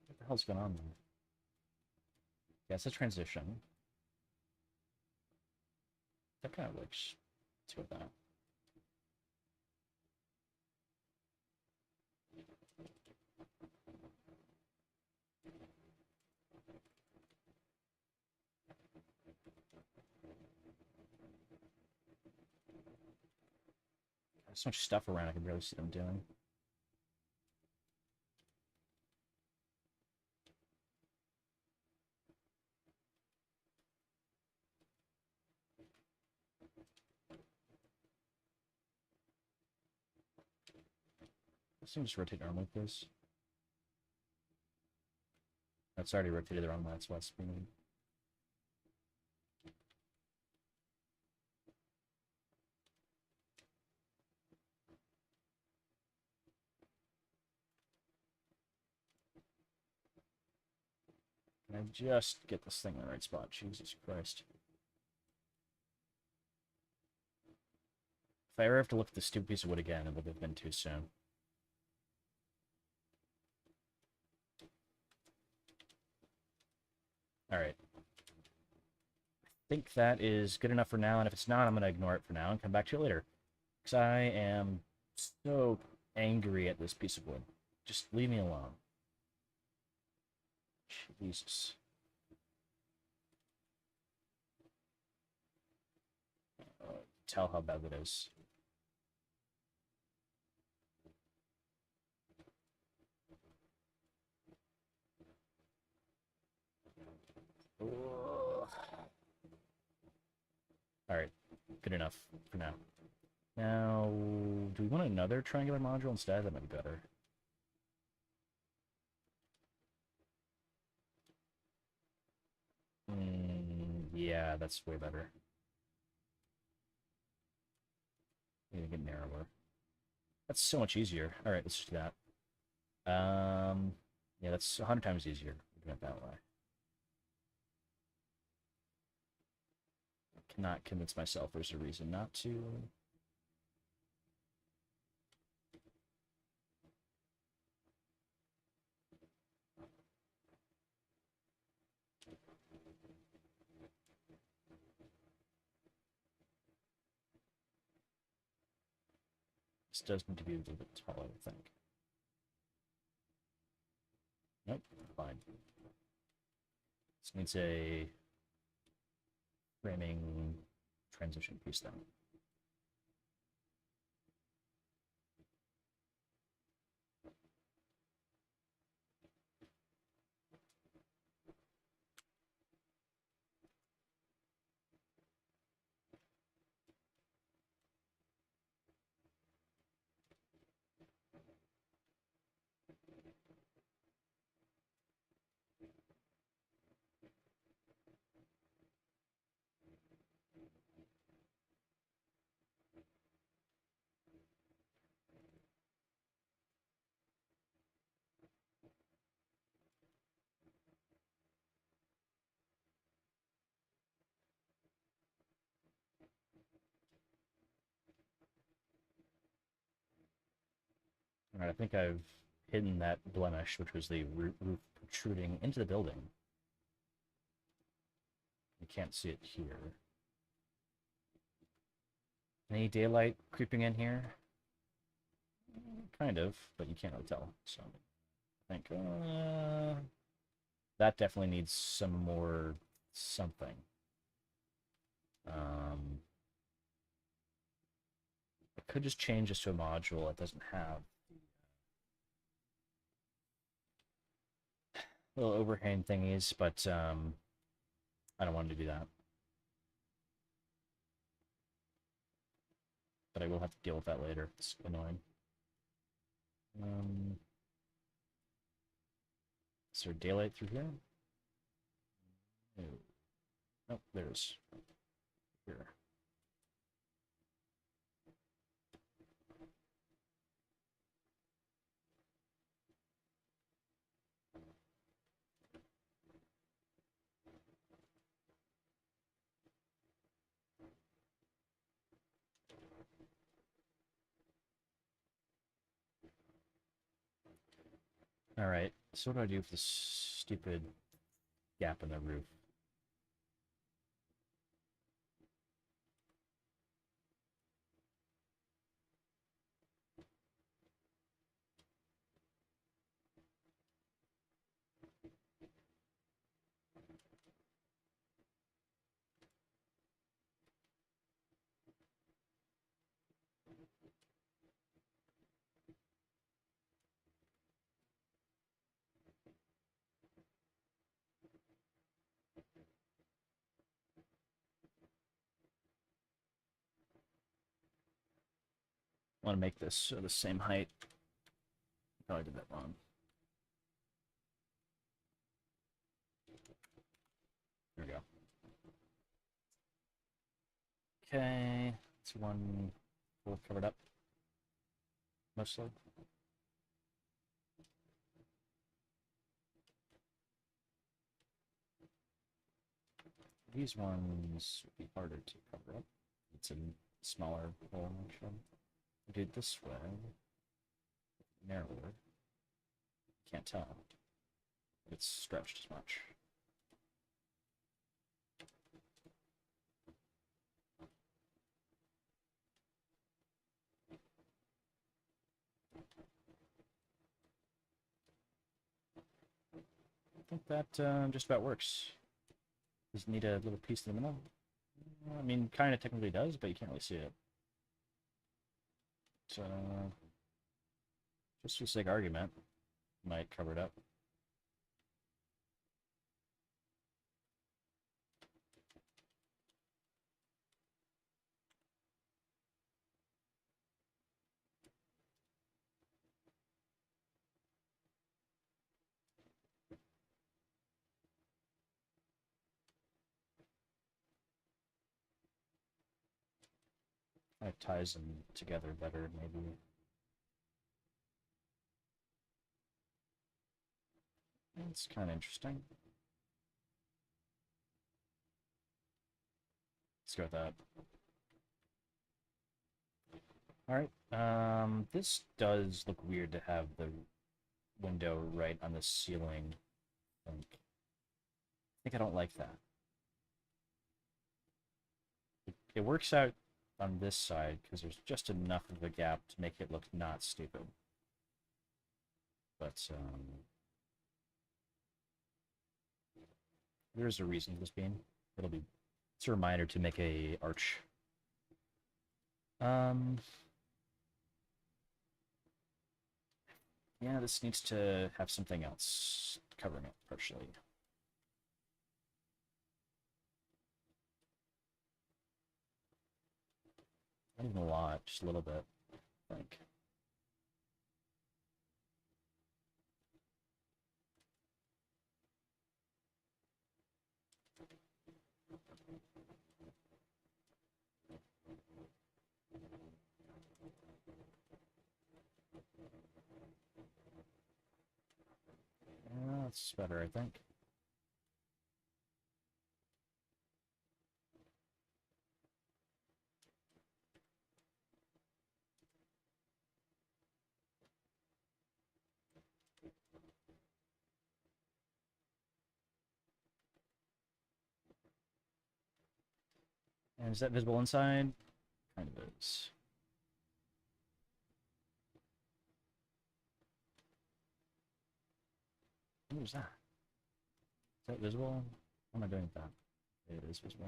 What the hell's going on there? Yeah, it's a transition. That kind of works. Let's go with that. There's so much stuff around, I can barely see them doing. This thing just rotate normally, please. That's already rotated the wrong way, that's why it's spinning. Can I just get this thing in the right spot? Jesus Christ. If I ever have to look at this stupid piece of wood again, it would have been too soon. Alright. I think that is good enough for now, and if it's not, I'm going to ignore it for now and come back to it later. Because I am so angry at this piece of wood. Just leave me alone. Jesus. tell how bad it is. Alright, good enough for now. Now, do we want another triangular module instead? That might be better. Yeah, that's way better. Need to get narrower. That's so much easier. Alright, let's just do that. Yeah, that's 100 times easier doing it that way. I cannot convince myself there's a reason not to. This does need to be a little bit taller, I think. Nope, fine. This needs a framing transition piece then. Alright, I think I've hidden that blemish, which was the roof protruding into the building. You can't see it here. Any daylight creeping in here? Kind of, but you can't really tell. So I think that definitely needs some more something. I could just change this to a module that doesn't have little overhang thingies, but I don't want to do that. But I will have to deal with that later. It's annoying. Is there daylight through here? No. Nope, there's here. Alright, so what do I do with this stupid gap in the roof? I want to make this the same height. Probably did that wrong. There we go. Okay, it's one full covered up, mostly. These ones would be harder to cover up. It's a smaller hole, actually. Do it this way. Narrower. Can't tell. It's stretched as much. I think that just about works. Just need a little piece in the middle. I mean, kind of technically does, but you can't really see it. So, just for sake of argument, might cover it up. It ties them together better, maybe. It's kind of interesting. Let's go with that. Alright, this does look weird to have the window right on the ceiling. I think I don't like that. It works out on this side because there's just enough of a gap to make it look not stupid. But there's a reason for this being. It's a reminder to make a arch. Yeah, this needs to have something else covering it partially. Not even a lot, just a little bit, I think. That's better, I think. And is that visible inside? Kind of is. What is that? Is that visible? What am I doing with that? It is visible.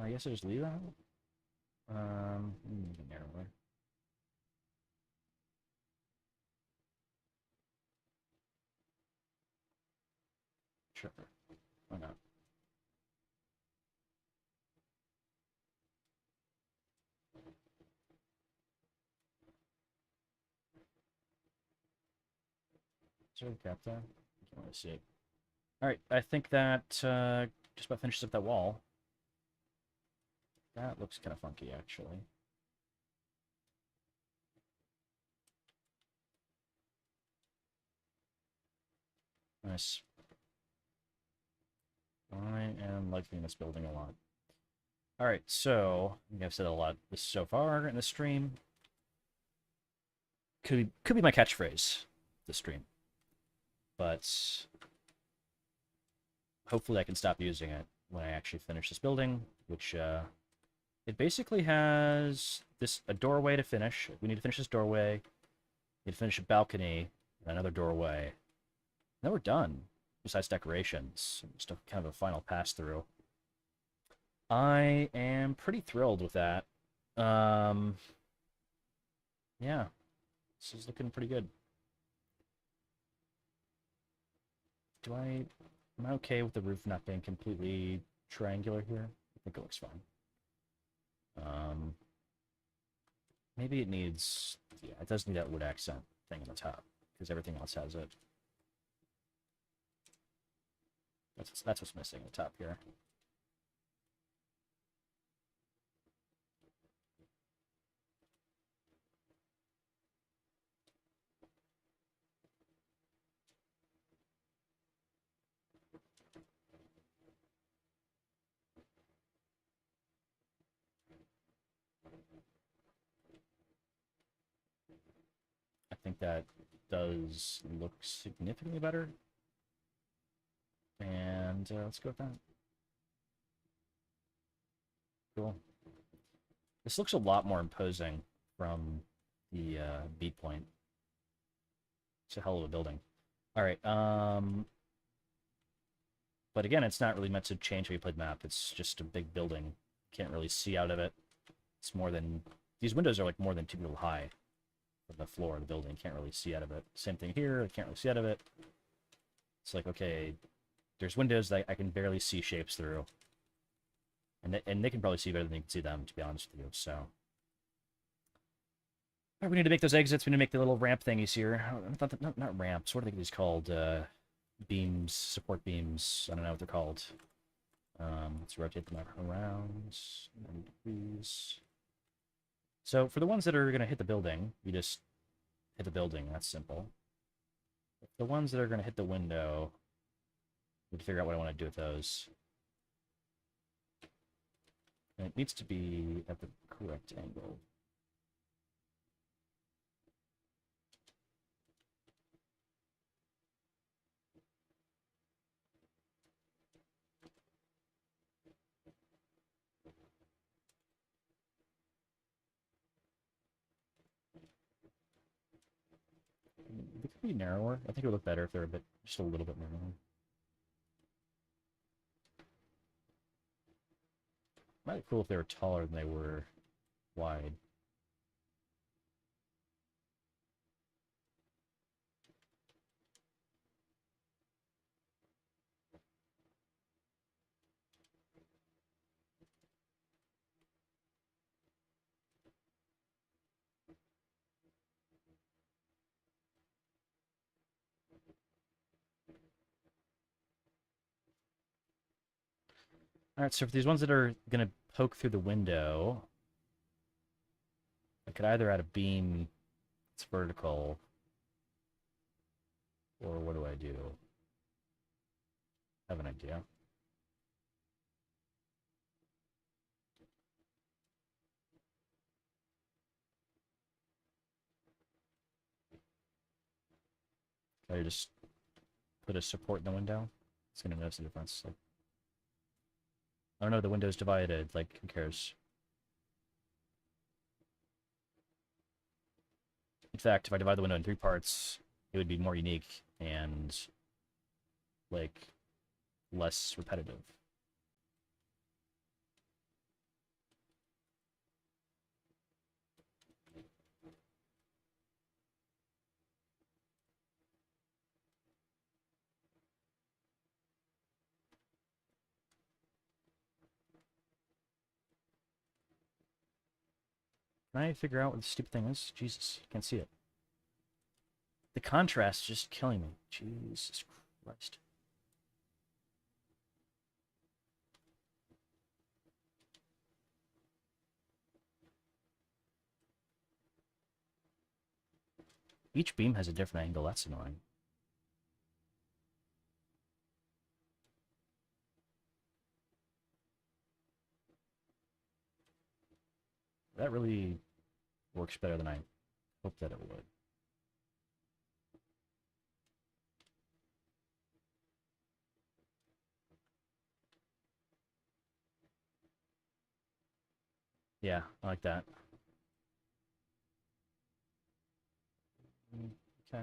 I guess I just leave that. Narrower. Sure. Why not? Is there a gap there? I can't really see it. Alright, I think that just about finishes up that wall. That looks kind of funky, actually. Nice. I am liking this building a lot. Alright, so, I think I've said a lot this so far in the stream. Could be my catchphrase, this stream. But hopefully I can stop using it when I actually finish this building, which it basically has a doorway to finish. We need to finish this doorway. We need to finish a balcony, and another doorway. And then we're done, besides decorations. Just a kind of a final pass through. I am pretty thrilled with that. Yeah, this is looking pretty good. Am I okay with the roof not being completely triangular here? I think it looks fine. Maybe it needs, yeah, it does need that wood accent thing on the top, because everything else has it. That's what's missing at the top here. I think that does look significantly better. And let's go with that. Cool. This looks a lot more imposing from the beat point. It's a hell of a building. All right. But again, it's not really meant to change how you play the map. It's just a big building. Can't really see out of it. It's more than these windows are like more than 2 people high from the floor of the building. Can't really see out of it. Same thing here. Can't really see out of it. It's like, okay, there's windows that I can barely see shapes through. And they can probably see better than you can see them, to be honest with you. So, all right, we need to make those exits. We need to make the little ramp thingies here. Not ramps. What are these called? Beams, support beams. I don't know what they're called. Let's rotate them around 90 degrees. So for the ones that are going to hit the building, you just hit the building. That's simple. The ones that are going to hit the window, I need to figure out what I want to do with those. And it needs to be at the correct angle. They could be narrower. I think it would look better if they're just a little bit narrower. Might be cool if they were taller than they were wide. All right, so for these ones that are going to poke through the window, I could either add a beam that's vertical, or what do I do? I have an idea. Can I just put a support in the window? It's going to notice the difference. Like, oh no, the window's divided. Like, who cares? In fact, if I divide the window in 3 parts, it would be more unique and, like, less repetitive. Can I figure out what the stupid thing is? Jesus, I can't see it. The contrast is just killing me. Jesus Christ. Each beam has a different angle. That's annoying. That really works better than I hoped that it would. Yeah, I like that. Okay.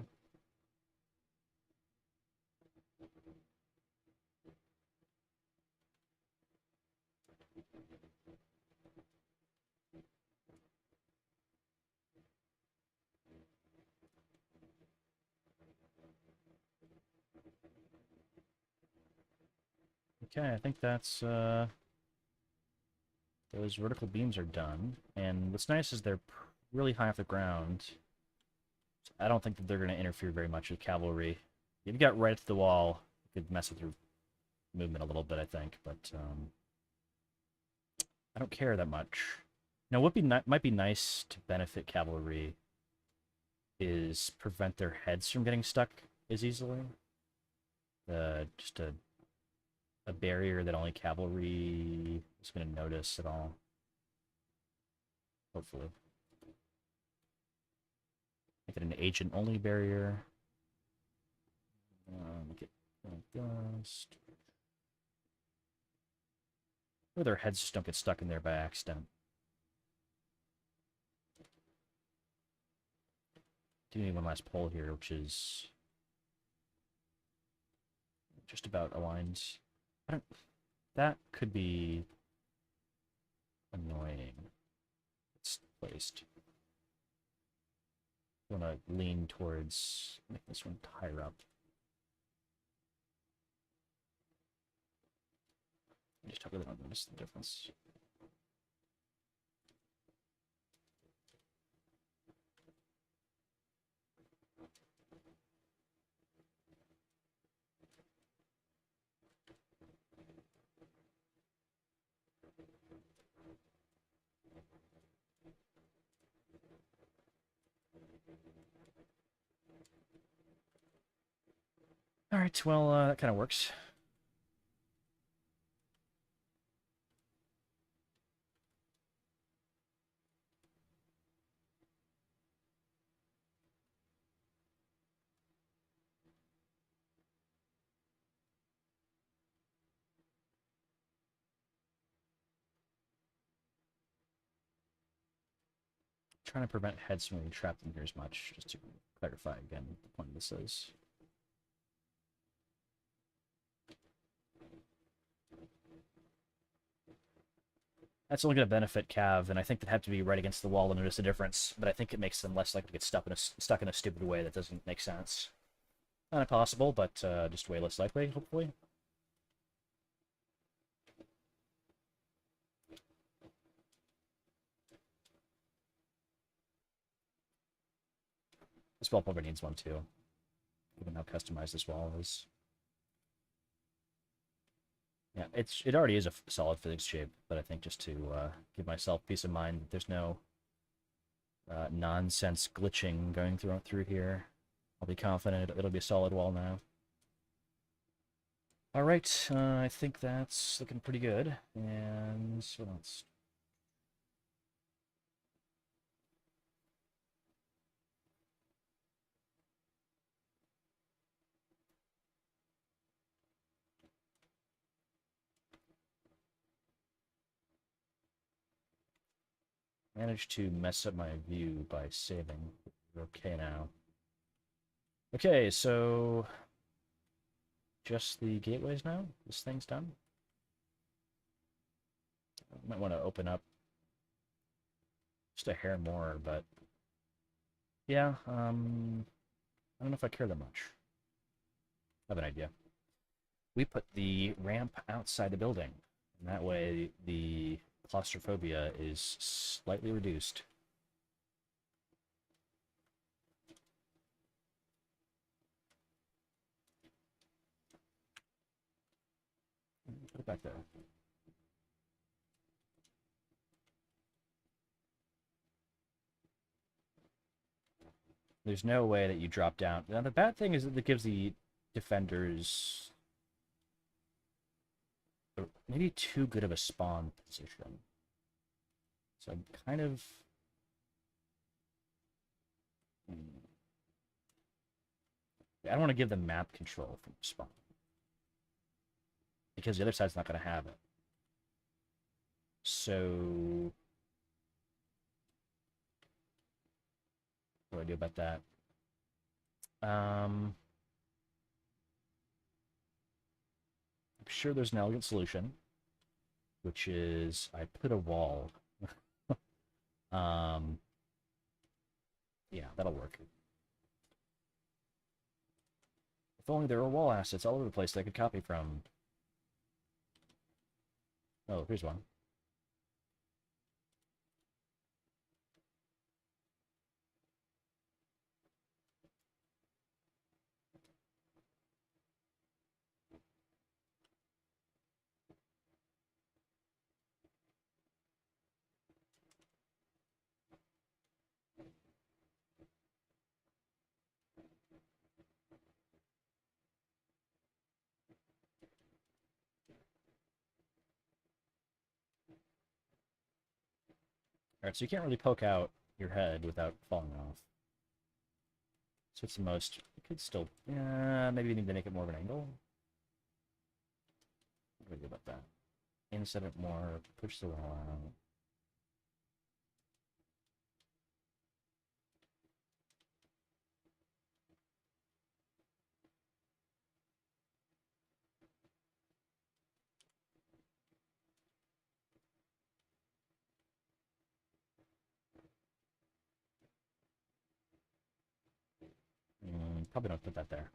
Okay, I think that's those vertical beams are done. And what's nice is they're really high off the ground. So I don't think that they're going to interfere very much with cavalry. If you got right to the wall, it could mess with your movement a little bit, I think. But I don't care that much. Now, what might be nice to benefit cavalry is prevent their heads from getting stuck as easily. Just a barrier that only cavalry is going to notice at all. Hopefully. Make it an agent-only barrier. Make it like this. Or their heads just don't get stuck in there by accident. Do need one last pole here, which is just about aligned. I don't. That could be annoying. It's placed. I want to lean towards make this one higher up. I just really don't notice the difference. All right, well, that kind of works. Trying to prevent heads from being trapped in here as much, just to clarify again what the point of this is. That's only going to benefit Cav, and I think they'd have to be right against the wall to notice the difference, but I think it makes them less likely to get stuck in a stupid way that doesn't make sense. Not impossible, but just way less likely, hopefully. This wall probably needs one too, given how customized this wall is. Yeah, it already is a solid physics shape, but I think just to give myself peace of mind that there's no nonsense glitching going through here, I'll be confident it'll be a solid wall now. All right, I think that's looking pretty good. And what else? Managed to mess up my view by saving. We're okay now. Okay, so just the gateways now? This thing's done? Might want to open up just a hair more, but yeah, I don't know if I care that much. I have an idea. We put the ramp outside the building, and that way the claustrophobia is slightly reduced. Put it back there. There's no way that you drop down. Now, the bad thing is that it gives the defenders maybe too good of a spawn position. So I'm kind of... I don't want to give them map control from spawn, because the other side's not going to have it. So what do I do about that? I'm sure there's an elegant solution, which is I put a wall. Yeah, that'll work. If only there were wall assets all over the place that I could copy from. Oh, here's one. Alright, so you can't really poke out your head without falling off. So it's the most... You could still... Yeah, maybe you need to make it more of an angle. What do we do about that? Inset it more, push the wall out. Probably don't put that there.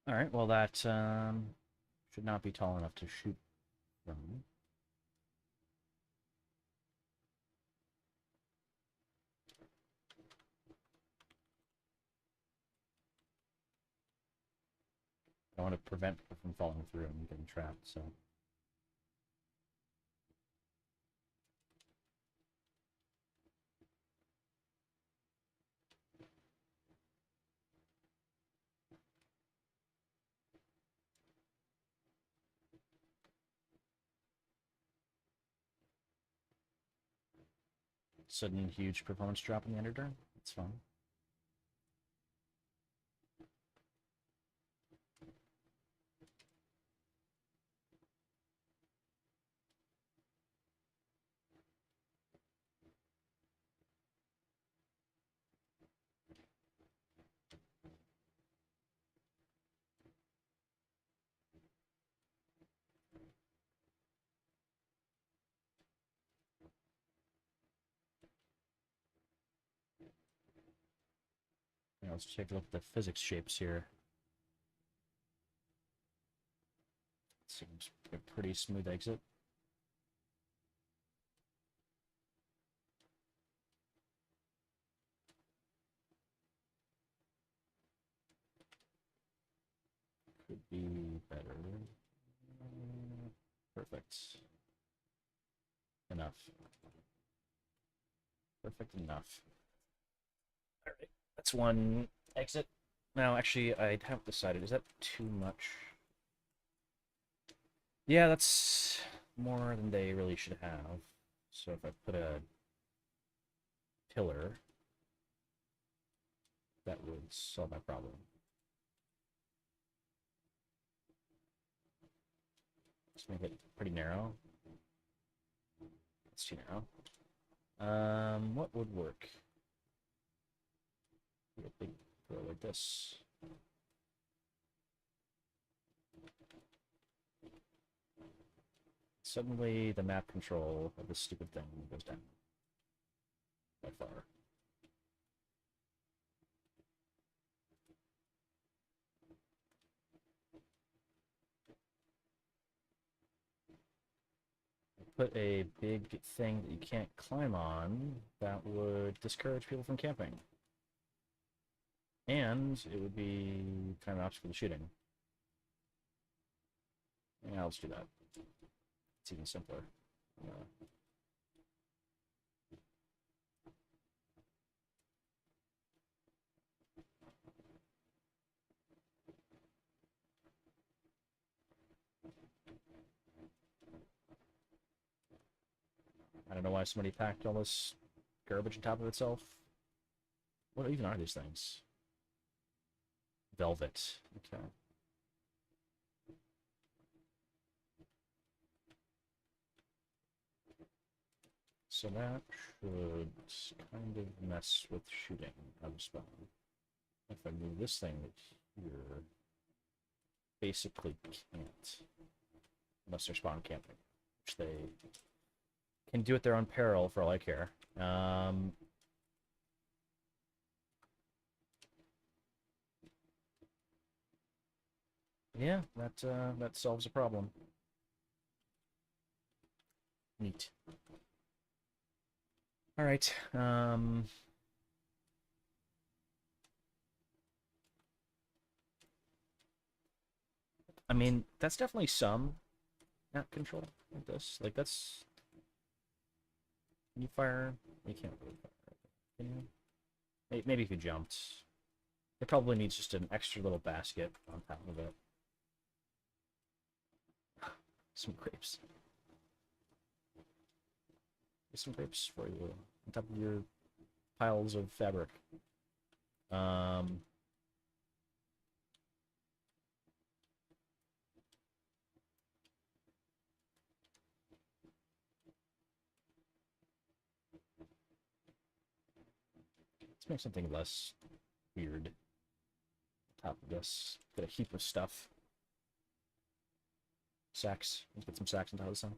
All right, well, that should not be tall enough to shoot from. I want to prevent people from falling through and getting trapped, so. Sudden huge performance drop in the Underdark. That's fun. Yeah, let's take a look at the physics shapes here. Seems a pretty smooth exit. Could be better. Perfect. Enough. Perfect enough. Alright, that's one exit. Now, actually, I haven't decided. Is that too much? Yeah, that's more than they really should have. So if I put a pillar, that would solve my problem. Let's make it pretty narrow. It's too narrow. What would work? A big pillar like this. Suddenly, the map control of this stupid thing goes down by far. Put a big thing that you can't climb on, that would discourage people from camping. And it would be kind of an obstacle to shooting. Yeah, let's do that. It's even simpler. I don't know why somebody packed all this garbage on top of itself. What even are these things? Velvet. Okay. So that should kind of mess with shooting out of spawn. If I move this thing here, basically can't. Unless they're spawn camping, which they can do at their own peril for all I care. Yeah, that solves a problem. Neat. All right. I mean, that's definitely some map control like this. Like that's you fire. You can't really fire. Can you? Maybe if you jumped. It probably needs just an extra little basket on top of it. Some grapes. Get some grapes for you on top of your piles of fabric. Um, let's make something less weird. Top of this, get a heap of stuff. Sacks. Let's get some sacks on top of this one.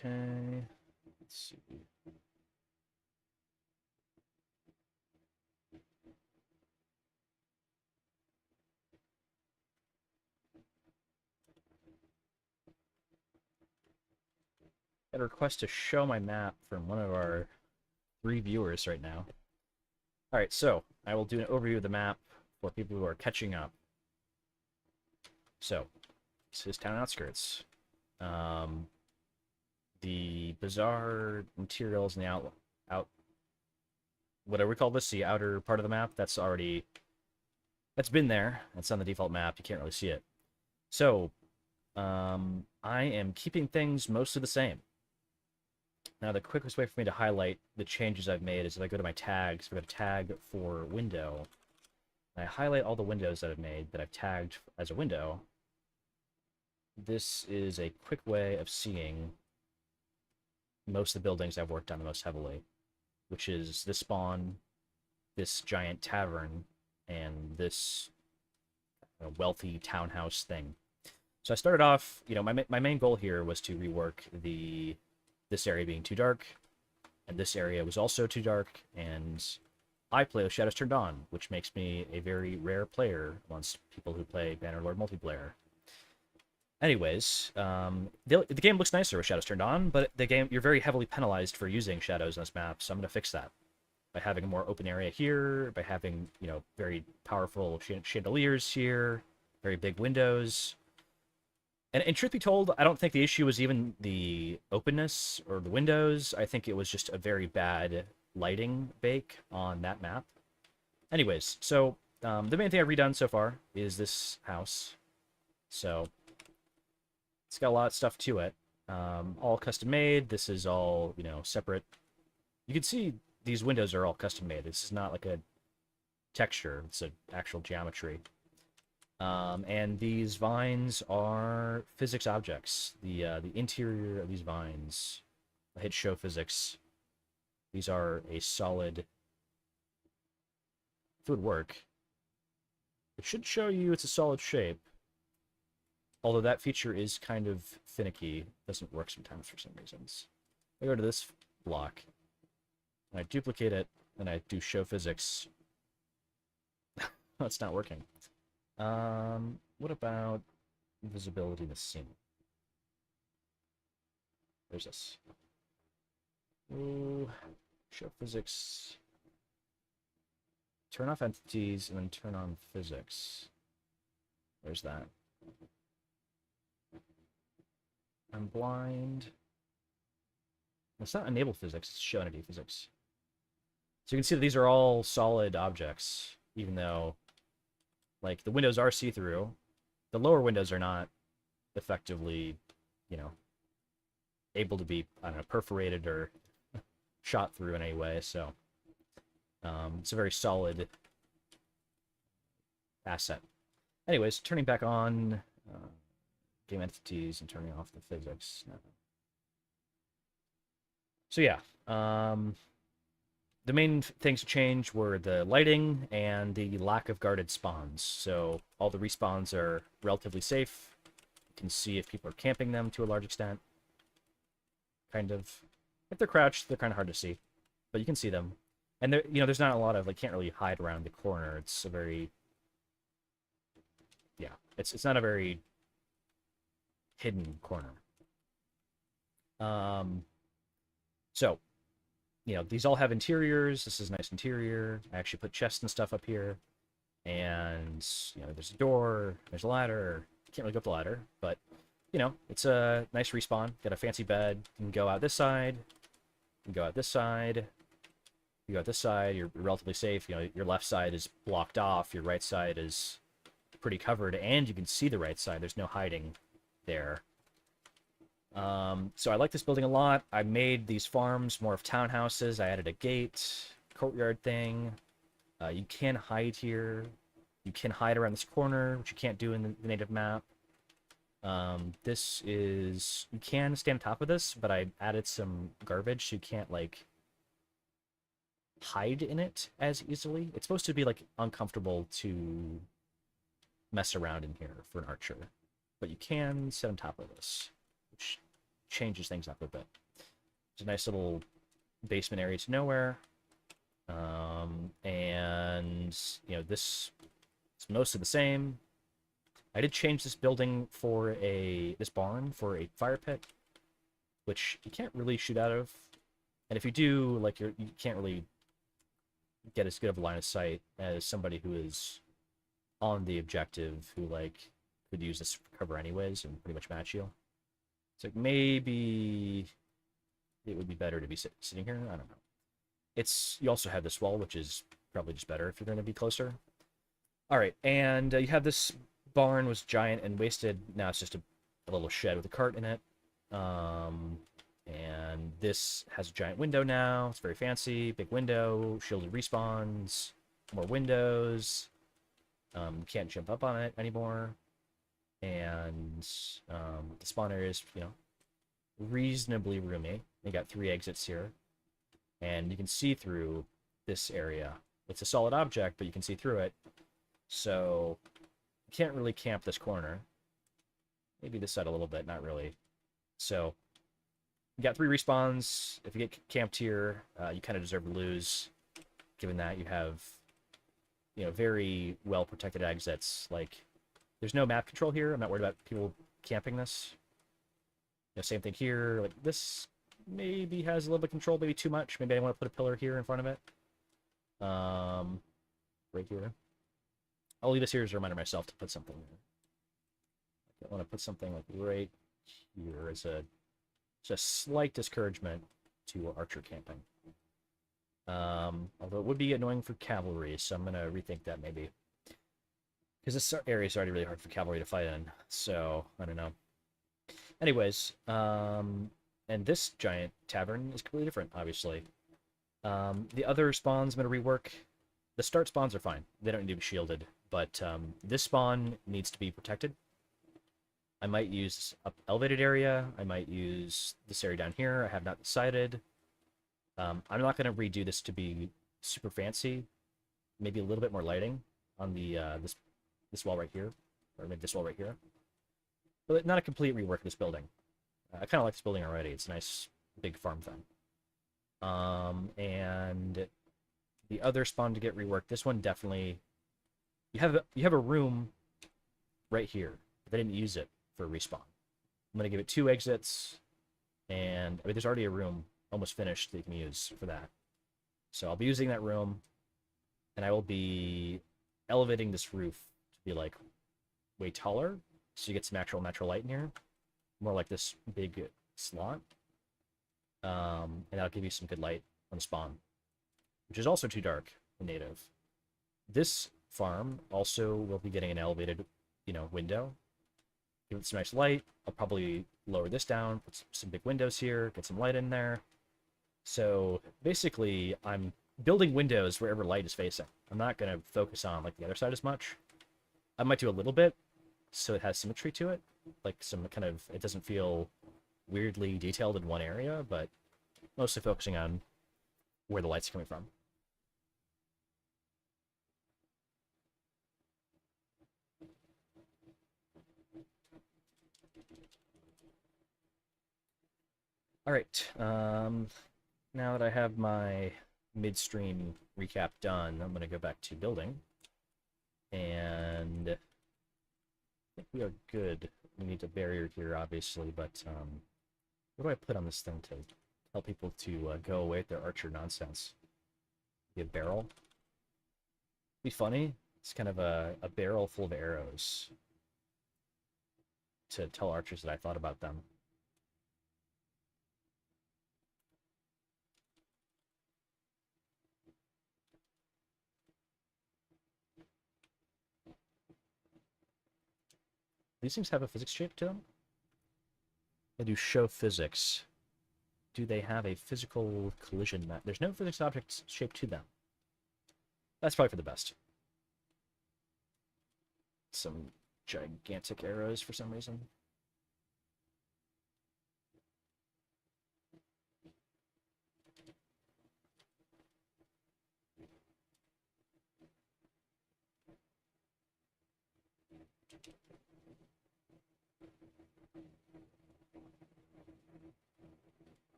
Okay, let's see. Got a request to show my map from one of our 3 viewers right now. Alright, so I will do an overview of the map for people who are catching up. So, this is Town Outskirts. The bizarre materials in the whatever we call this, the outer part of the map, that's been there. That's on the default map. You can't really see it. So, I am keeping things mostly the same. Now, the quickest way for me to highlight the changes I've made is if I go to my tags, I go to tag for window, and I highlight all the windows that I've made that I've tagged as a window. This is a quick way of seeing most of the buildings I've worked on the most heavily, which is this spawn, this giant tavern, and this wealthy townhouse thing. So I started off, my main goal here was to rework this area being too dark, and this area was also too dark, and I play with shadows turned on, which makes me a very rare player amongst people who play Bannerlord multiplayer. Anyways, the game looks nicer with shadows turned on, but you're very heavily penalized for using shadows on this map, so I'm going to fix that. By having a more open area here, by having, very powerful chandeliers here, very big windows. And truth be told, I don't think the issue was even the openness or the windows. I think it was just a very bad lighting bake on that map. Anyways, so the main thing I've redone so far is this house. So it's got a lot of stuff to it. All custom made. This is all, separate. You can see these windows are all custom made. This is not like a texture. It's an actual geometry. And these vines are physics objects. The interior of these vines, I hit show physics. These are a solid. If it would work, it should show you it's a solid shape. Although that feature is kind of finicky. Doesn't work sometimes for some reasons. I go to this block, and I duplicate it, and I do show physics. That's not working. What about visibility in the scene? There's this. Ooh, show physics. Turn off entities and then turn on physics. There's that. I'm blind. It's not enable physics, it's show entity physics. So you can see that these are all solid objects, even though, like, the windows are see-through. The lower windows are not effectively, able to be, I don't know, perforated or shot through in any way, so it's a very solid asset. Anyways, turning back on game entities and turning off the physics. So yeah, the main things to change were the lighting and the lack of guarded spawns. So all the respawns are relatively safe. You can see if people are camping them to a large extent. Kind of. If they're crouched, they're kind of hard to see, but you can see them. And there, there's not a lot of like can't really hide around the corner. It's a very yeah, it's not a very hidden corner. Um, so these all have interiors. This is a nice interior. I actually put chests and stuff up here, and there's a door, there's a ladder. Can't really go up the ladder, but it's a nice respawn. Got a fancy bed. You can go out this side. You can go out this side. You go out this side. You're relatively safe. Your left side is blocked off. Your right side is pretty covered, and you can see the right side. There's no hiding there. So I like this building a lot. I made these farms more of townhouses. I added a gate, courtyard thing. You can hide here. You can hide around this corner, which you can't do in the native map. This is... You can stand on top of this, but I added some garbage so you can't, like, hide in it as easily. It's supposed to be, like, uncomfortable to mess around in here for an archer. But you can sit on top of this, which changes things up a bit. It's a nice little basement area to nowhere. And, this is mostly the same. I did change this building for this barn for a fire pit, which you can't really shoot out of. And if you do, like, you can't really get as good of a line of sight as somebody who is on the objective, who, like, could use this for cover anyways and pretty much match you. It's like, maybe it would be better to be sitting here. I don't know. You also have this wall, which is probably just better if you're going to be closer. All right, and you have this barn was giant and wasted. Now it's just a little shed with a cart in it. And this has a giant window now. It's very fancy. Big window, shielded respawns, more windows. Can't jump up on it anymore. And the spawn area is, reasonably roomy. You got 3 exits here. And you can see through this area. It's a solid object, but you can see through it. So you can't really camp this corner. Maybe this side a little bit, not really. So you got 3 respawns. If you get camped here, you kind of deserve to lose, given that you have, very well protected exits. Like, there's no map control here. I'm not worried about people camping this. Same thing here. Like, this maybe has a little bit of control, maybe too much. Maybe I want to put a pillar here in front of it. Right here. I'll leave this here as a reminder myself to put something there. I want to put something like right here as a slight discouragement to archer camping. Although it would be annoying for cavalry, so I'm going to rethink that maybe. Because this area is already really hard for cavalry to fight in, so I don't know. Anyways, and this giant tavern is completely different, obviously. The other spawns I'm going to rework. The start spawns are fine. They don't need to be shielded, but this spawn needs to be protected. I might use an elevated area. I might use this area down here. I have not decided. I'm not going to redo this to be super fancy. Maybe a little bit more lighting on the this wall right here, or maybe this wall right here. But not a complete rework of this building. I kind of like this building already. It's a nice big farm thing. And the other spawn to get reworked. This one definitely. You have a room right here, but they didn't use it for respawn. I'm gonna give it 2 exits, and there's already a room almost finished that you can use for that. So I'll be using that room, and I will be elevating this roof to be like way taller, so you get some actual natural light in here, more like this big slot. And that'll give you some good light on the spawn, which is also too dark in native. This farm also will be getting an elevated, window. Give it some nice light. I'll probably lower this down, put some big windows here, get some light in there. So basically, I'm building windows wherever light is facing. I'm not going to focus on like the other side as much. I might do a little bit, so it has symmetry to it, like some kind of, it doesn't feel weirdly detailed in one area, but mostly focusing on where the light's coming from. All right, now that I have my midstream recap done, I'm going to go back to building. And I think we are good. We need a barrier here, obviously, but what do I put on this thing to tell people to go away with their archer nonsense? Be a barrel? Be funny. It's kind of a barrel full of arrows to tell archers that I thought about them. These things have a physics shape to them? They do show physics. Do they have a physical collision map? There's no physics object shape to them. That's probably for the best. Some gigantic arrows for some reason.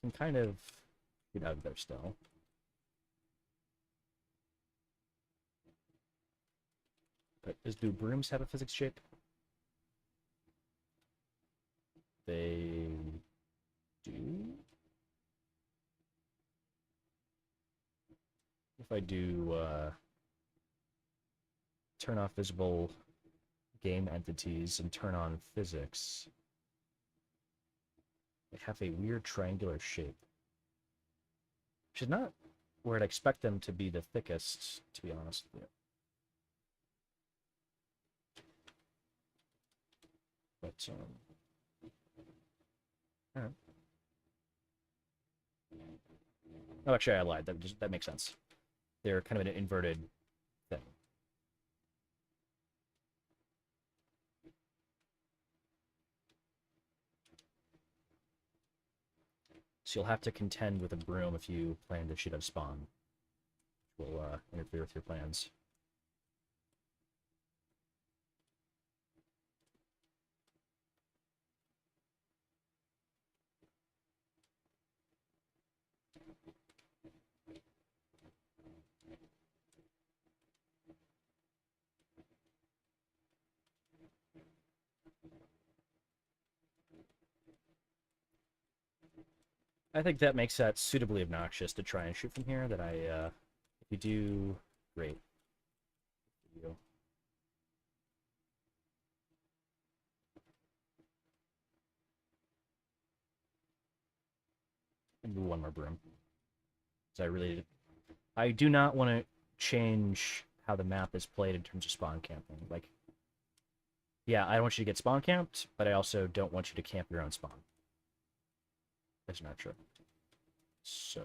Can kind of get out of there still. But do brooms have a physics shape? They do. If I do turn off visible game entities and turn on physics, they have a weird triangular shape. Which is not where I'd expect them to be the thickest, to be honest with you. But, alright. Oh, actually, I lied. That makes sense. They're kind of an inverted thing. So you'll have to contend with a broom if you plan to shoot up spawn, which will interfere with your plans. I think that makes that suitably obnoxious to try and shoot from here. That if you do, great. You. And do one more broom. Because I do not want to change how the map is played in terms of spawn camping. Like, yeah, I don't want you to get spawn camped, but I also don't want you to camp your own spawn. That's not true. So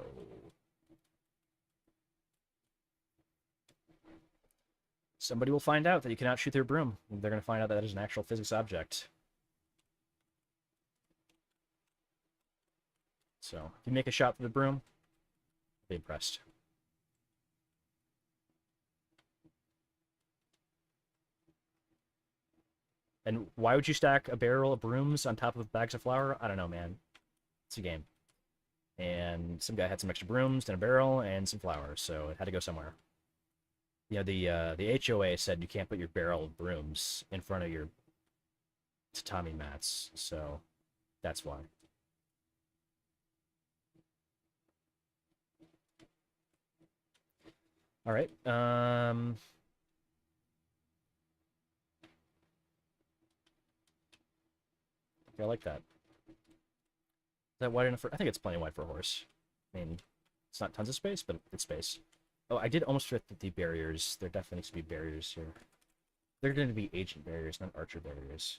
somebody will find out that you cannot shoot their broom. They're going to find out that is an actual physics object. So if you make a shot for the broom, I'll be impressed. And why would you stack a barrel of brooms on top of bags of flour? I don't know, man. It's a game. And some guy had some extra brooms and a barrel and some flour, so it had to go somewhere. You know, the HOA said you can't put your barrel of brooms in front of your tatami mats, so that's why. All right. I like that. Is that wide enough for... I think it's plenty wide for a horse. I mean, it's not tons of space, but it's space. Oh, I did almost forget the barriers. There definitely needs to be barriers here. They're going to be agent barriers, not archer barriers.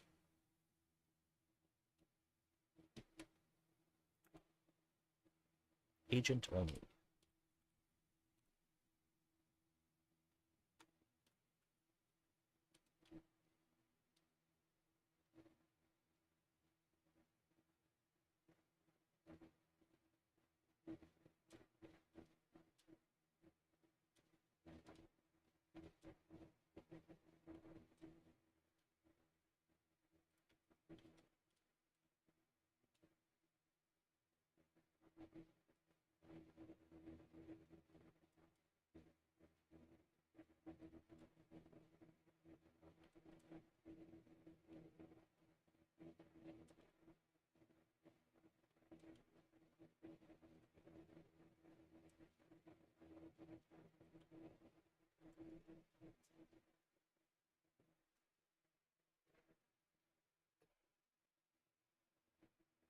Agent only.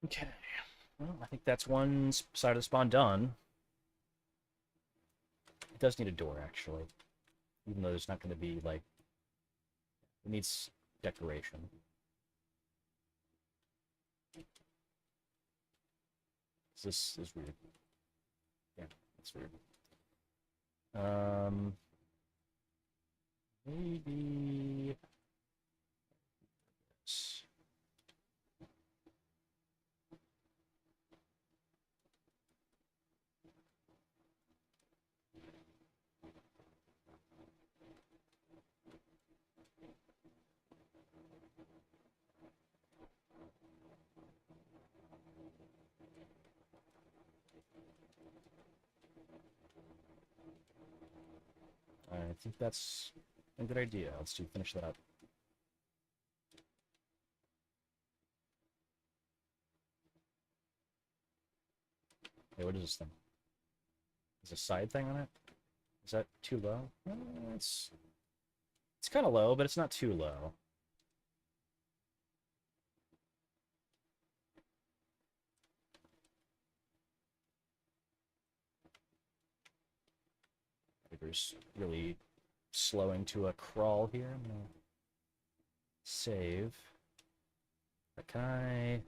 Okay. Well, I think that's one side of the spawn done. It does need a door, actually. Even though there's not going to be, like... It needs decoration. This is weird. Yeah, that's weird. Maybe... I think that's a good idea. Let's finish that up. Hey, what is this thing? Is a side thing on it? Is that too low? It's kind of low, but it's not too low. It's really slowing to a crawl here. I'm gonna save. Can I...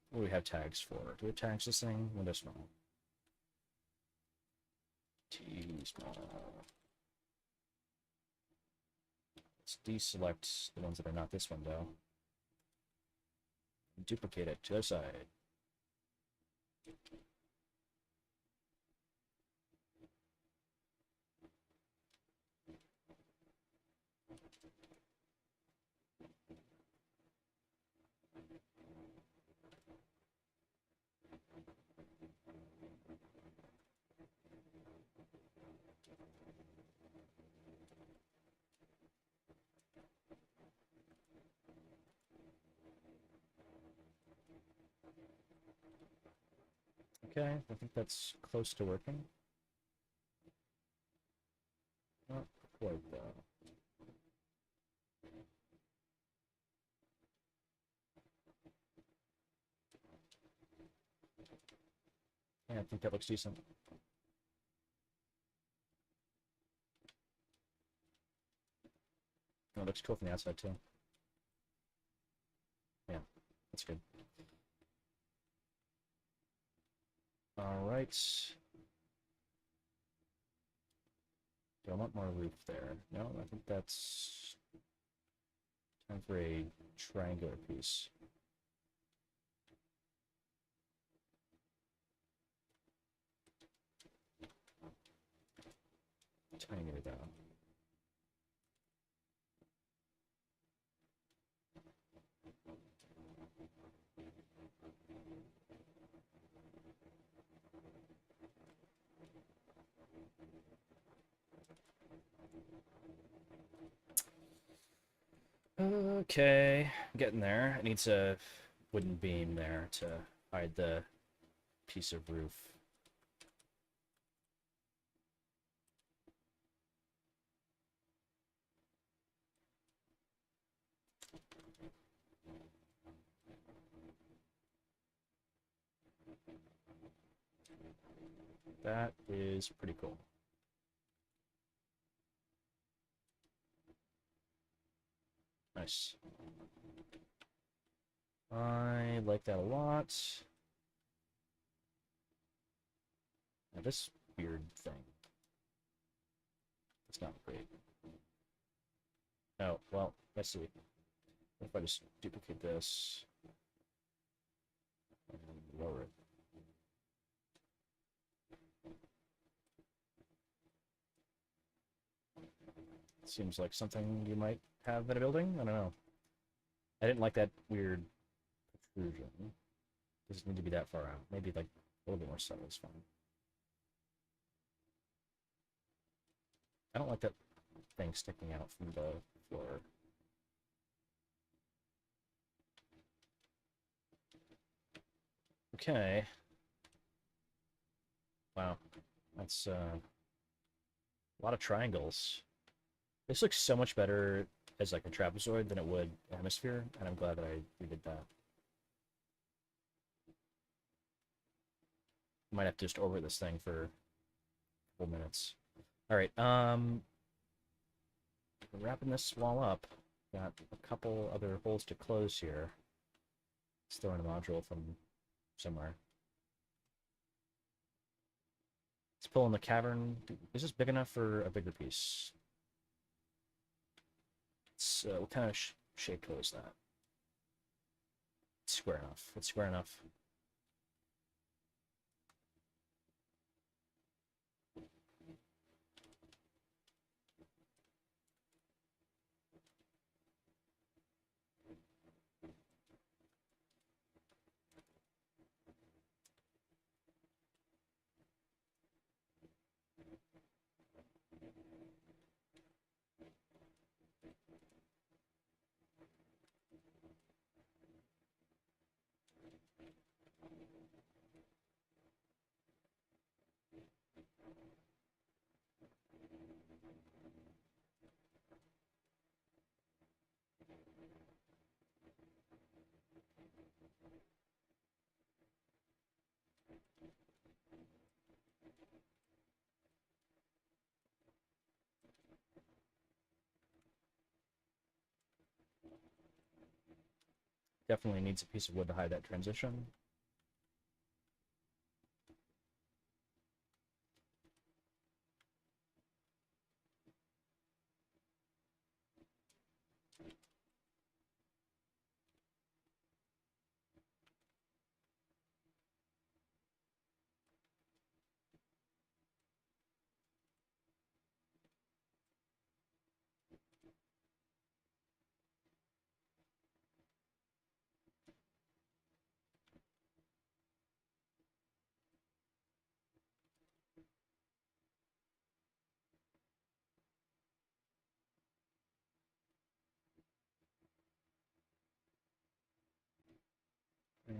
What do we have tags for? Do we have tags this thing? Window small. T small. Let's deselect the ones that are not this window. Duplicate it to the side. Okay, I think that's close to working. Not quite, though. Yeah, I think that looks decent. Oh, it looks cool from the outside, too. Yeah, that's good. Alright. Do I want more roof there? No, I think that's time for a triangular piece. Tinier though. Okay, getting there. It needs a wooden beam there to hide the piece of roof. That is pretty cool. Nice. I like that a lot. Now this weird thing. It's not great. Oh, well, let's see. What if I just duplicate this and lower it? Seems like something you might have in a building? I don't know. I didn't like that weird protrusion. Does it need to be that far out? Maybe like A little bit more subtle is fine. I don't like that thing sticking out from the floor. Okay. Wow. That's a lot of triangles. This looks so much better as like a trapezoid than it would a hemisphere, and I'm glad that I redid that. Might have to just orbit this thing for a couple minutes. All right, wrapping this wall up. Got a couple other holes to close here. Let's throw in a module from somewhere. Let's pull in the cavern. Is this big enough for a bigger piece? It's, what kind of shaped hole is that? It's square enough. It's square enough. Definitely needs a piece of wood to hide that transition.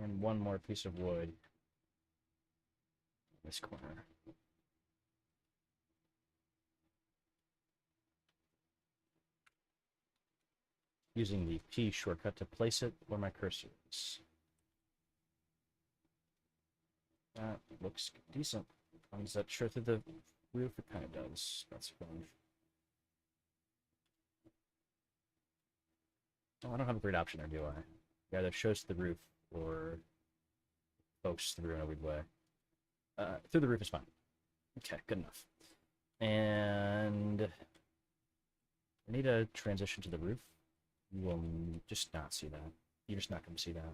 And one more piece of wood in this corner. Using the P shortcut to place it where my cursor is. That looks decent. Does that show through the roof? It kind of does. That's fine. Oh, I don't have a great option there, do I? Yeah, that shows the roof or pokes through in a weird way. Through the roof is fine. Okay, good enough. And I need a transition to the roof. You will just not see that. You're just not going to see that.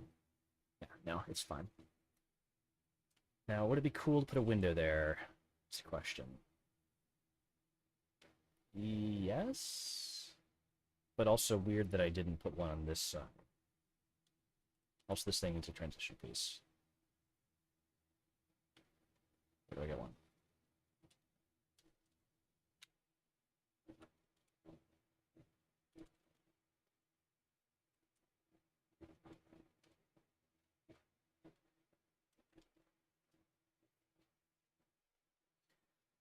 Yeah, no, it's fine. Now, would it be cool to put a window there? That's the question. Yes. But also weird that I didn't put one on this side. Also, this thing is a transition piece. Where do I get one?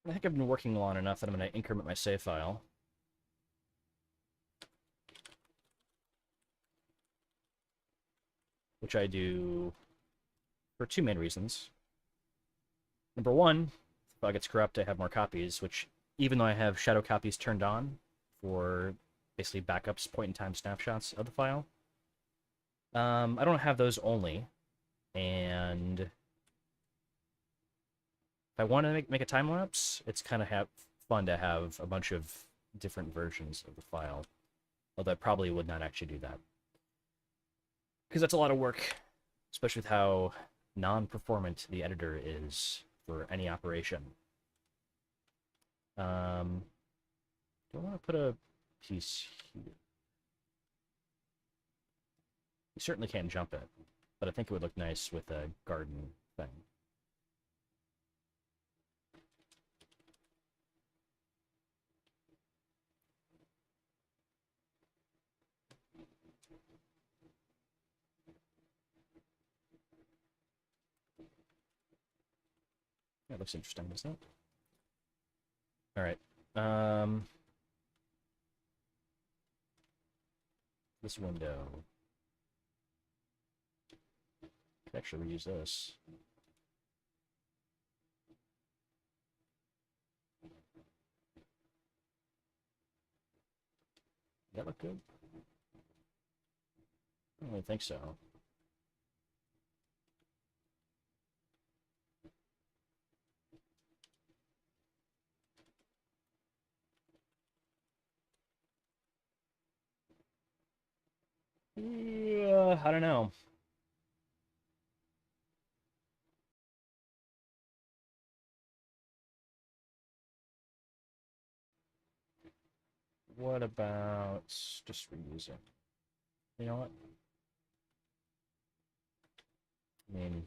I think I've been working long enough that I'm going to increment my save file. Which I do for two main reasons. Number one, if the file gets corrupt, I have more copies, which even though I have shadow copies turned on for basically backups, point-in-time snapshots of the file, I don't have those only. And if I want to make a time lapse, it's kind of fun to have a bunch of different versions of the file. Although I probably would not actually do that. Because that's a lot of work, especially with how non-performant the editor is for any operation. Do I want to put a piece here? You certainly can't jump it, but I think it would look nice with a garden thing. That looks interesting, doesn't it? All right. Um, this window. Could actually reuse this. Does that look good? I don't really think so. Yeah, I don't know. What about just reusing? You know what? I mean,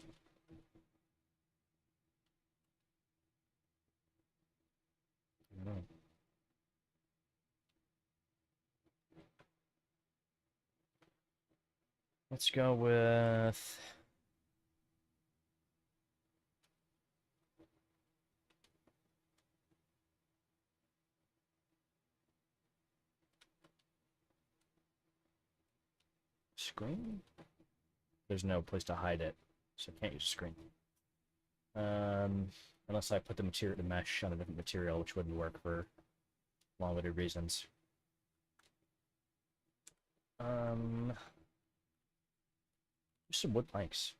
I don't know. Let's go with screen. There's no place to hide it, so I can't use a screen. Unless I put the material, the mesh on a different material, which wouldn't work for long-winded reasons. Just some wood planks.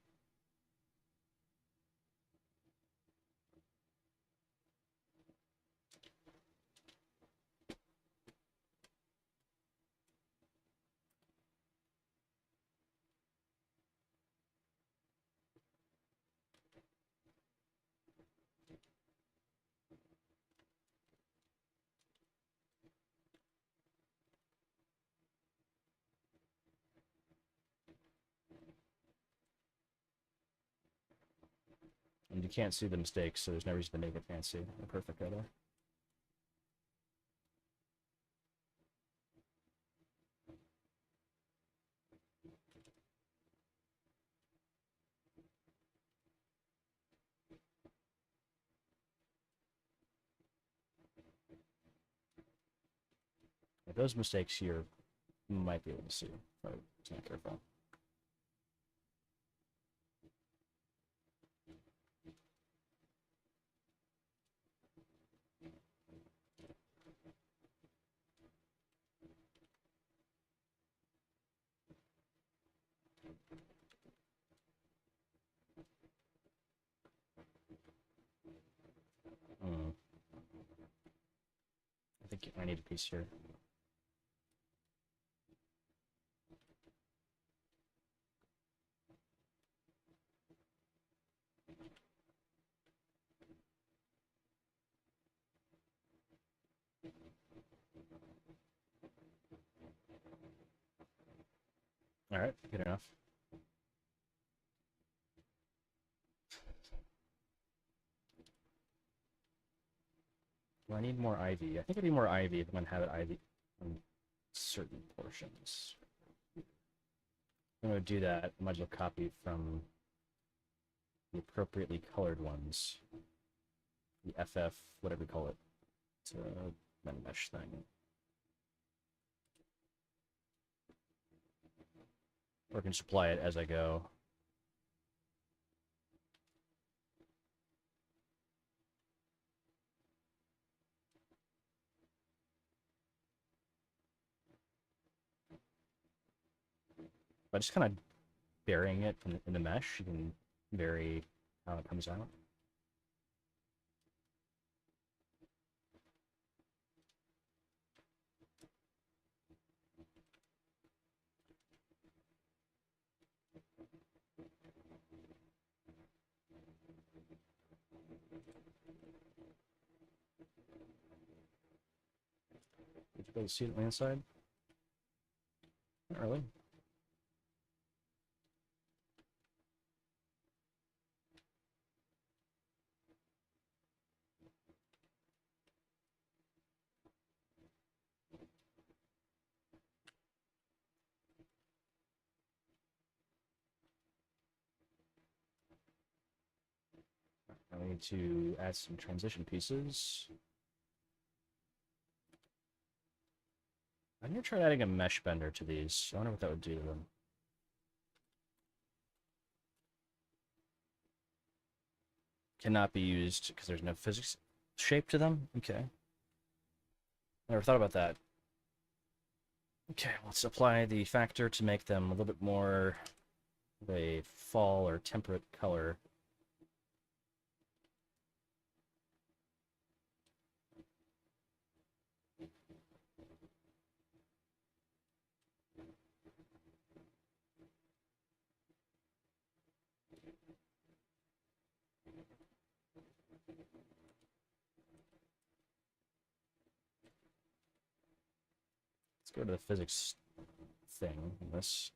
And you can't see the mistakes, so there's no reason to make it fancy or perfect either. Those mistakes here might be able to see, but it's not careful. Hmm. I think I need a piece here. All right, good enough. Do I need more ivy? I think I need more ivy if I'm going to have it ivy on certain portions. I'm going to do that. I might as well copy from the appropriately colored ones. The FF, whatever you call it. It's a mesh thing. Or I can supply it as I go. By just kind of burying it in the mesh, you can vary how it comes out. Did you be able to see it on the inside? Not really. I need to add some transition pieces. I've never tried adding a mesh bender to these. I wonder what that would do to them. Cannot be used because there's no physics shape to them? Okay. Never thought about that. Okay, let's apply the factor to make them a little bit more of a fall or temperate color. Let's go to the physics thing. This.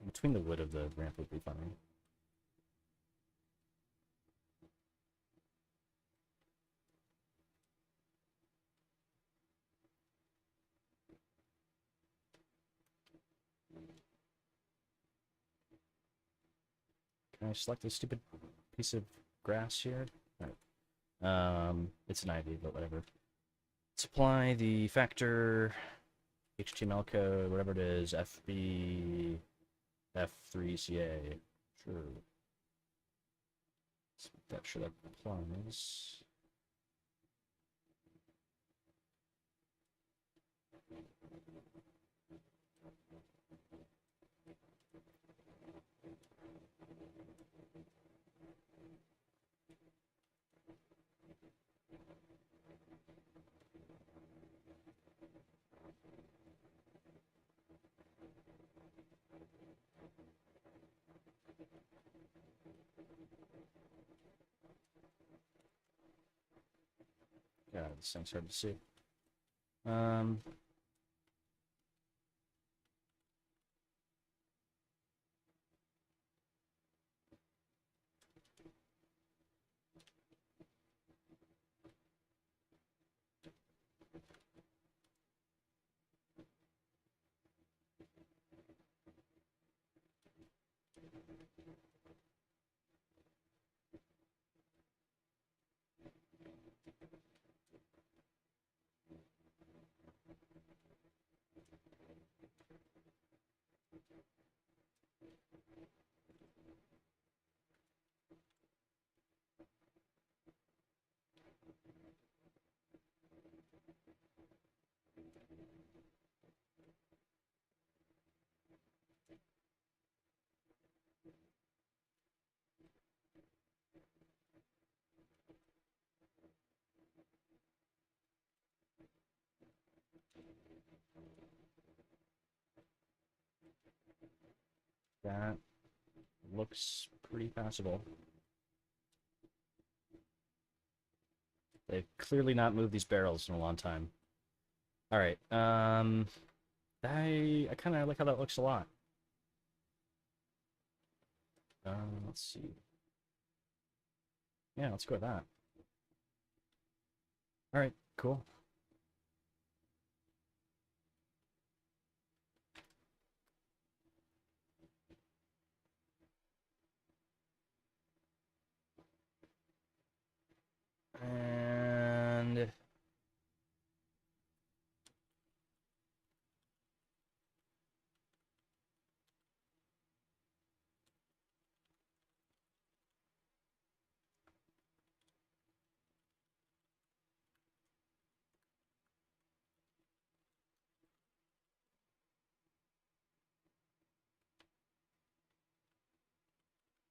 Between the wood of the ramp would be fine. Can I select this stupid piece of grass here? Alright. It's an ivy, but whatever. Let's apply the factor, HTML code, whatever it is, FB, F3CA. Sure. That should applies. God, this thing's hard to see. That looks pretty passable. They've clearly not moved these barrels in a long time. Alright, I kind of like how that looks a lot. Let's see. Yeah, let's go with that. Alright, cool. And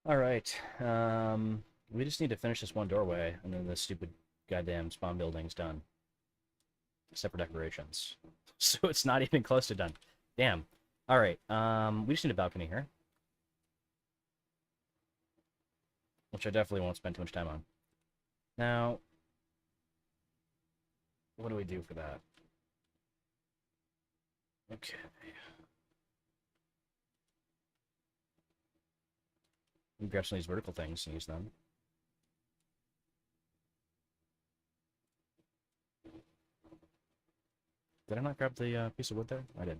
all right. We just need to finish this one doorway, and then the stupid goddamn spawn building's done. Except for decorations. So it's not even close to done. Damn. All right. We just need a balcony here, which I definitely won't spend too much time on. Now, what do we do for that? Okay. We grab some of these vertical things and use them. Did I not grab the piece of wood there? I did.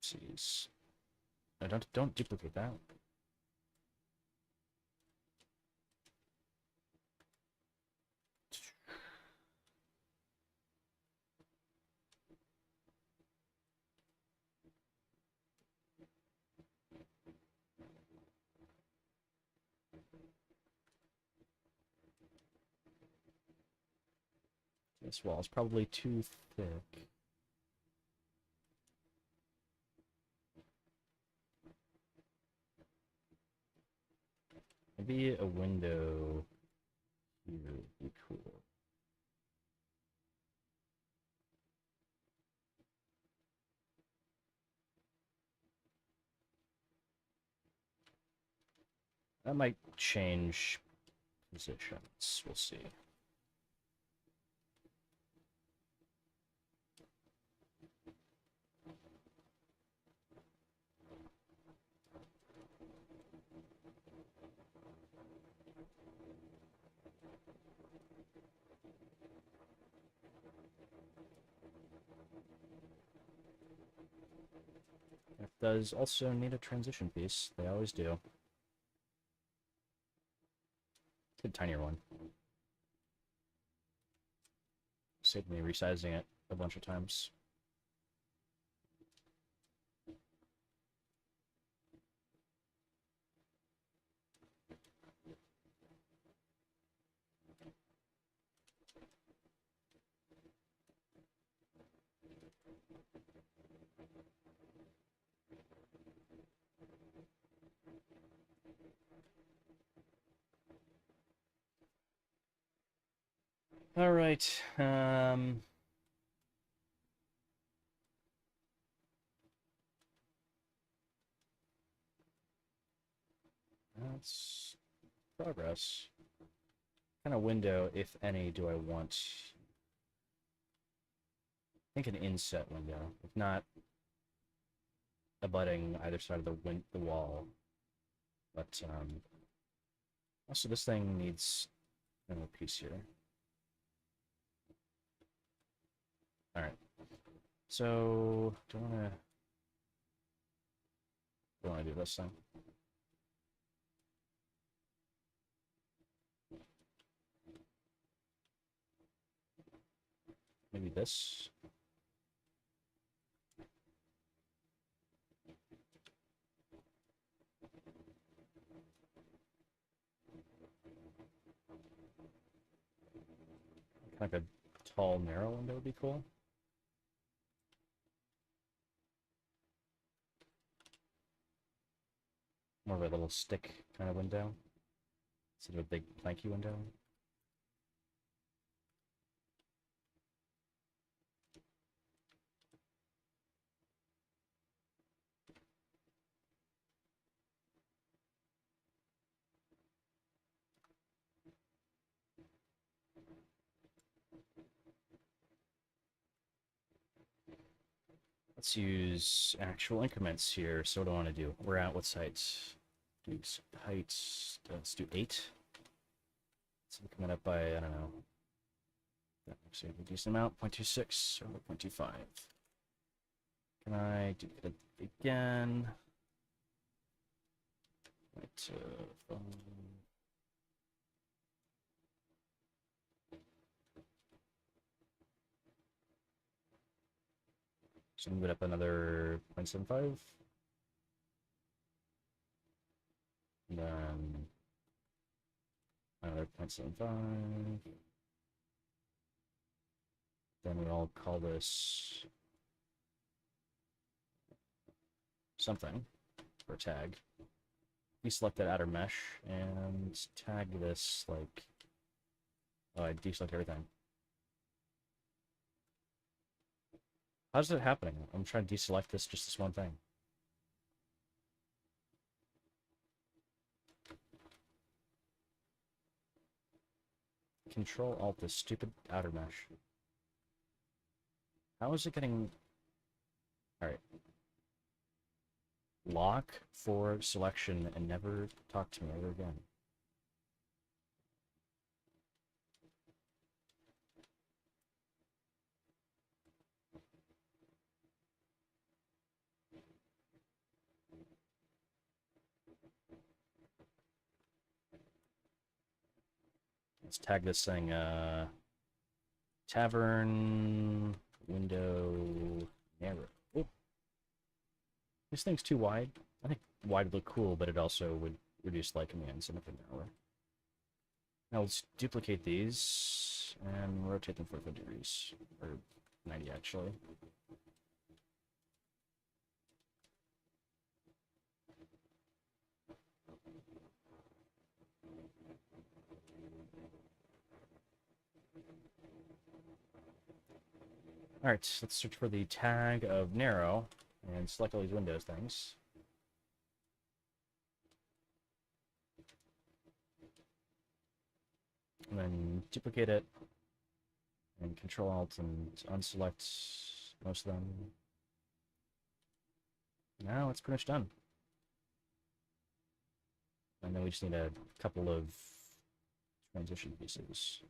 Oopsies. No, don't duplicate that. This wall is probably too thick. Maybe a window here would be cool. That might change positions. We'll see. It does also need a transition piece. They always do. It's a tinier one. Saved me resizing it a bunch of times. All right. That's progress. What kind of window, if any, do I want? I think an inset window, if not abutting either side of the wall. But also this thing needs a piece here. All right. So do I want to do this thing? Maybe this. Kind of a tall, narrow window would be cool. More of a little stick kind of window instead of a big planky window. Let's use actual increments here. So what do I want to do? We're at what heights? Do heights. Let's do 8. So we're coming up by, I don't know. That looks like a decent amount. 0.26 or 0.25. Can I do it again? Right. So move it up another 0.75. And then another 0.75. Then we'll call this something for a tag. Deselect that outer mesh and tag this like. Oh, I deselect everything. How's it happening? I'm trying to deselect just this one thing. Control Alt this stupid outer mesh. How is it getting... Alright. Lock for selection and never talk to me ever again. Let's tag this thing, tavern window narrow. Oh, this thing's too wide. I think wide would look cool, but it also would reduce light commands and make it narrower. Now let's duplicate these and rotate them 45 degrees, or 90 actually. Alright, let's search for the tag of narrow and select all these Windows things. And then duplicate it and Control Alt and unselect most of them. Now it's pretty much done. And then we just need a couple of transition pieces.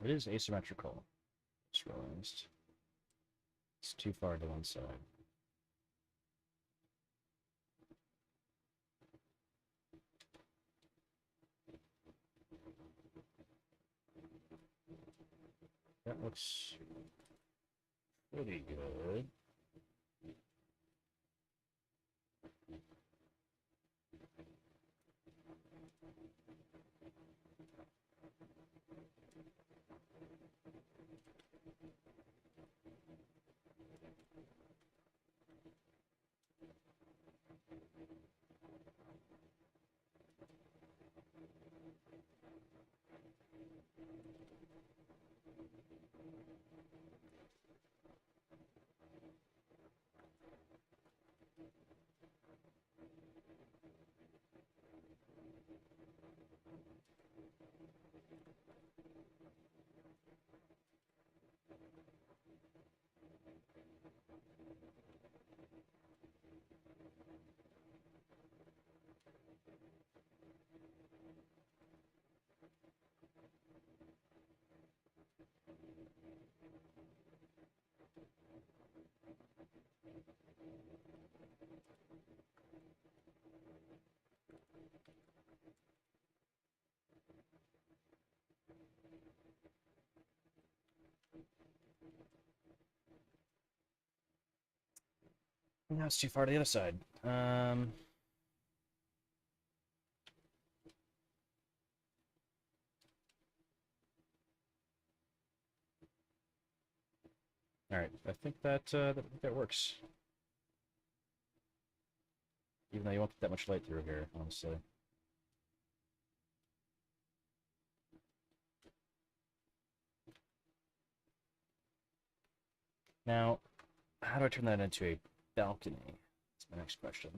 It is asymmetrical. Just realized. It's too far to one side. That looks pretty good. Now it's too far to the other side. Alright, I think that works. Even though you won't get that much light through here, honestly. Now, how do I turn that into a balcony? That's my next question.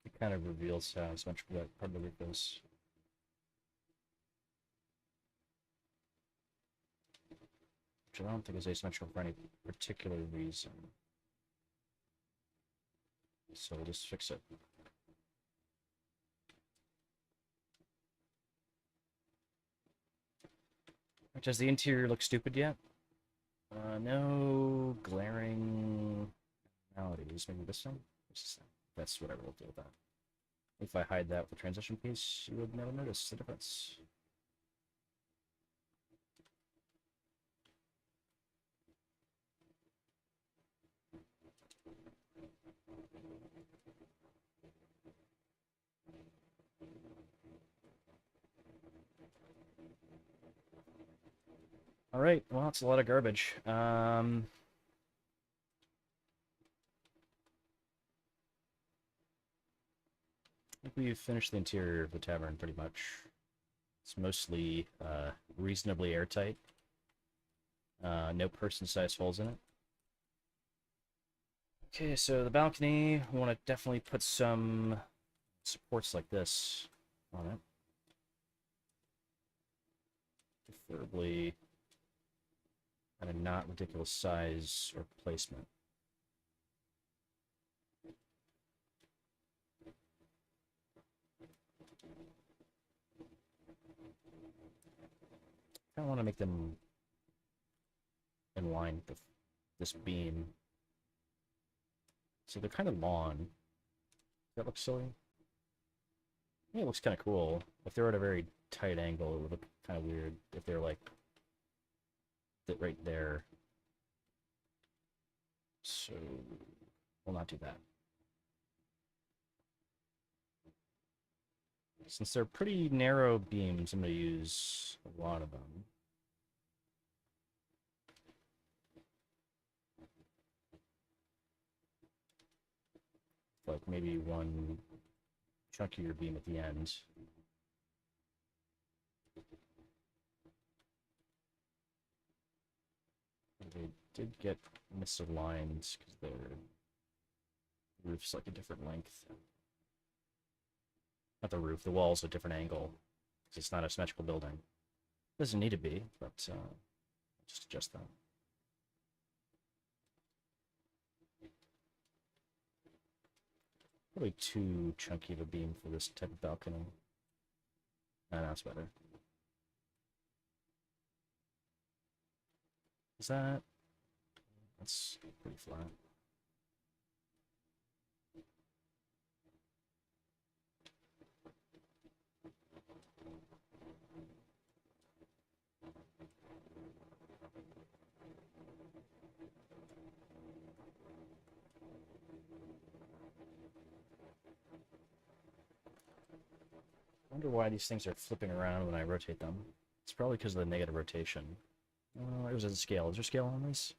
It kind of reveals how symmetrical that part of the roof is. Which I don't think is asymmetrical for any particular reason. So we'll just fix it. Does the interior look stupid yet? No glaring maladies. Maybe this thing? That's whatever, we'll deal with that. If I hide that with the transition piece, you would never notice the difference. All right, well, it's a lot of garbage. I think we've finished the interior of the tavern pretty much. It's mostly reasonably airtight. No person-sized holes in it. Okay, so the balcony, we want to definitely put some supports like this on it. Preferably at a not ridiculous size or placement. I want to make them in line with this beam. So they're kind of long. Does that look silly? Yeah, it looks kind of cool. If they're at a very tight angle, it would look kind of weird if they're like right there. So we'll not do that. Since they're pretty narrow beams, I'm going to use a lot of them. Like maybe one chunkier beam at the end. They did get misaligned because their roof's like a different length. Not the roof, the wall's a different angle. It's not a symmetrical building. Doesn't need to be, but just adjust that. Probably too chunky of a beam for this type of balcony. That's better. Is that? That's pretty flat. I wonder why these things are flipping around when I rotate them. It's probably because of the negative rotation. It was a scale. Is there scale on this?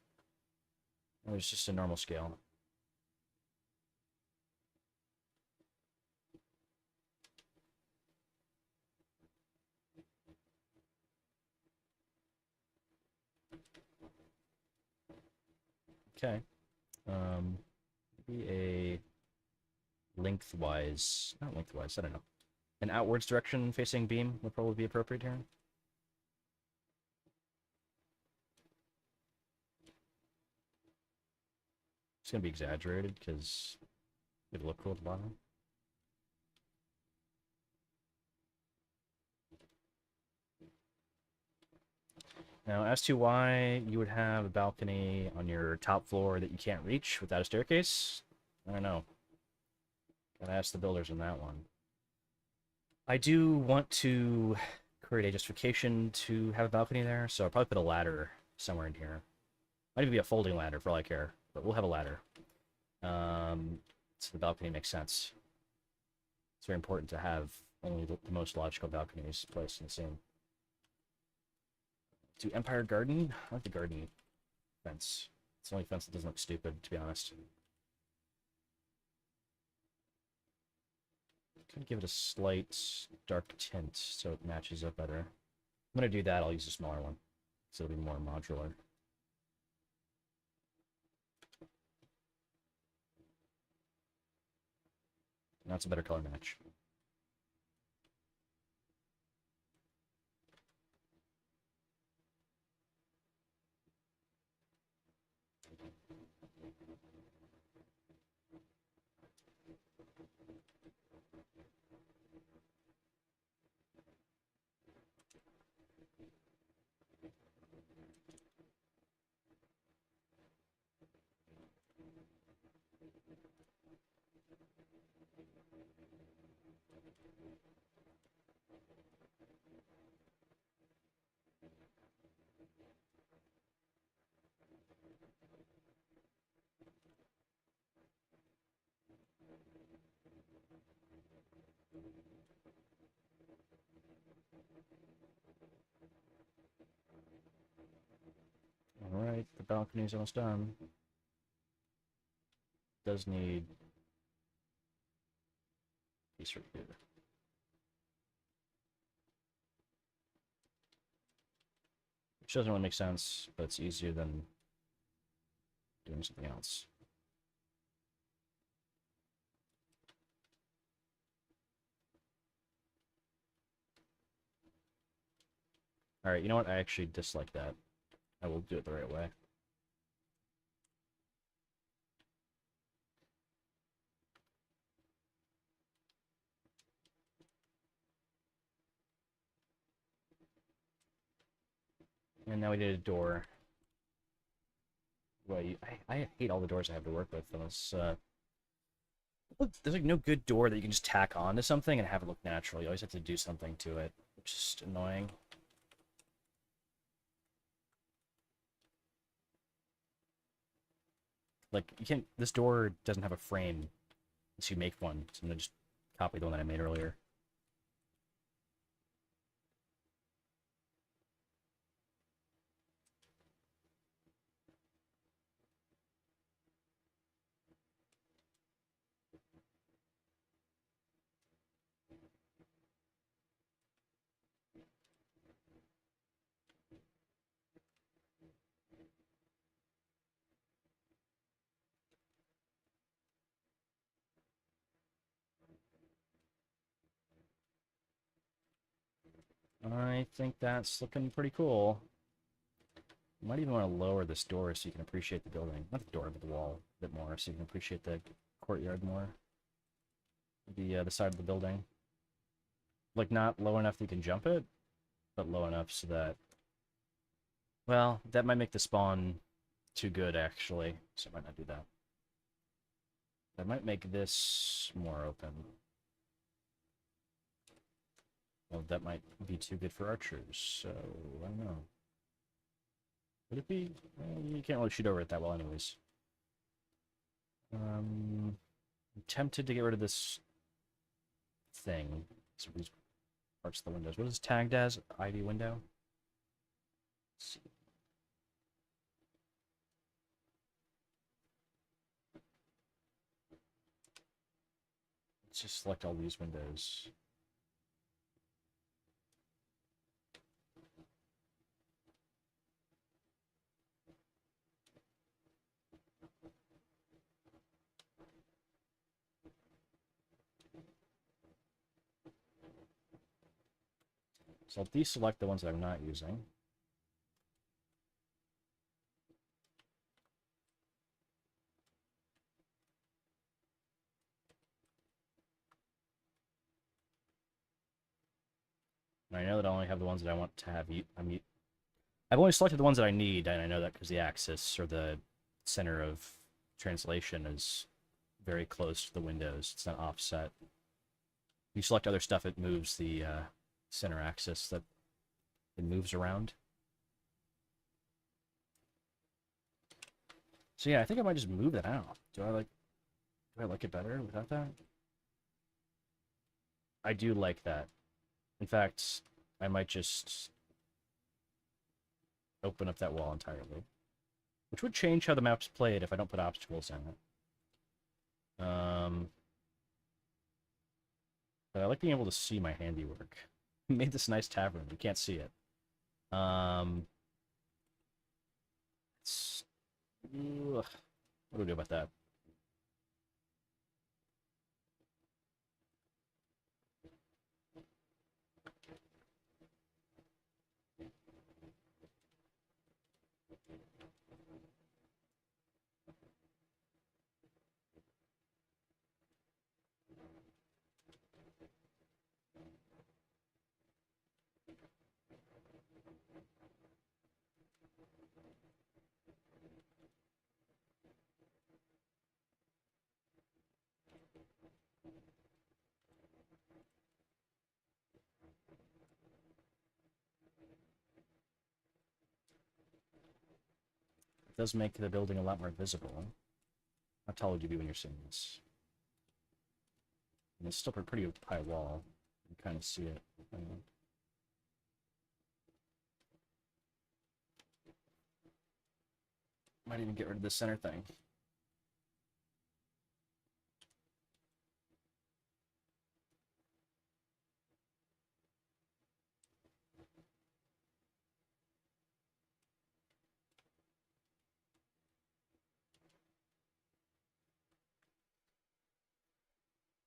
Or it's just a normal scale. Okay. Maybe a lengthwise, not lengthwise, I don't know. An outwards direction facing beam would probably be appropriate here. It's going to be exaggerated because it'll look cool at the bottom. Now, as to why you would have a balcony on your top floor that you can't reach without a staircase, I don't know. Gotta ask the builders on that one. I do want to create a justification to have a balcony there, so I'll probably put a ladder somewhere in here. Might even be a folding ladder for all I care, but we'll have a ladder. So the balcony makes sense. It's very important to have only the most logical balconies placed in the scene. To Empire Garden? I like the garden fence. It's the only fence that doesn't look stupid, to be honest. Can give it a slight dark tint so it matches up better. I'm going to do that. I'll use a smaller one, so it'll be more modular. That's a better color match. Alright, the balcony's almost done. Does need piece right here. Which doesn't really make sense, but it's easier than doing something else. Alright, you know what? I actually dislike that. I will do it the right way. And now we need a door. Well, I hate all the doors I have to work with. Unless, there's like no good door that you can just tack on to something and have it look natural. You always have to do something to it, which is annoying. Like, you can't... This door doesn't have a frame unless you make one. So I'm gonna just copy the one that I made earlier. I think that's looking pretty cool. You might even want to lower this door so you can appreciate the building. Not the door, but the wall a bit more so you can appreciate the courtyard more. The side of the building. Like, not low enough that you can jump it, but low enough so that... Well, that might make the spawn too good, actually, so I might not do that. That might make this more open. Well, that might be too good for archers, so I don't know. Would it be? You can't really shoot over it that well anyways. I'm tempted to get rid of this thing. So these parts of the windows. What is this tagged as? ID window? Let's see. Let's just select all these windows. So I'll deselect the ones that I'm not using. And I know that I only have the ones that I want to have. I've only selected the ones that I need, and I know that because the axis or the center of translation is very close to the windows. It's not offset. If you select other stuff, it moves the center axis that it moves around. So yeah, I think I might just move that out. Do I like it better without that? I do like that. In fact, I might just open up that wall entirely. Which would change how the map's played if I don't put obstacles in it. But I like being able to see my handiwork. Made this nice tavern. You can't see it. What do we do about that? does make the building a lot more visible. How tall would you be when you're seeing this? And it's still a pretty high wall. You kind of see it. Might even get rid of the center thing.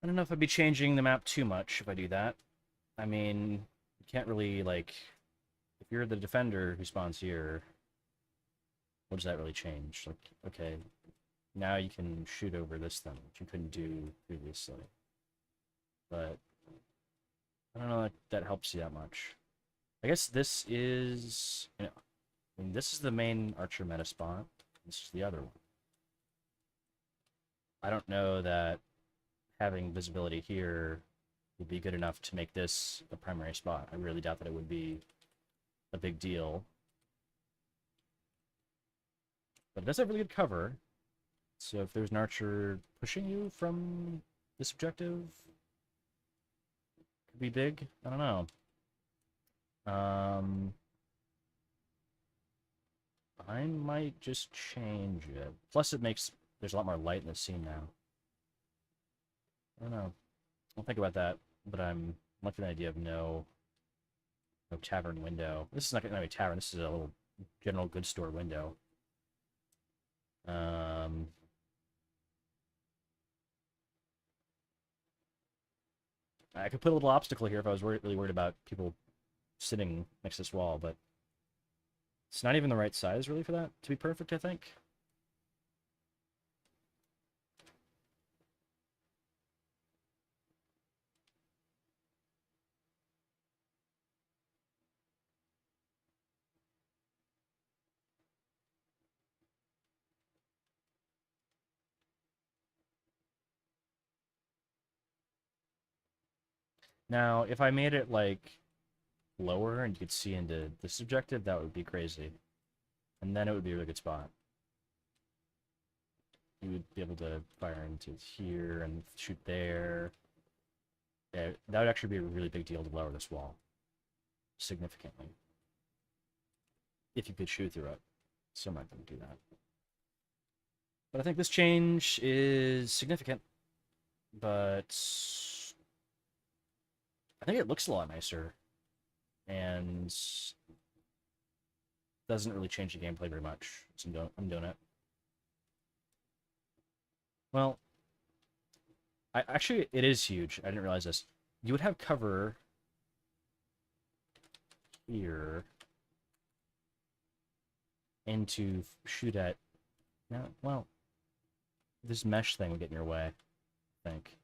I don't know if I'd be changing the map too much if I do that. I mean, you can't really, like, if you're the defender who spawns here, what does that really change? Like, okay, now you can shoot over this thing, which you couldn't do previously. But I don't know if that helps you that much. I guess this is, I mean, this is the main archer meta spot. This is the other one. I don't know that having visibility here would be good enough to make this a primary spot. I really doubt that it would be a big deal. But it does have really good cover. So if there's an archer pushing you from this objective, could be big. I don't know. I might just change it. Plus it makes, there's a lot more light in the scene now. I don't know. I'll think about that, but I'm liking the idea of no tavern window. This is not going to be a tavern. This is a little general goods store window. I could put a little obstacle here if I was really worried about people sitting next to this wall, but it's not even the right size really for that to be perfect, I think. Now, if I made it, like, lower and you could see into this objective, that would be crazy. And then it would be a really good spot. You would be able to fire into here and shoot there. Yeah, that would actually be a really big deal to lower this wall. Significantly. If you could shoot through it. Some might do that. But I think this change is significant. But I think it looks a lot nicer. And doesn't really change the gameplay very much. So I'm doing it. Well, actually, it is huge. I didn't realize this. You would have cover here and to shoot at. No, well, this mesh thing would get in your way, I think.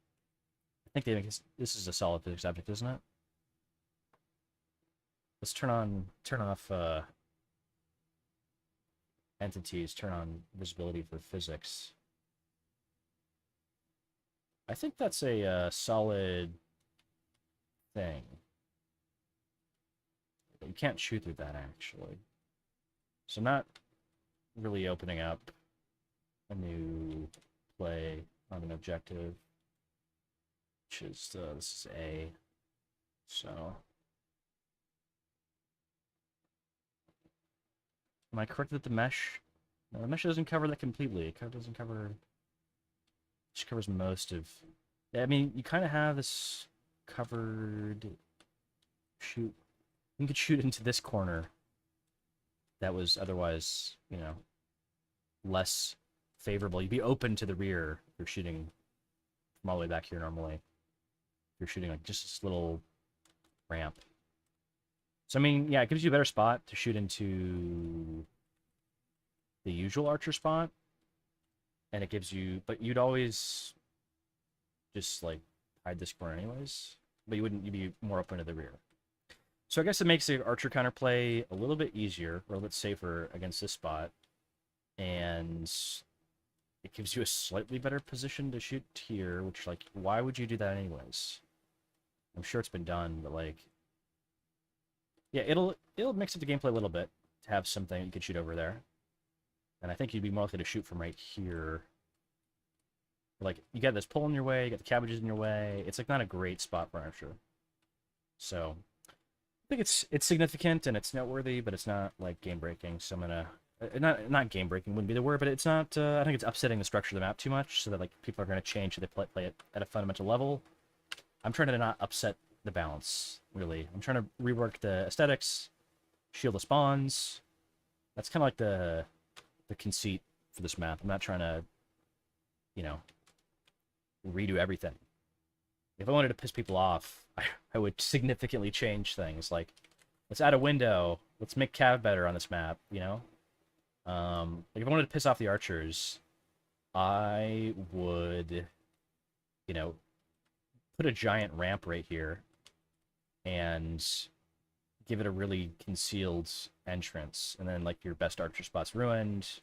I think they make this is a solid physics object, isn't it? Let's turn off entities, turn on visibility for physics. I think that's a solid thing. But you can't shoot through that, actually. So I'm not really opening up a new play on an objective, which is, this is A. So, am I correct that the mesh? No, the mesh doesn't cover that completely. It doesn't cover. Just covers most of. Yeah, I mean, you kind of have this covered. Shoot, you could shoot into this corner. That was otherwise, you know, less favorable. You'd be open to the rear if you're shooting from all the way back here normally. If you're shooting like just this little ramp. So I mean, yeah, it gives you a better spot to shoot into the usual archer spot. And it gives you, but you'd always just like hide this corner anyways. But you'd be more open to the rear. So I guess it makes the archer counterplay a little bit easier, or a little bit safer against this spot. And it gives you a slightly better position to shoot here, which, like, why would you do that anyways? I'm sure it's been done, but, like, yeah, it'll mix up the gameplay a little bit to have something you could shoot over there. And I think you'd be more likely to shoot from right here. Like, you got this pole in your way, you got the cabbages in your way. It's like not a great spot for archer. So I think it's significant and it's noteworthy, but it's not like game breaking. So I'm gonna not game breaking wouldn't be the word, but it's not. I think it's upsetting the structure of the map too much, so that like people are gonna change how they play it at a fundamental level. I'm trying to not upset the balance really. I'm trying to rework the aesthetics, shield the spawns. That's kind of like the conceit for this map. I'm not trying to, you know, redo everything. If I wanted to piss people off, I would significantly change things. Like, let's add a window. Let's make cav better on this map, you know? Like, if I wanted to piss off the archers, I would, you know, put a giant ramp right here and give it a really concealed entrance. And then, like, your best archer spot's ruined.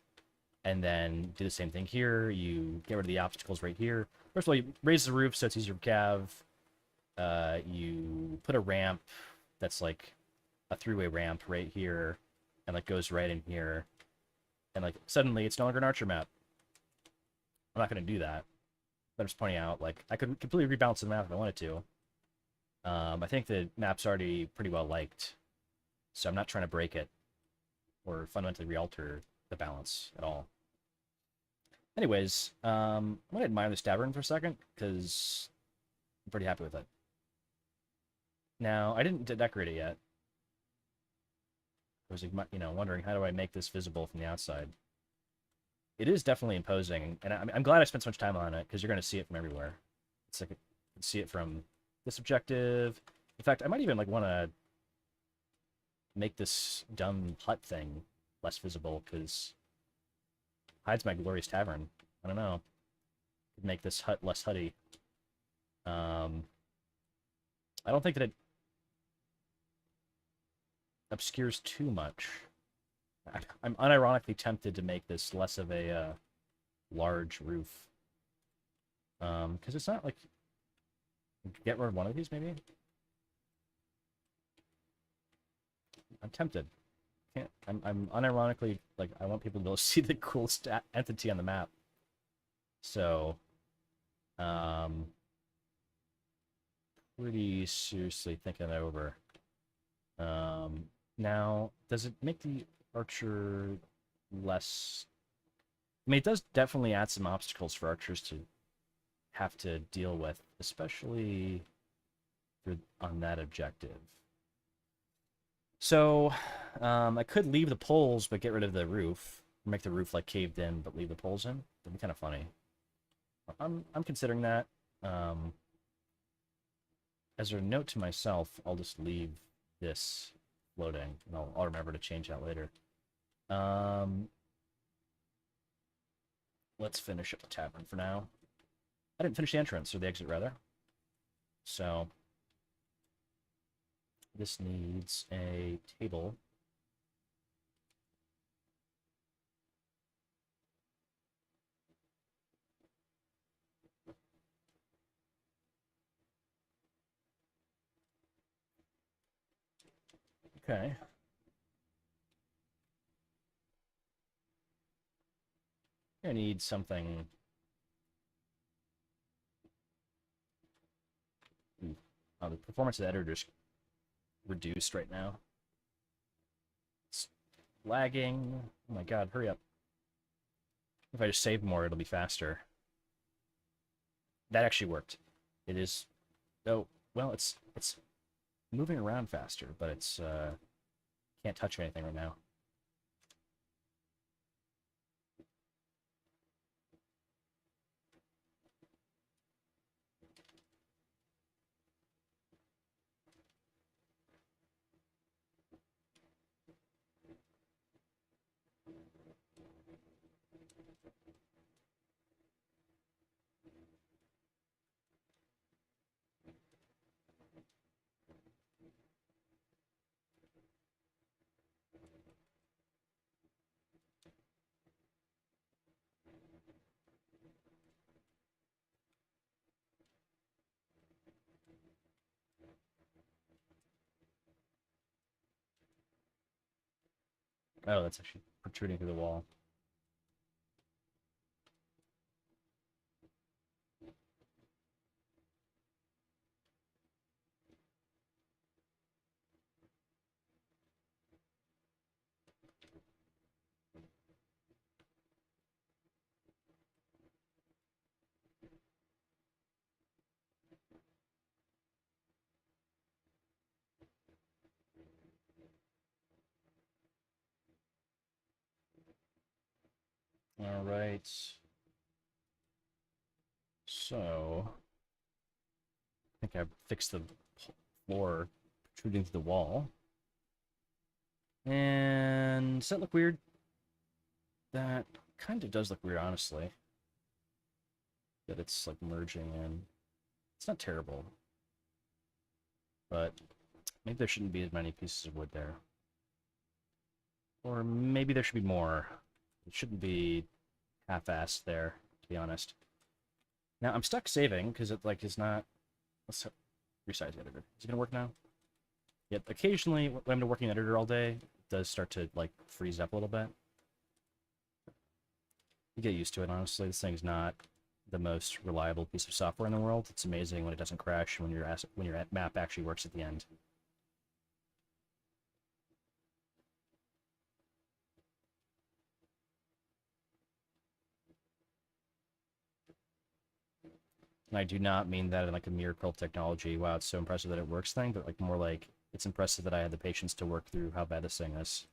And then do the same thing here. You get rid of the obstacles right here. First of all, you raise the roof so it's easier for cav. You put a ramp that's like a three-way ramp right here and like goes right in here. And like suddenly it's no longer an archer map. I'm not going to do that. But I'm just pointing out, like, I could completely rebalance the map if I wanted to. I think the map's already pretty well liked. So I'm not trying to break it or fundamentally re-alter the balance at all. Anyways, I'm going to admire this tavern for a second, because I'm pretty happy with it. Now, I didn't decorate it yet. I was, you know, wondering, how do I make this visible from the outside? It is definitely imposing, and I'm glad I spent so much time on it, because you're going to see it from everywhere. It's like, you can see it from this objective. In fact, I might even, like, want to make this dumb hut thing less visible, because hides my glorious tavern. I don't know. Could make this hut less hutty. I don't think that it obscures too much. I'm unironically tempted to make this less of a large roof. Because it's not like... Get rid of one of these, maybe? I'm tempted. Can't. I'm unironically, like, I want people to be able to see the coolest entity on the map. So, pretty seriously thinking that over. Now, does it make the archer less... I mean, it does definitely add some obstacles for archers to have to deal with, especially on that objective. So, I could leave the poles, but get rid of the roof. Make the roof, like, caved in, but leave the poles in. That'd be kind of funny. I'm considering that. As a note to myself, I'll just leave this floating, and I'll remember to change that later. Let's finish up the tavern for now. I didn't finish the entrance, or the exit, rather. So, this needs a table. Okay. I need something... Oh, the performance of the editor is reduced right now. It's lagging. Oh my god, hurry up. If I just save more, it'll be faster. That actually worked. It is... Oh, well, it's moving around faster, but it's... can't touch anything right now. Oh, that's actually protruding through the wall. All right. So, I think I fixed the floor protruding through the wall. And does that look weird? That kind of does look weird, honestly. That it's like merging in. It's not terrible. But maybe there shouldn't be as many pieces of wood there. Or maybe there should be more. It shouldn't be half-assed there, to be honest. Now, I'm stuck saving, because it, like, is not... Let's resize the editor. Is it going to work now? Yep, occasionally, when I'm working editor all day, it does start to, like, freeze up a little bit. You get used to it, honestly. This thing's not the most reliable piece of software in the world. It's amazing when it doesn't crash, when your map actually works at the end. And I do not mean that in like a miracle technology, wow, it's so impressive that it works thing, but like more like it's impressive that I had the patience to work through how bad this thing is.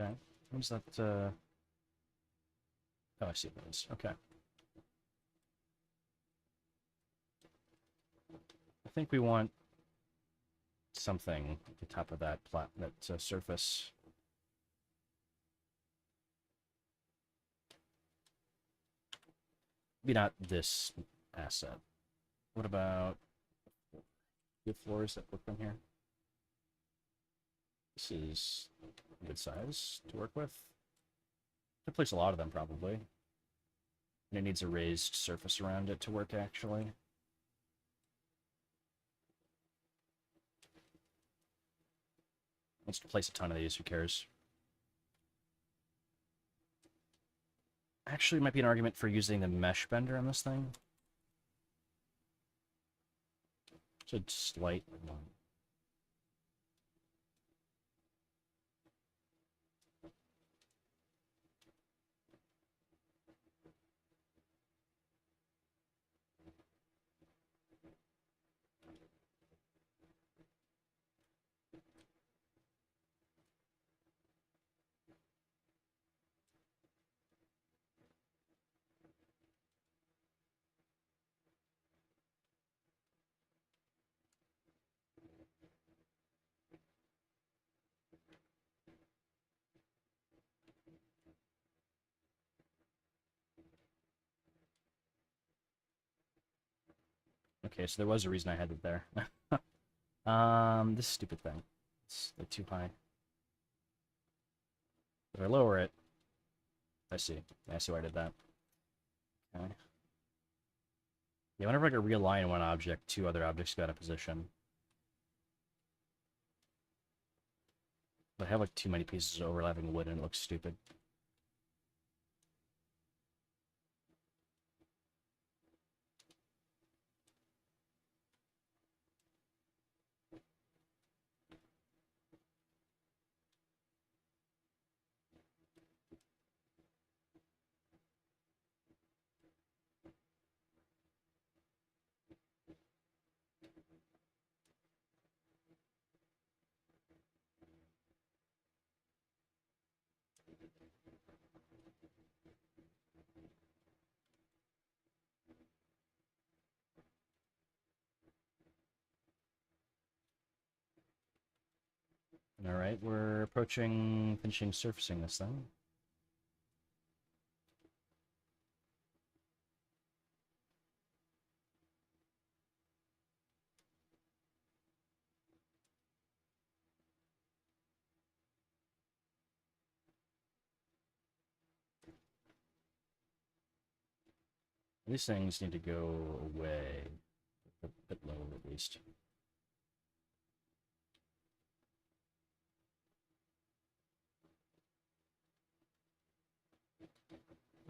Okay. What's that, Oh, I see what it is. Okay. I think we want something at the top of that surface. Maybe not this asset. What about the floors that work from here? This is a good size to work with. I place a lot of them, probably. And it needs a raised surface around it to work, actually. Let's place a ton of these, who cares? Actually, might be an argument for using the mesh bender on this thing. It's a slight one. Okay, so there was a reason I had it there. This stupid thing. It's like too high. If I lower it, I see. Yeah, I see why I did that. Okay. Yeah, whenever I can realign one object, two other objects go out of position. But I have like too many pieces of overlapping wood and it looks stupid. Alright, we're approaching finishing surfacing this thing. These things need to go away. A bit lower, at least.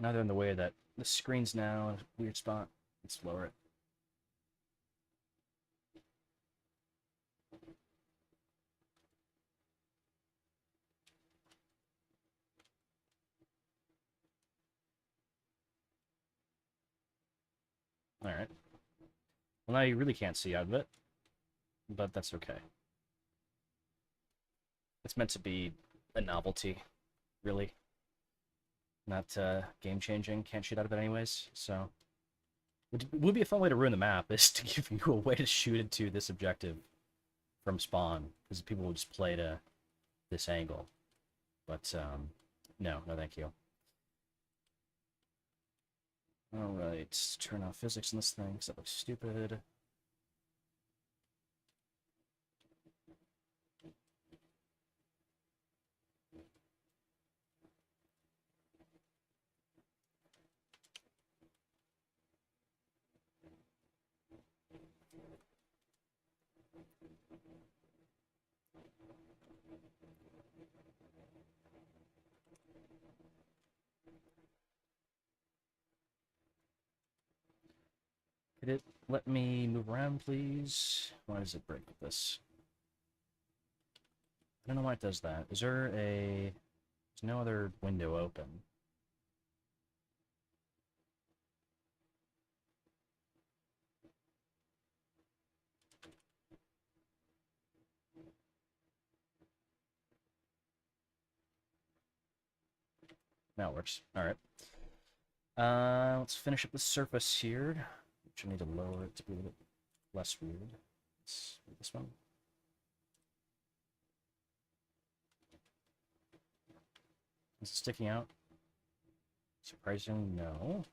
Now they're in the way that the screen's now in a weird spot. Let's lower it. Alright. Well, now you really can't see out of it, but that's okay. It's meant to be a novelty, really. Not game-changing. Can't shoot out of it anyways, so... Would be a fun way to ruin the map, is to give you a way to shoot into this objective from spawn, because people will just play to this angle. But, no thank you. Alright, turn off physics in this thing, because that looks stupid. Could it let me move around, please? Why does it break with this? I don't know why it does that. Is there a... There's no other window open. Now it works. Alright. Let's finish up the surface here. Which I need to lower it to be a little bit less weird. Let's do this one. Is it sticking out? Surprisingly, no.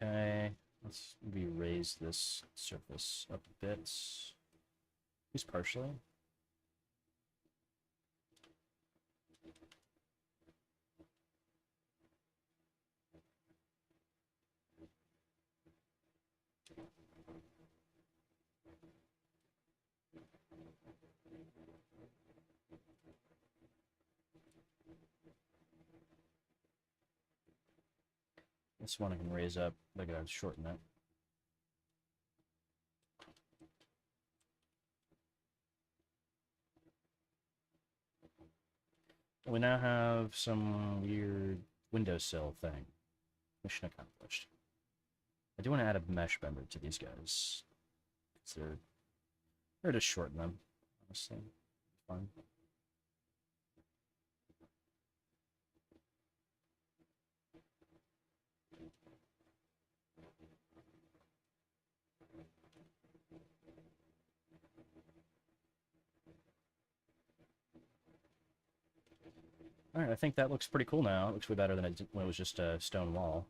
Okay, let's maybe raise this surface up a bit. Just partially. This one I can raise up. I gotta shorten that. We now have some weird windowsill thing. Mission accomplished. I do want to add a mesh member to these guys. Or just shorten them, honestly. Fine. Alright, I think that looks pretty cool now. It looks way better than it did when it was just a stone wall.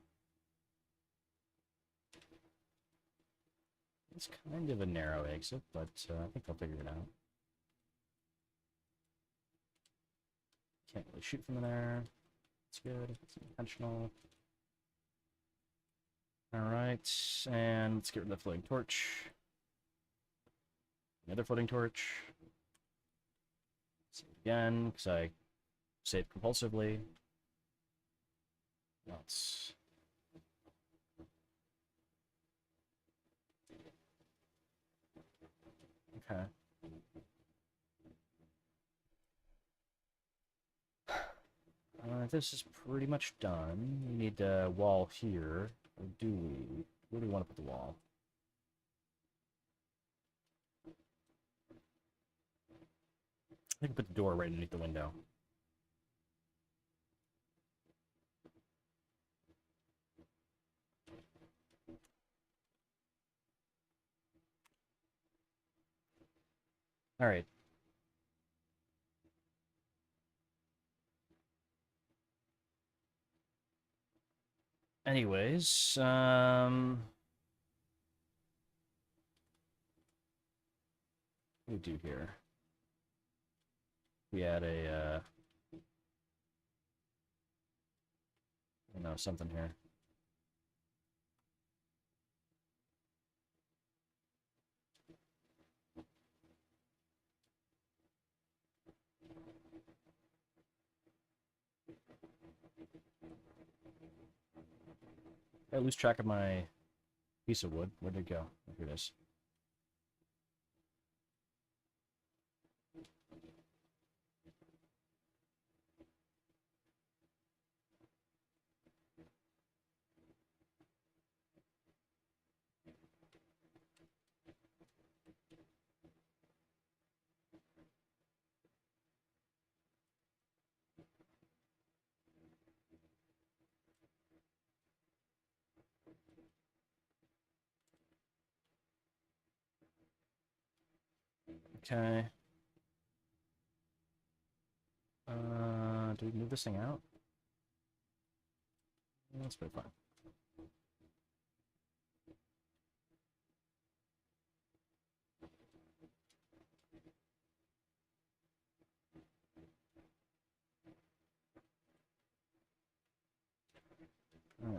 It's kind of a narrow exit, but I think I'll figure it out. Can't really shoot from there. It's good. It's intentional. Alright, and let's get rid of the floating torch. Another floating torch. Save it again, because I save compulsively. Let's... Okay. This is pretty much done. We need a wall here. Or do we? Where do we want to put the wall? I think we put the door right underneath the window. All right. Anyways, what do we do here? We add a, I don't know, something here. I lose track of my piece of wood. Where'd it go? Oh, here it is. Okay. Do we move this thing out? That's pretty fun.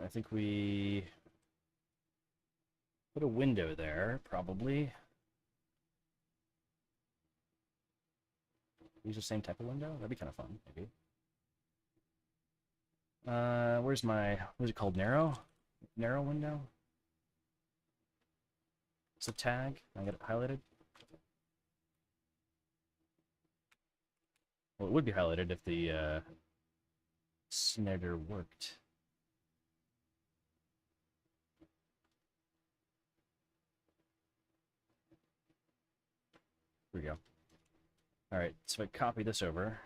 I think we put a window there, probably. Use the same type of window? That'd be kind of fun, maybe. Where's my, what is it called? Narrow? Narrow window? It's a tag. I get it highlighted. Well, it would be highlighted if the snider worked. Here we go. All right, so I copy this over.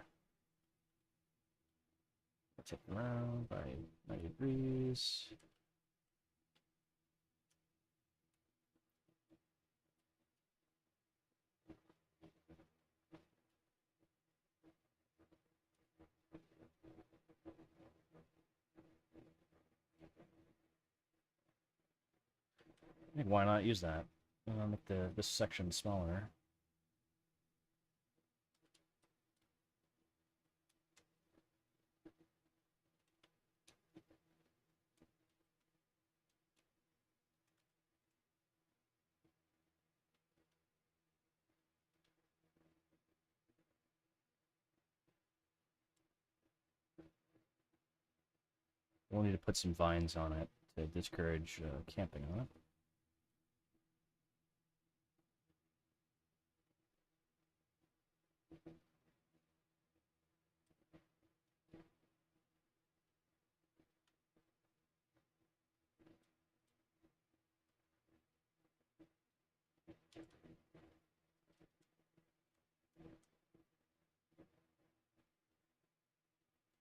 Take it around by 90 degrees. I think why not use that? Make this section smaller. We'll need to put some vines on it to discourage camping on it.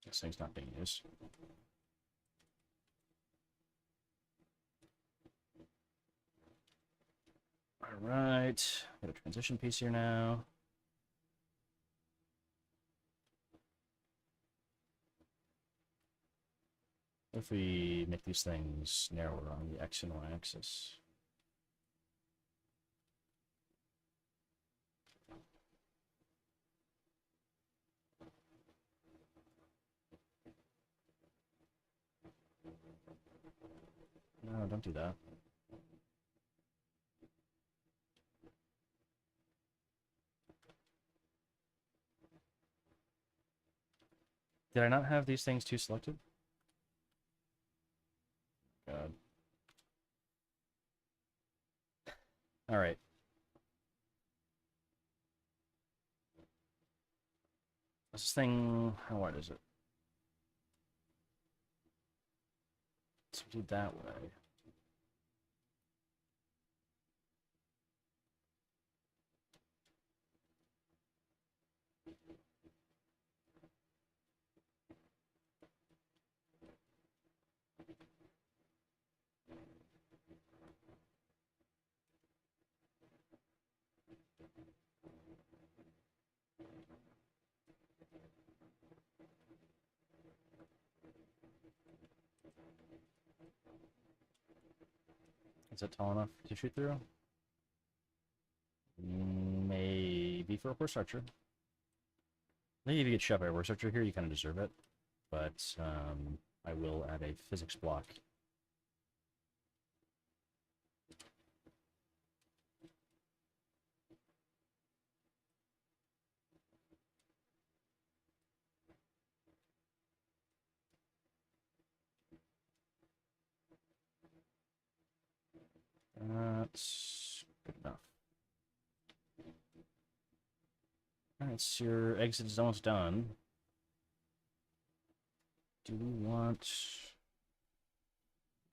This thing's not being used. All right, got a transition piece here now. What if we make these things narrower on the X and Y axis? No, don't do that. Did I not have these things too selected? God. All right. This thing, how wide is it? Let's do it that way. Is that tall enough to shoot through? Maybe for a horse archer. I think if you get shot by a horse archer here, you kind of deserve it. But I will add a physics block. That's good enough. Alright, so your exit is almost done. Do we want...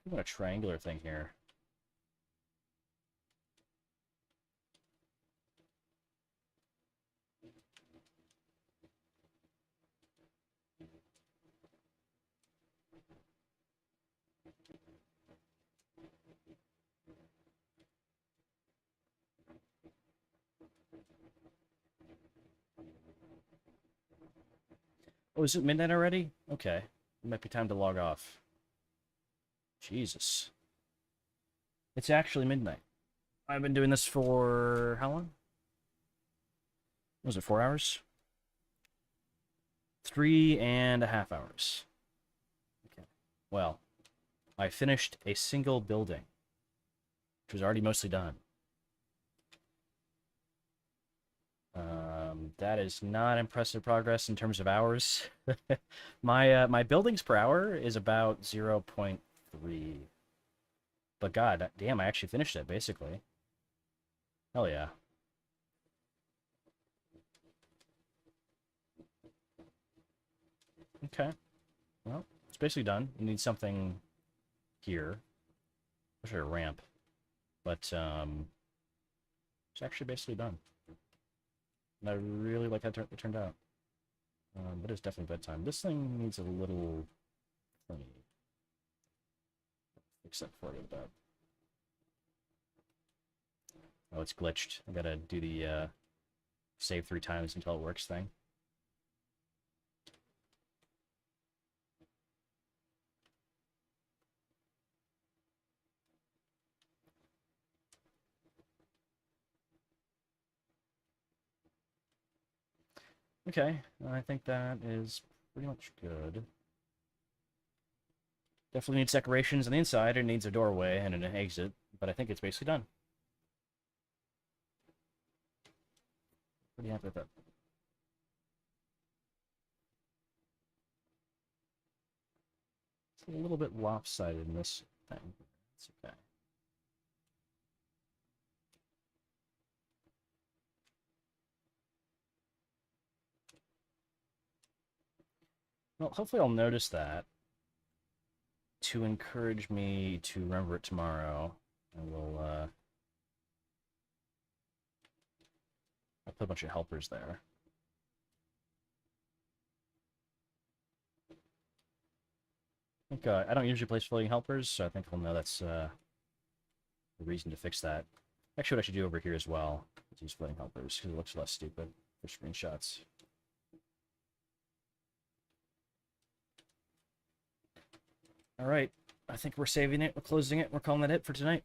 We want a triangular thing here. Oh, is it midnight already? Okay. It might be time to log off. Jesus. It's actually midnight. I've been doing this for... how long? Was it 4 hours? 3.5 hours. Okay. Well, I finished a single building, which was already mostly done. That is not impressive progress in terms of hours. My buildings per hour is about 0.3. But god damn, I actually finished it, basically. Hell yeah. Okay. Well, it's basically done. You need something here. Wish I had a ramp. But, it's actually basically done. And I really like how it turned out. But it's definitely bedtime. This thing needs a little... Let me fix that before I go to bed. Oh, it's glitched. I gotta do the save 3 times until it works thing. Okay, I think that is pretty much good. Definitely needs decorations on the inside. It needs a doorway and an exit, but I think it's basically done. Pretty happy with that. It's a little bit lopsided in this thing. It's okay. Well, hopefully I'll notice that to encourage me to remember it tomorrow. I will, I'll put a bunch of helpers there. I think, I don't usually place floating helpers, so I think I'll know that's, the reason to fix that. Actually, what I should do over here as well is use floating helpers, because it looks less stupid for screenshots. Alright, I think we're saving it, we're closing it, we're calling that it for tonight.